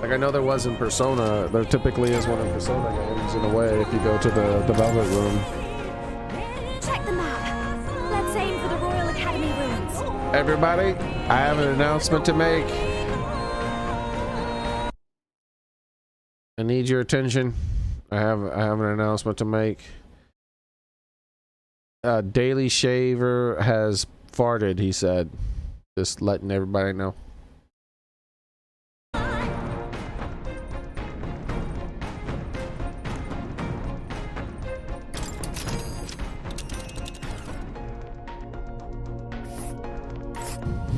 Like, I know there was in Persona. There typically is one in Persona games, in a way, if you go to the Velvet Room. Check the map. Let's aim for the Royal Academy ruins. Everybody, I have an announcement to make. I need your attention. I have an announcement to make. Daily Shaver has farted, he said. Just letting everybody know.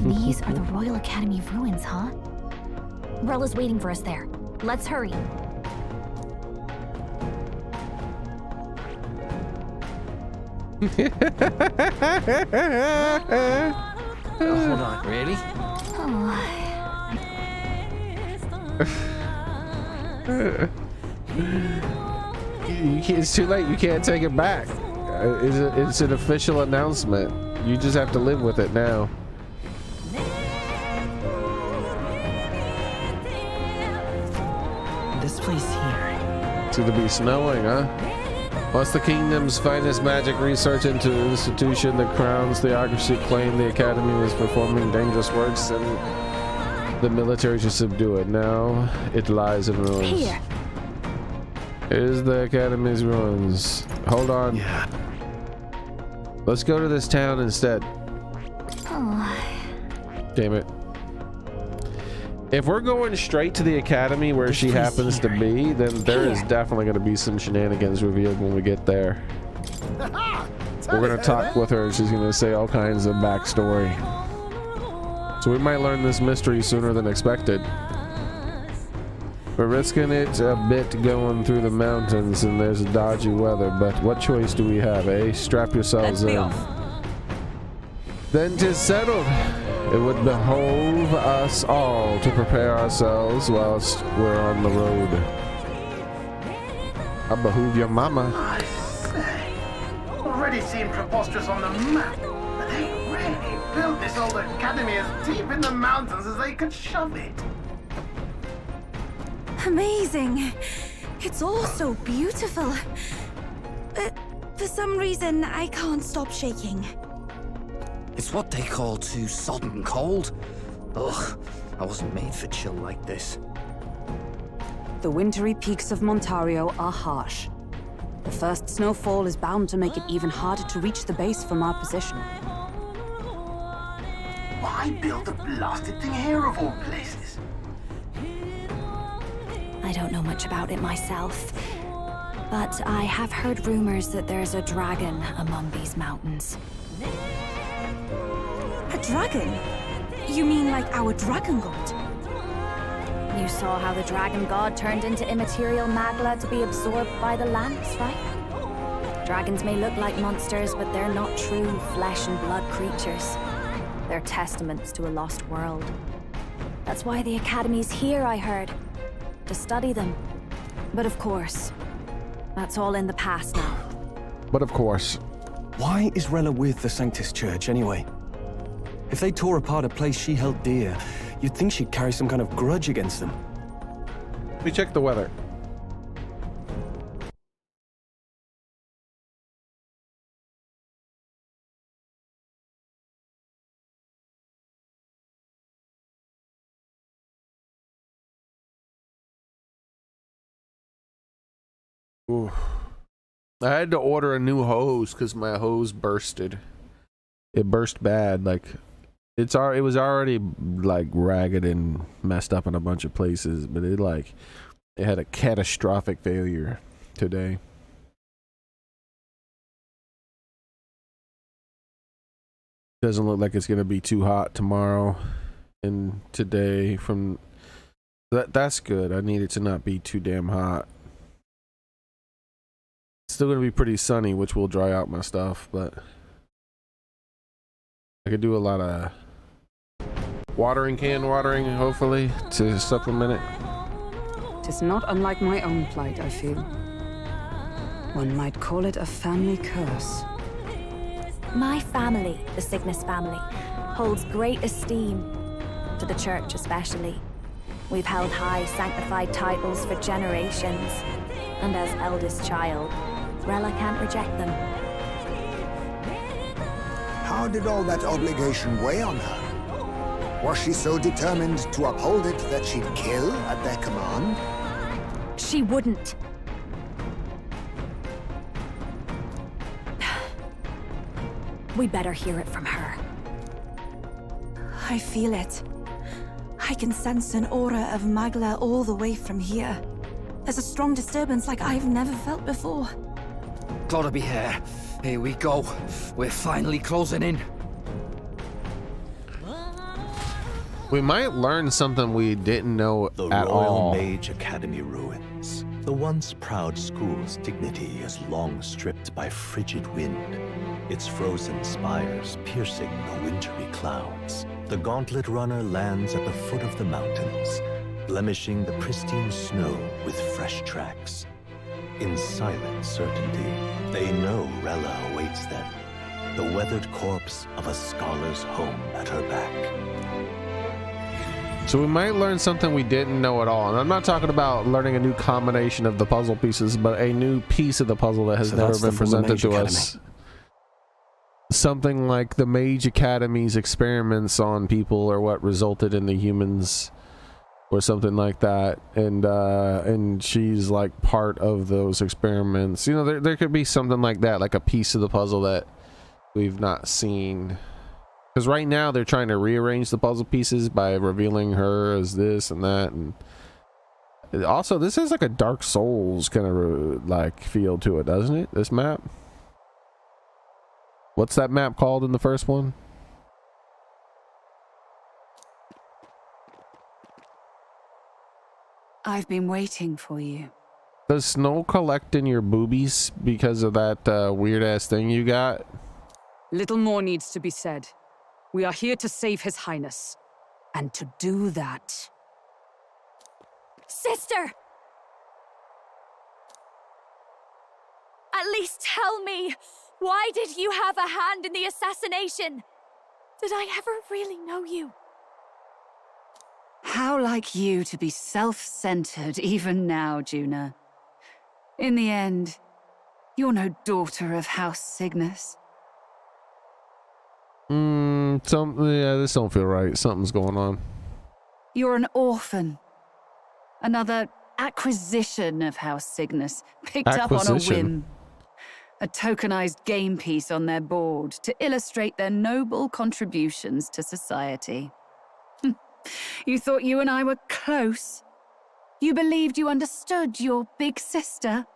These are the Royal Academy ruins, huh? Rella's waiting for us there. Let's hurry. Hold on, really? It's too late. You can't take it back. It's an official announcement. You just have to live with it now. This place here. It's gonna be snowing, huh? Once the kingdom's finest magic research into the institution, the Crown's theocracy claimed the Academy was performing dangerous works and the military to subdue it. Now it lies in ruins. Here. Here's the Academy's ruins. Hold on. Yeah. Let's go to this town instead. Oh. Damn it. If we're going straight to the Academy where she happens to be, then there is definitely going to be some shenanigans revealed when we get there. We're going to talk with her and she's going to say all kinds of backstory. So we might learn this mystery sooner than expected. We're risking it a bit going through the mountains and there's dodgy weather, but what choice do we have, eh? Strap yourselves in. Then 'tis settled. It would behove us all to prepare ourselves whilst we're on the road. I behoove your mama. I say, already seem preposterous on the map, but they really built this old academy as deep in the mountains as they could shove it. Amazing. It's all so beautiful. But for some reason, I can't stop shaking. It's what they call too sodden cold. Ugh, I wasn't made for chill like this. The wintry peaks of Montario are harsh. The first snowfall is bound to make it even harder to reach the base from our position. Why build the blasted thing here of all places? I don't know much about it myself, but I have heard rumors that there's a dragon among these mountains. A dragon? You mean like our dragon god? You saw how the dragon god turned into immaterial magla to be absorbed by the lance, right? Dragons may look like monsters, but they're not true flesh and blood creatures. They're testaments to a lost world. That's why the Academy's here, I heard. To study them. But of course, that's all in the past now. But of course. Why is Rella with the Sanctus Church, anyway? If they tore apart a place she held dear, you'd think she'd carry some kind of grudge against them. Let me check the weather. Ooh. I had to order a new hose because my hose bursted. It burst bad. Like it was already like ragged and messed up in a bunch of places, but it had a catastrophic failure today. Doesn't look like it's gonna be too hot tomorrow and today. From that's good. I need it to not be too damn hot. It's still gonna be pretty sunny, which will dry out my stuff, but I could do a lot of can watering, hopefully, to supplement it. Tis not unlike my own plight, I feel. One might call it a family curse. My family, the Cygnus family, holds great esteem, to the church especially. We've held high sanctified titles for generations, and as eldest child, Rella can't reject them. How did all that obligation weigh on her? Was she so determined to uphold it that she'd kill at their command? She wouldn't. We'd better hear it from her. I feel it. I can sense an aura of Magla all the way from here. There's a strong disturbance like I've never felt before. Gotta be here. Here we go. We're finally closing in. We might learn something we didn't know The at Royal all. Mage Academy ruins. The once proud school's dignity is long stripped by frigid wind, its frozen spires piercing the wintry clouds. The gauntlet runner lands at the foot of the mountains, blemishing the pristine snow with fresh tracks. In silent certainty, they know Rella awaits them, the weathered corpse of a scholar's home at her back. So we might learn something we didn't know at all. And I'm not talking about learning a new combination of the puzzle pieces, but a new piece of the puzzle that has never been presented to us. Something like the Mage Academy's experiments on people or what resulted in the humans or something like that. And she's like part of those experiments. You know, there could be something like that, like a piece of the puzzle that we've not seen. Because right now they're trying to rearrange the puzzle pieces by revealing her as this and that, and also this has like a Dark Souls kind of like feel to it, doesn't it? This map. What's that map called in the first one? I've been waiting for you. Does snow collect in your boobies because of that weird ass thing you got? Little more needs to be said. We are here to save His Highness. And to do that... Sister! At least tell me, why did you have a hand in the assassination? Did I ever really know you? How like you to be self-centered even now, Juna. In the end, you're no daughter of House Cygnus. Yeah, this don't feel right. Something's going on. You're an orphan. Another acquisition of House Cygnus, picked up on a whim. A tokenized game piece on their board to illustrate their noble contributions to society. You thought you and I were close? You believed you understood your big sister?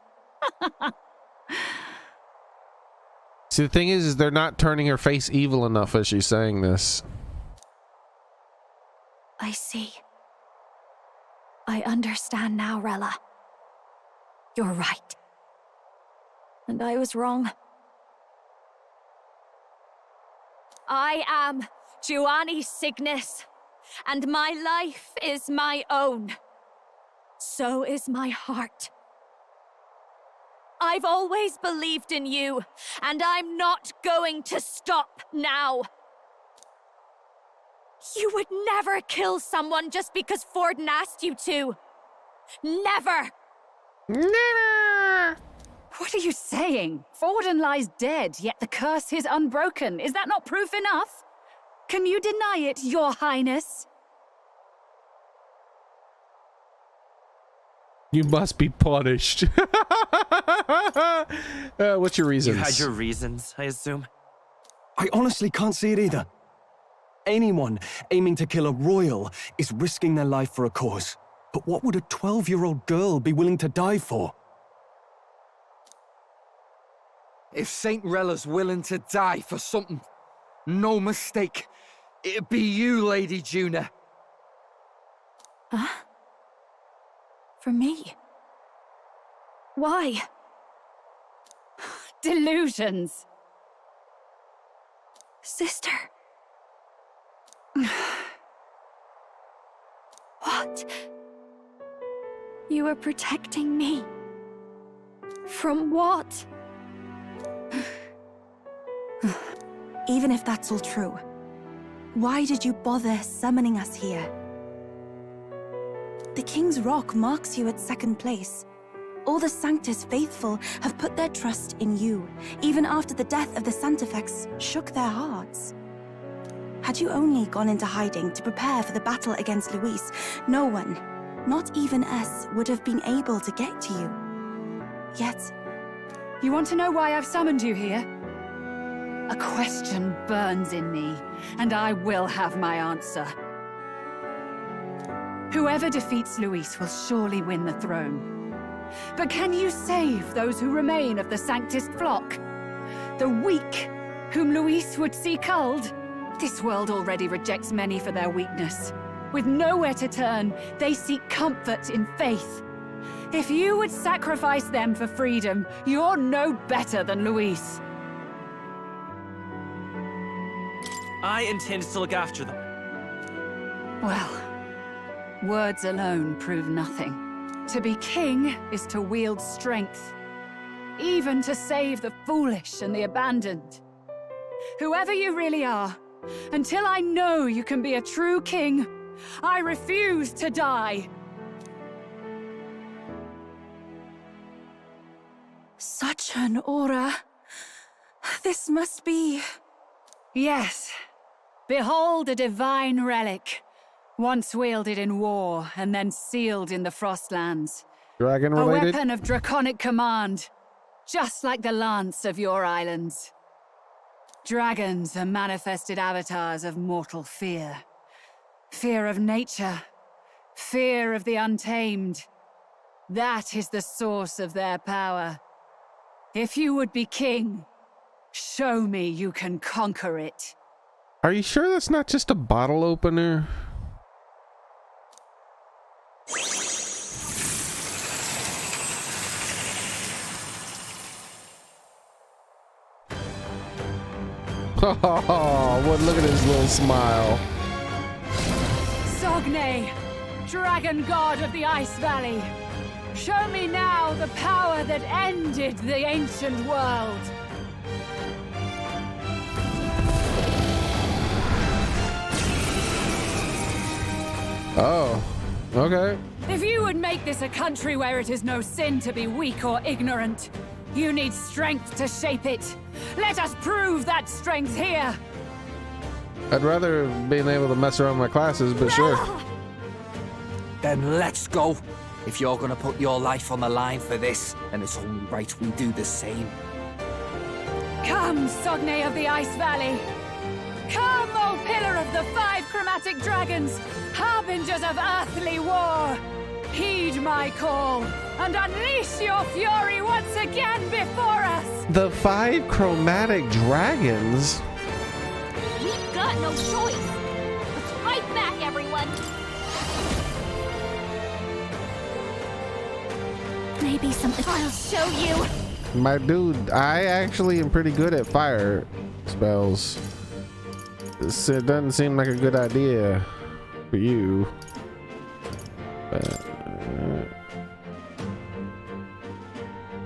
See, the thing is they're not turning her face evil enough as she's saying this. I see. I understand now, Rella. You're right. And I was wrong. I am Giovanni Cygnus, and my life is my own. So is my heart. I've always believed in you, and I'm not going to stop now. You would never kill someone just because Forden asked you to. Never! Never! What are you saying? Forden lies dead, yet the curse is unbroken. Is that not proof enough? Can you deny it, Your Highness? You must be punished. What's your reasons? You had your reasons, I assume? I honestly can't see it either. Anyone aiming to kill a royal is risking their life for a cause. But what would a 12-year-old girl be willing to die for? If Saint Rella's willing to die for something, no mistake, it'd be you, Lady Juna. Huh? For me? Why? Delusions. Sister. What? You were protecting me? From what? Even if that's all true, why did you bother summoning us here? The King's Rock marks you at second place. All the Sanctus faithful have put their trust in you, even after the death of the Santafex shook their hearts. Had you only gone into hiding to prepare for the battle against Luis, no one, not even us, would have been able to get to you. Yet... You want to know why I've summoned you here? A question burns in me, and I will have my answer. Whoever defeats Luis will surely win the throne. But can you save those who remain of the Sanctist flock? The weak, whom Luis would see culled? This world already rejects many for their weakness. With nowhere to turn, they seek comfort in faith. If you would sacrifice them for freedom, you're no better than Luis. I intend to look after them. Well, words alone prove nothing. To be king is to wield strength, even to save the foolish and the abandoned. Whoever you really are, until I know you can be a true king, I refuse to die. Such an aura. This must be... Yes. Behold a divine relic. Once wielded in war, and then sealed in the Frostlands. Dragon related? A weapon of draconic command. Just like the lance of your islands. Dragons are manifested avatars of mortal fear. Fear of nature. Fear of the untamed. That is the source of their power. If you would be king, show me you can conquer it. Are you sure that's not just a bottle opener? Oh, what look at his little smile. Sogne, dragon god of the Ice Valley. Show me now the power that ended the ancient world. Oh, okay. If you would make this a country where it is no sin to be weak or ignorant, you need strength to shape it. Let us prove that strength here. I'd rather have been able to mess around with my classes, but sure. Then let's go. If you're gonna put your life on the line for this, then it's only right we do the same. Come, Sogne of the Ice Valley. Come, O pillar of the 5 chromatic dragons, harbingers of earthly war. Heed my call and unleash your fury once again before us. The 5 chromatic dragons? We've got no choice. Let's fight back, everyone. Maybe something. I'll show you. My dude, I actually am pretty good at fire spells. It doesn't seem like a good idea for you.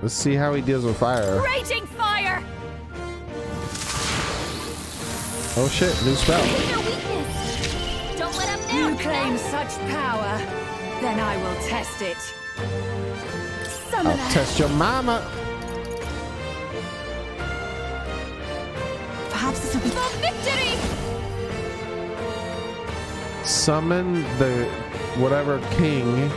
Let's see how he deals with fire. Raging fire! Oh shit, new spell. Don't let him down. You claim such power, then I will test it. I'll test your mama. Perhaps this will be for victory. Summon the whatever king.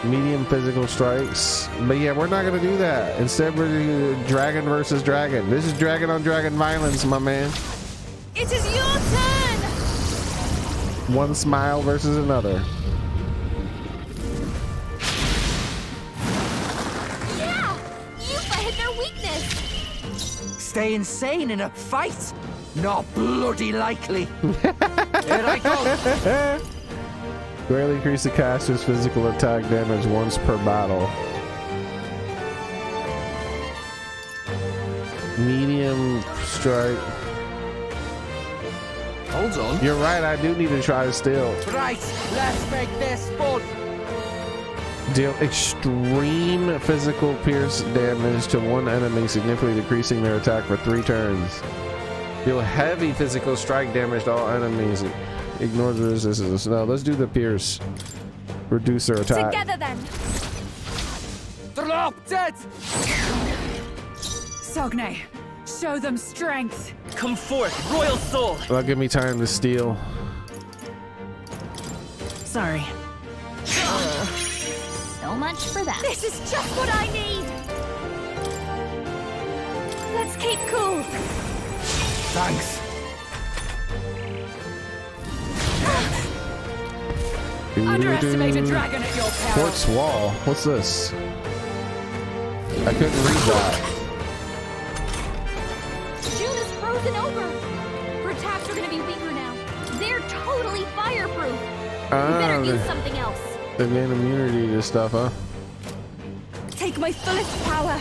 Medium physical strikes. But yeah, we're not gonna do that. Instead, we're gonna do dragon versus dragon. This is dragon on dragon violence, my man. It is your turn. One smile versus another. Yeah, you hit their weakness. Stay insane in a fight? Not bloody likely. Here I go. Greatly increase the caster's physical attack damage once per battle. Medium strike. Hold on. You're right, I do need to try to steal. Right, let's make this fun. Deal extreme physical pierce damage to one enemy, significantly decreasing their attack for 3 turns. Deal heavy physical strike damage to all enemies. Ignore the resistance. No, let's do the pierce. Reduce their attack. Together then. Drop dead. Sogne, show them strength. Come forth, royal soul. That'll give me time to steal. Sorry. So much for that. This is just what I need. Let's keep cool. Thanks. Underestimate a dragon at your peril. Quartz wall. What's this? I couldn't read that. June is frozen over. Her attacks are going to be weaker now. They're totally fireproof. We better use something else. They gain immunity to stuff, huh? Take my fullest power.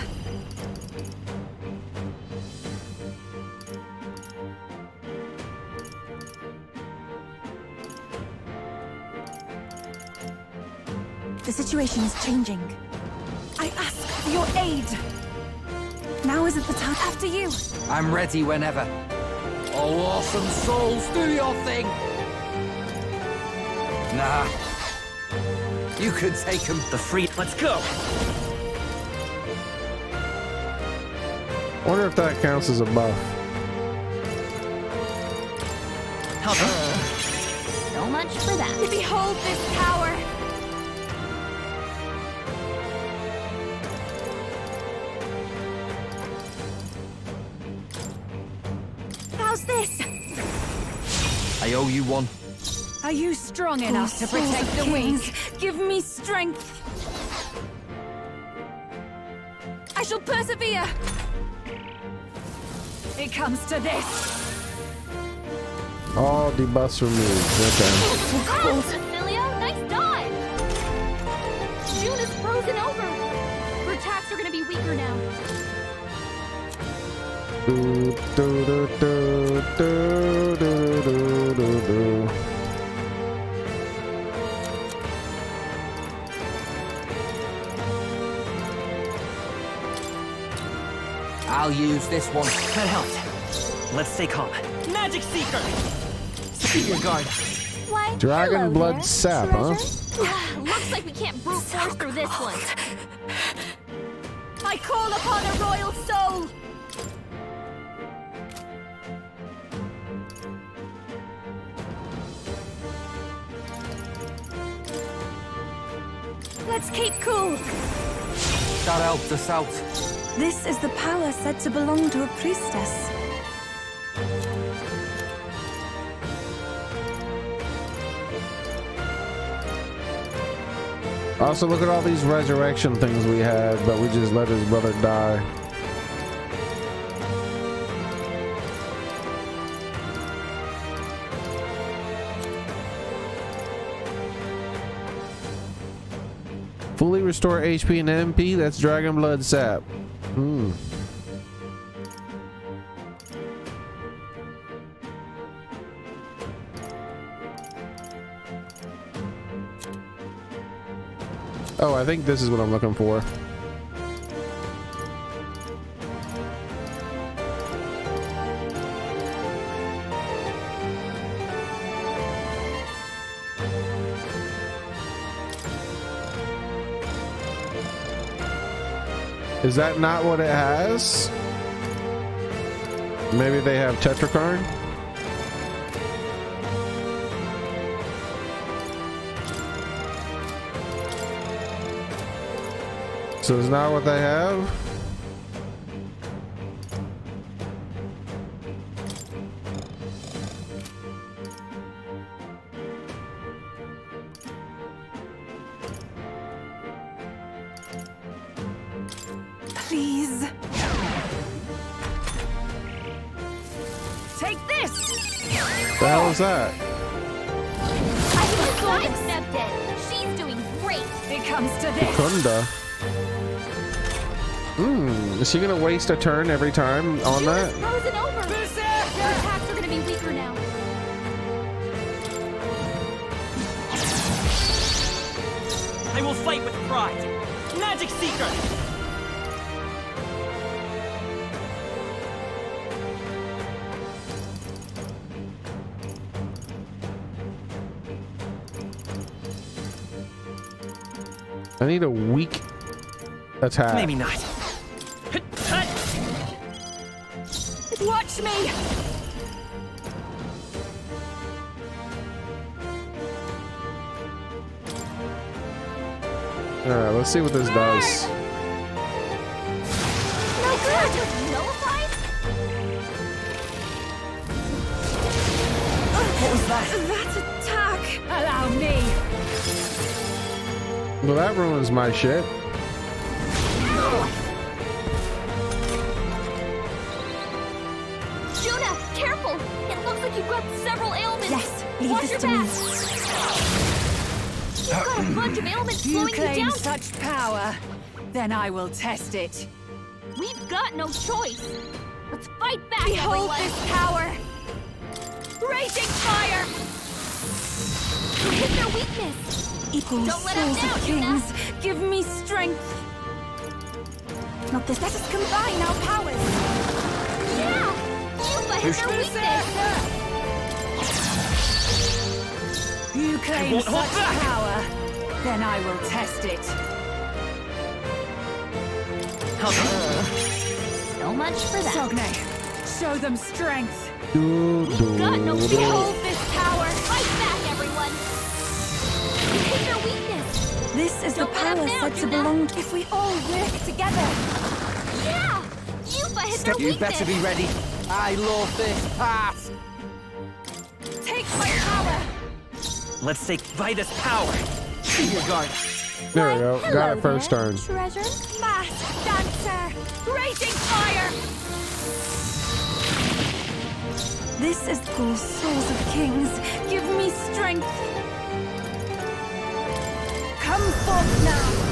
The situation is changing. I ask for your aid. Now isn't the time. After you. I'm ready whenever. Oh, awesome souls, do your thing. Nah. You could take him. The free. Let's go. Wonder if that counts as a buff. So much for that. Behold this power. How's this? I owe you one. Are you strong enough to protect the weak? Give me strength. I shall persevere. It comes to this. All debuffs removed. Wow, Cecilia, nice dive. June is frozen over. Her attacks are going to be weaker now. Do, do, do, do, do. I'll use this one. That helped. Let's stay calm. Magic Seeker! Keep your guard. Why, Dragon hello blood there, sap, treasure. huh? Looks like we can't brute force through this one. I call upon a royal soul! Let's keep cool. That helped us out. This is the power said to belong to a priestess. Also, look at all these resurrection things we had, but we just let his brother die. Fully restore HP and MP. That's Dragon Blood Sap. Oh, I think this is what I'm looking for. Is that not what it has? Maybe they have Tetrakarn? So is not what they have? Please. Take this! The hell is that? I accepted. She's doing great. It comes to this. Kunda. Is she gonna waste a turn every time on that? Frozen over. Her attacks are gonna be weaker now. I will fight with pride. Magic Seeker! I need a weak attack. Maybe not. Watch me! Alright, let's see what this does. No good. Nullified? What was that? That attack! Allow me! Well, that ruins my shit. Juna, careful! It looks like you've got several ailments. Yes, leave Watch this your to me. back. You've got a bunch of ailments You slowing you claim down. such power, then I will test it. We've got no choice. Let's fight back, Behold everyone. this power! Raging fire! You hit their weakness. Equal Don't let us souls down, of Juna. kings, give me strength. Not this. Let us combine our powers. Yeah! Yuba hit their weakness. You I claim won't hold such back. power, then I will test it. So much for that. Sogne, show them strength. We've got no fear. Behold this power! Fight back, everyone. You hit their weakness. This is Don't the let power us down, said to Juna. belong to if we all work together. Yeah! Yuba hit their You weakness. better be ready. I love this part. Take my power! Let's take Vitus power. Keep your guard. There we go. Got it first turn. Treasure? Masked dancer! Raging fire! This is the souls of kings. Give me strength. Come forth now.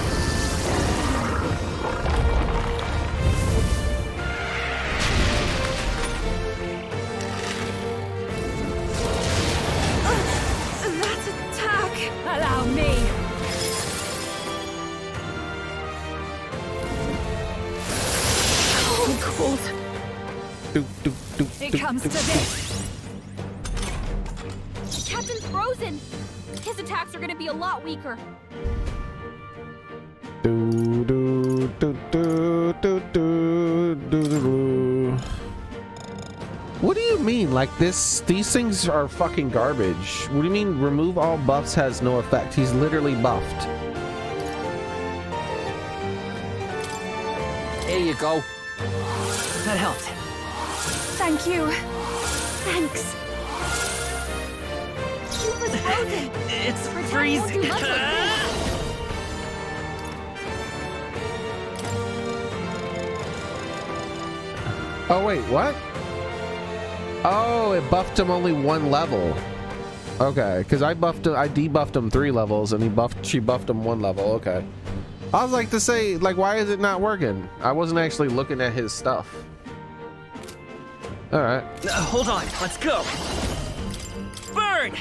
It comes to this. Captain's frozen. His attacks are gonna be a lot weaker. What do you mean? Like this? These things are fucking garbage. What do you mean? Remove all buffs has no effect. He's literally buffed. Here you go. That helped. Thank you. Thanks. Super frozen. It's Protect freezing. won't do much like this. Oh wait, what? Oh, it buffed him only 1 level. Okay, because I debuffed him 3 levels, and she buffed him 1 level. Okay. I was like to say, like, why is it not working? I wasn't actually looking at his stuff. All right. Hold on, let's go. Burn!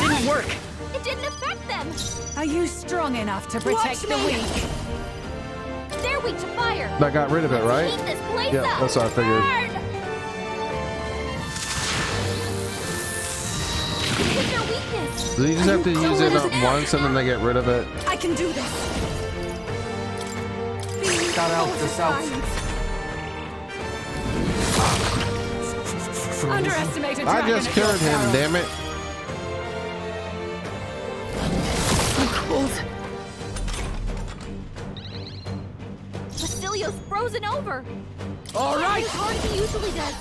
Didn't work. It didn't affect them. Are you strong enough to protect the weak? They're weak to fire. That got rid of it, right? Heat this place Yeah, up. that's what I figured. Burn! Hit their weakness. Do you just have to use it up once and then they get rid of it? I can do this. That helped us out. Underestimated I dragon just at your cured him, peril. damn it. I'm cold. Basilio's frozen over. All right. As hard as he usually does.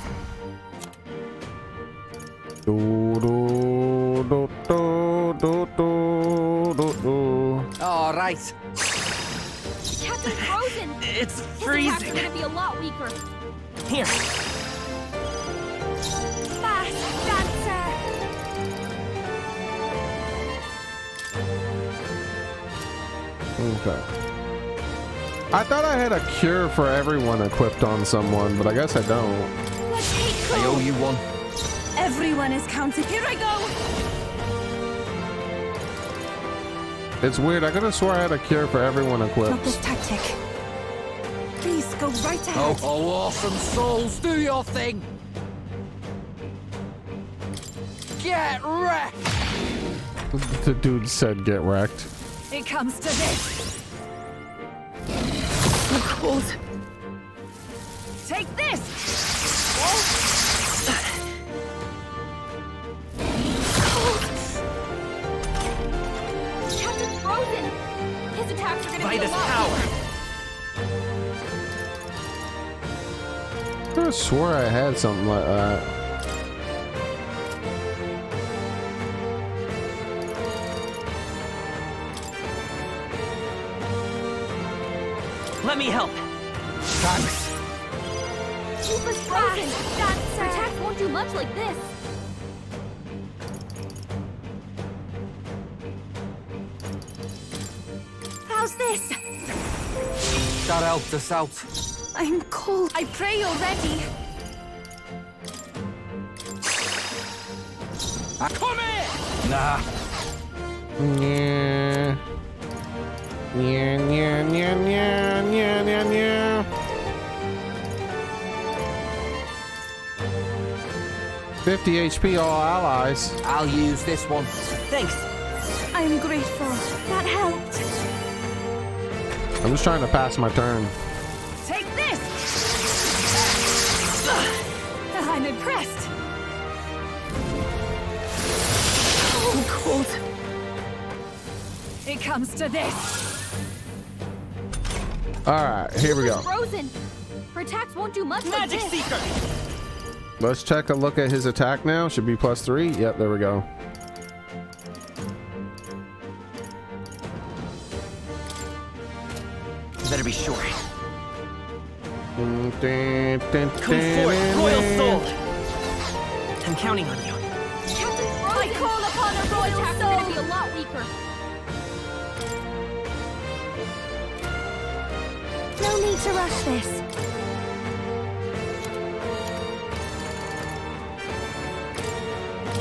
All right. Captain's frozen. It's His freezing. attacks are gonna be a lot weaker. Here. Fast dancer. Okay. I thought I had a cure for everyone equipped on someone, but I guess I don't. I owe you one. Everyone is counted. Here I go. It's weird. I could have swore I had a cure for everyone Not equipped. this tactic. Please go right ahead. Oh, awesome souls, do your thing. Get wrecked. The dude said get wrecked. It comes to this. I'm cold. Take this. Captain's frozen. His attacks are gonna be a Vitus lot power. I could have swore I had something like that. Let me help. Thanks. Super frozen. Her attacks won't do much like this. How's this? That helped us out. I'm cold. I pray you're ready. Come here! Nah. Yeah. Yeah, yeah, yeah, yeah, yeah, yeah, yeah. $50 HP, all allies. I'll use this one. Thanks. I'm grateful. That helped. I'm just trying to pass my turn. Take this. I'm impressed. I'm cold. It comes to this. All right, here we go. Frozen. Her attacks won't do much like Magic this. Seeker. Let's check a look at his attack now. Should be +3. Yep, there we go. Better be sure. Dun, dun, dun, Come forth, dun, Royal dun. Soul. I'm counting on you. Captain's frozen. I call upon a royal attacks are gonna be a lot weaker. No need to rush this.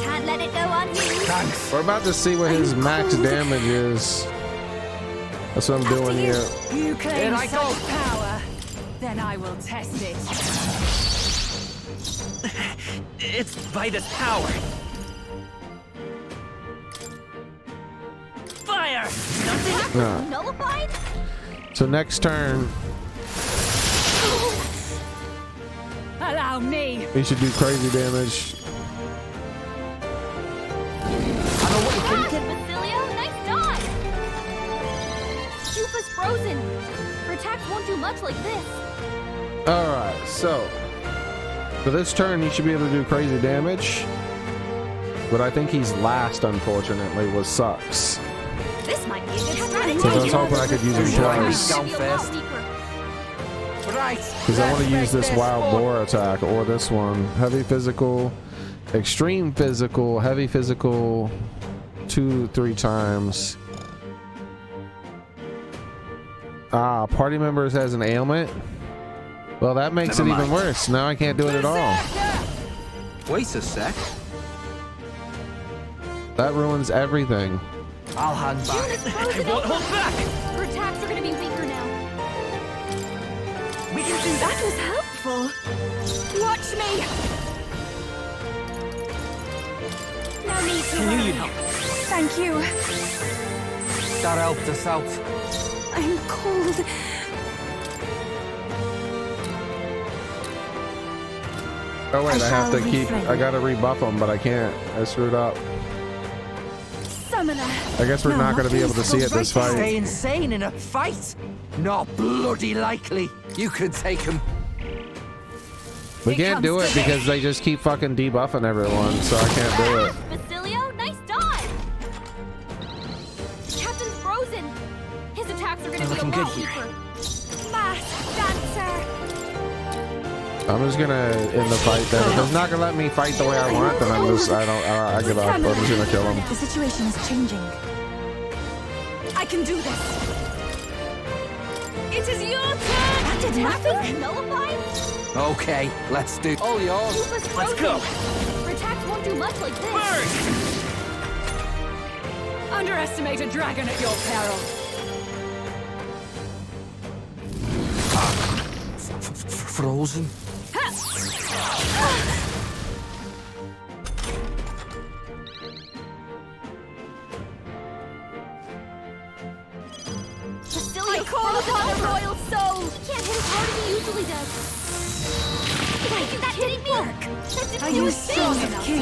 Can't let it go unused. Thanks. We're about to see what his max damage is. That's what I'm doing here. You claim Here I such go. power, then I will test it. It's by this power. Fire! Nothing? No. Nullified? So next turn, Allow me. we should do crazy damage. Basilio, nice dodge! Chupa's frozen. Her attacks won't do much like this. Alright, so for this turn, he should be able to do crazy damage. But I think he's last, unfortunately, which sucks. This might be a good strategy. Because I was hoping I could use him twice. Down first. Right. Because I want to use this wild boar attack or this one. Heavy physical, extreme physical, heavy physical, 2-3 times. Ah, party members has an ailment. Well, that makes it even worse. Now I can't do it at all. Wait a sec. That ruins everything. I'll hang back. I won't hold back! Her attacks are gonna be weaker now. We can do That was helpful. Watch me. No need to I knew worry. you'd help. Thank you. That helped us out. I'm cold. Oh wait, I have to shall keep. refrain. I gotta rebuff them, but I can't. I screwed up. Summoner. I guess we're No, not gonna be able to please, see go it this right Stay fight. insane in a fight? Not bloody likely. You could take him. We can't do it because they just keep fucking debuffing everyone, so I can't do it. Basilio, nice dodge! Captain's frozen. His attacks are gonna We're be a looking good lot here. weaker. Masked dancer. I'm just gonna end the fight then. If it's not gonna let me fight the way I want, then I'm just, I give up. I'm just gonna kill him. The situation is changing. I can do this. It is your turn. That did nothing. Nullified? Okay, let's do. All yours. Chupa's Let's frozen. go. Her attacks won't do much like this. Burn! Underestimate a dragon at your peril. Frozen. Basilio frozen on the royal soul. He can't hit as hard as he usually does. Wait, that didn't work. That didn't Are do you a strong thing. enough? Give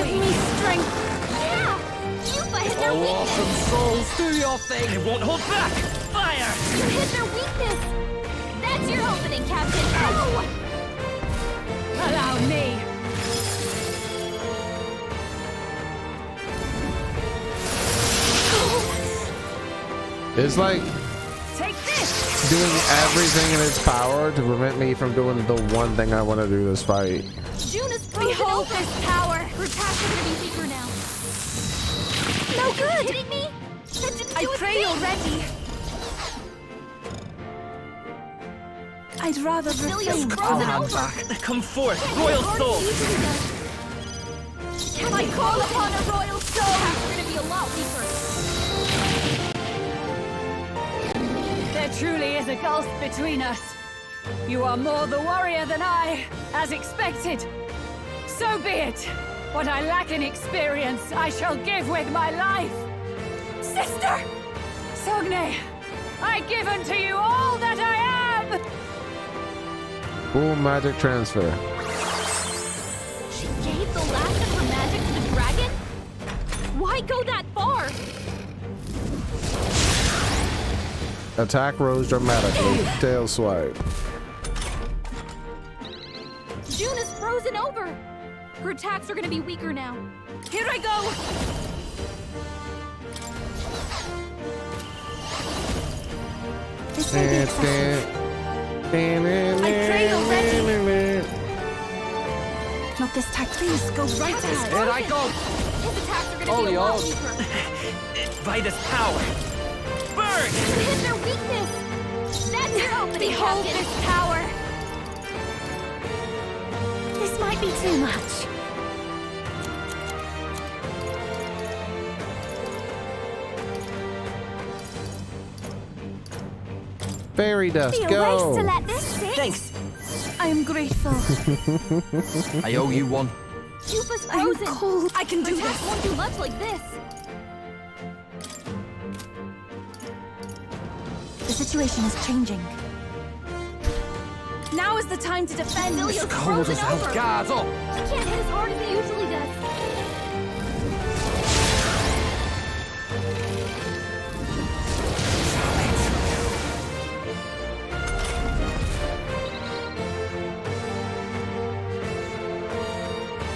me strength. Yeah! Chupa hit their Oh, weakness. awesome souls, do your thing. I won't hold back! Fire! You hit their weakness. That's your opening, Captain. Ow! Allow me. It's like Take this. doing everything in its power to prevent me from doing the one thing I want to do this fight. June is frozen Behold over. this power. Her attacks are gonna be weaker now. No Are you good. kidding me? That didn't I do a pray thing. you're ready. I'd rather Basilio's refrain. I'll frozen hang over. back. Come forth, Can't hit royal as hard soul! as he usually does. I call upon a royal soul. Attacks are gonna be a lot weaker. There truly is a gulf between us. You are more the warrior than I, as expected. So be it. What I lack in experience, I shall give with my life. Sister! Sogne, I give unto you all that I am! Full magic transfer. She gave the last of her magic to the dragon? Why go that far? Attack rose dramatically. Tail swipe. June is frozen over. Her attacks are gonna be weaker now. Here I go! This may be excessive. I pray you're ready. Not this time. Please go right ahead. Here I go. His attacks are gonna All be a lot yours. weaker. By this power! Burn! You hit their weakness. That's your opening, Behold Captain. this power! This might be too much. Fairy dust, Be a go! waste to let this sit. Thanks! I am grateful. I owe you one. Yupa's frozen. I'm cold. I can do Attacks this. won't do much like this. The situation is changing. Now is the time to defend. Cecilia's cold as frozen hell. over. Guards up! He can't hit as hard as he usually does.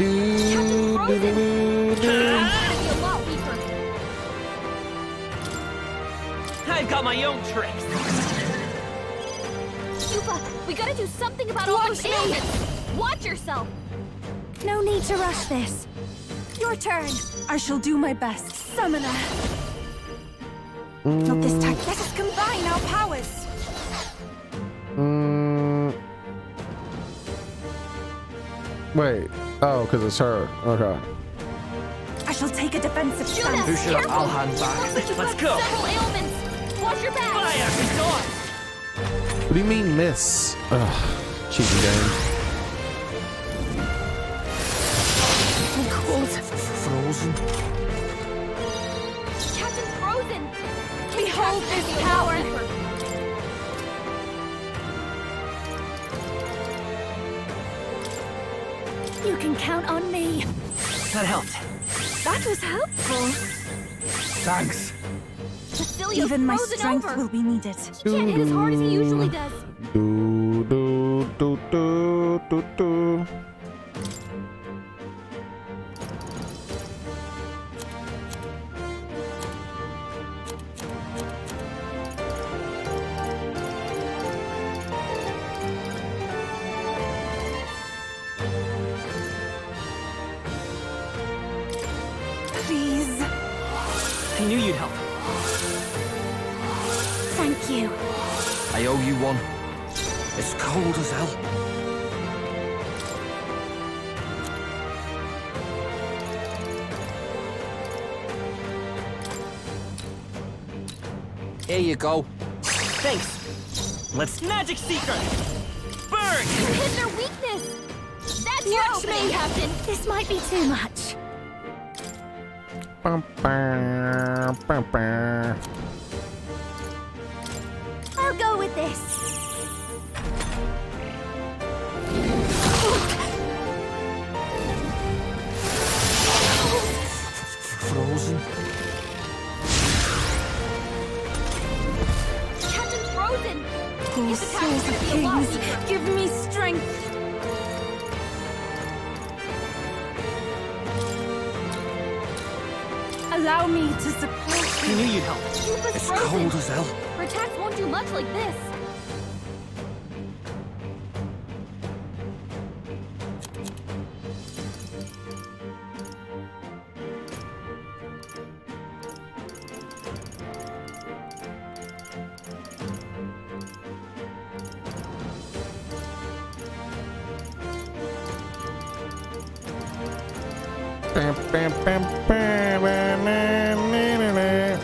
Captain's frozen. He's gonna be a lot weaker. I've got my own tricks. Yupa, we gotta do something about all those ailments. Watch yourself. No need to rush this. Your turn. I shall do my best. Summoner. Not this time. Let us combine our powers. Wait. Oh, because it's her. Okay. I shall take a defensive stance. Who should careful. I'll hand back. Let's go. Several ailments. Watch your back. Fire! Resort! What do you mean, miss? Ugh. Cheating game. I'm cold. Frozen. Captain's frozen. Behold this power. You can count on me. That helped. That was helpful. Thanks. Cecilia's Even my frozen strength over. will be needed. He can't hit as hard as he usually does. Do, do, do, do, do, do. Please. I knew you'd help. Thank you. I owe you one. It's cold as hell. Here you go. Thanks. Let's Magic Seeker! Burn! You hit their weakness. That's your Watch opening, me. Captain. This might be too much. Bum, bum, bum, bum. I'll go with this. Frozen. Captain's frozen. Oh, His attack is souls gonna of be a lot kings, weaker. give me strength. Allow me to support I you. knew you'd help. Yupa's It's frozen. cold as hell. Her attacks won't do much like this. Bam, bam, bam, bam, bam, bam, bam, bam.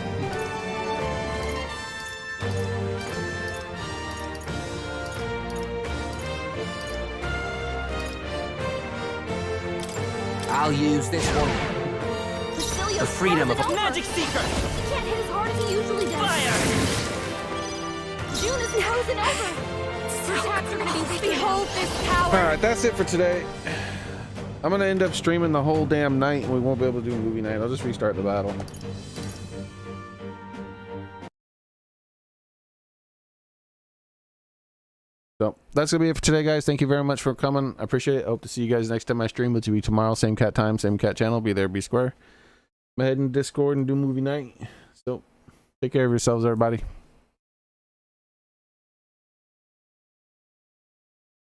I'll use this one. Cecilia's The freedom of frozen a over. Magic Seeker! He can't hit as hard as he usually does. Fire! June is frozen over. Her attacks are gonna be weaker. Behold this power. All right, that's it for today. I'm gonna end up streaming the whole damn night, and we won't be able to do movie night. I'll just restart the battle. So that's gonna be it for today, guys. Thank you very much for coming. I appreciate it. I hope to see you guys next time I stream, which will be tomorrow. Same cat time, same cat channel. Be there, be square. Go ahead and Discord and do movie night. So take care of yourselves, everybody.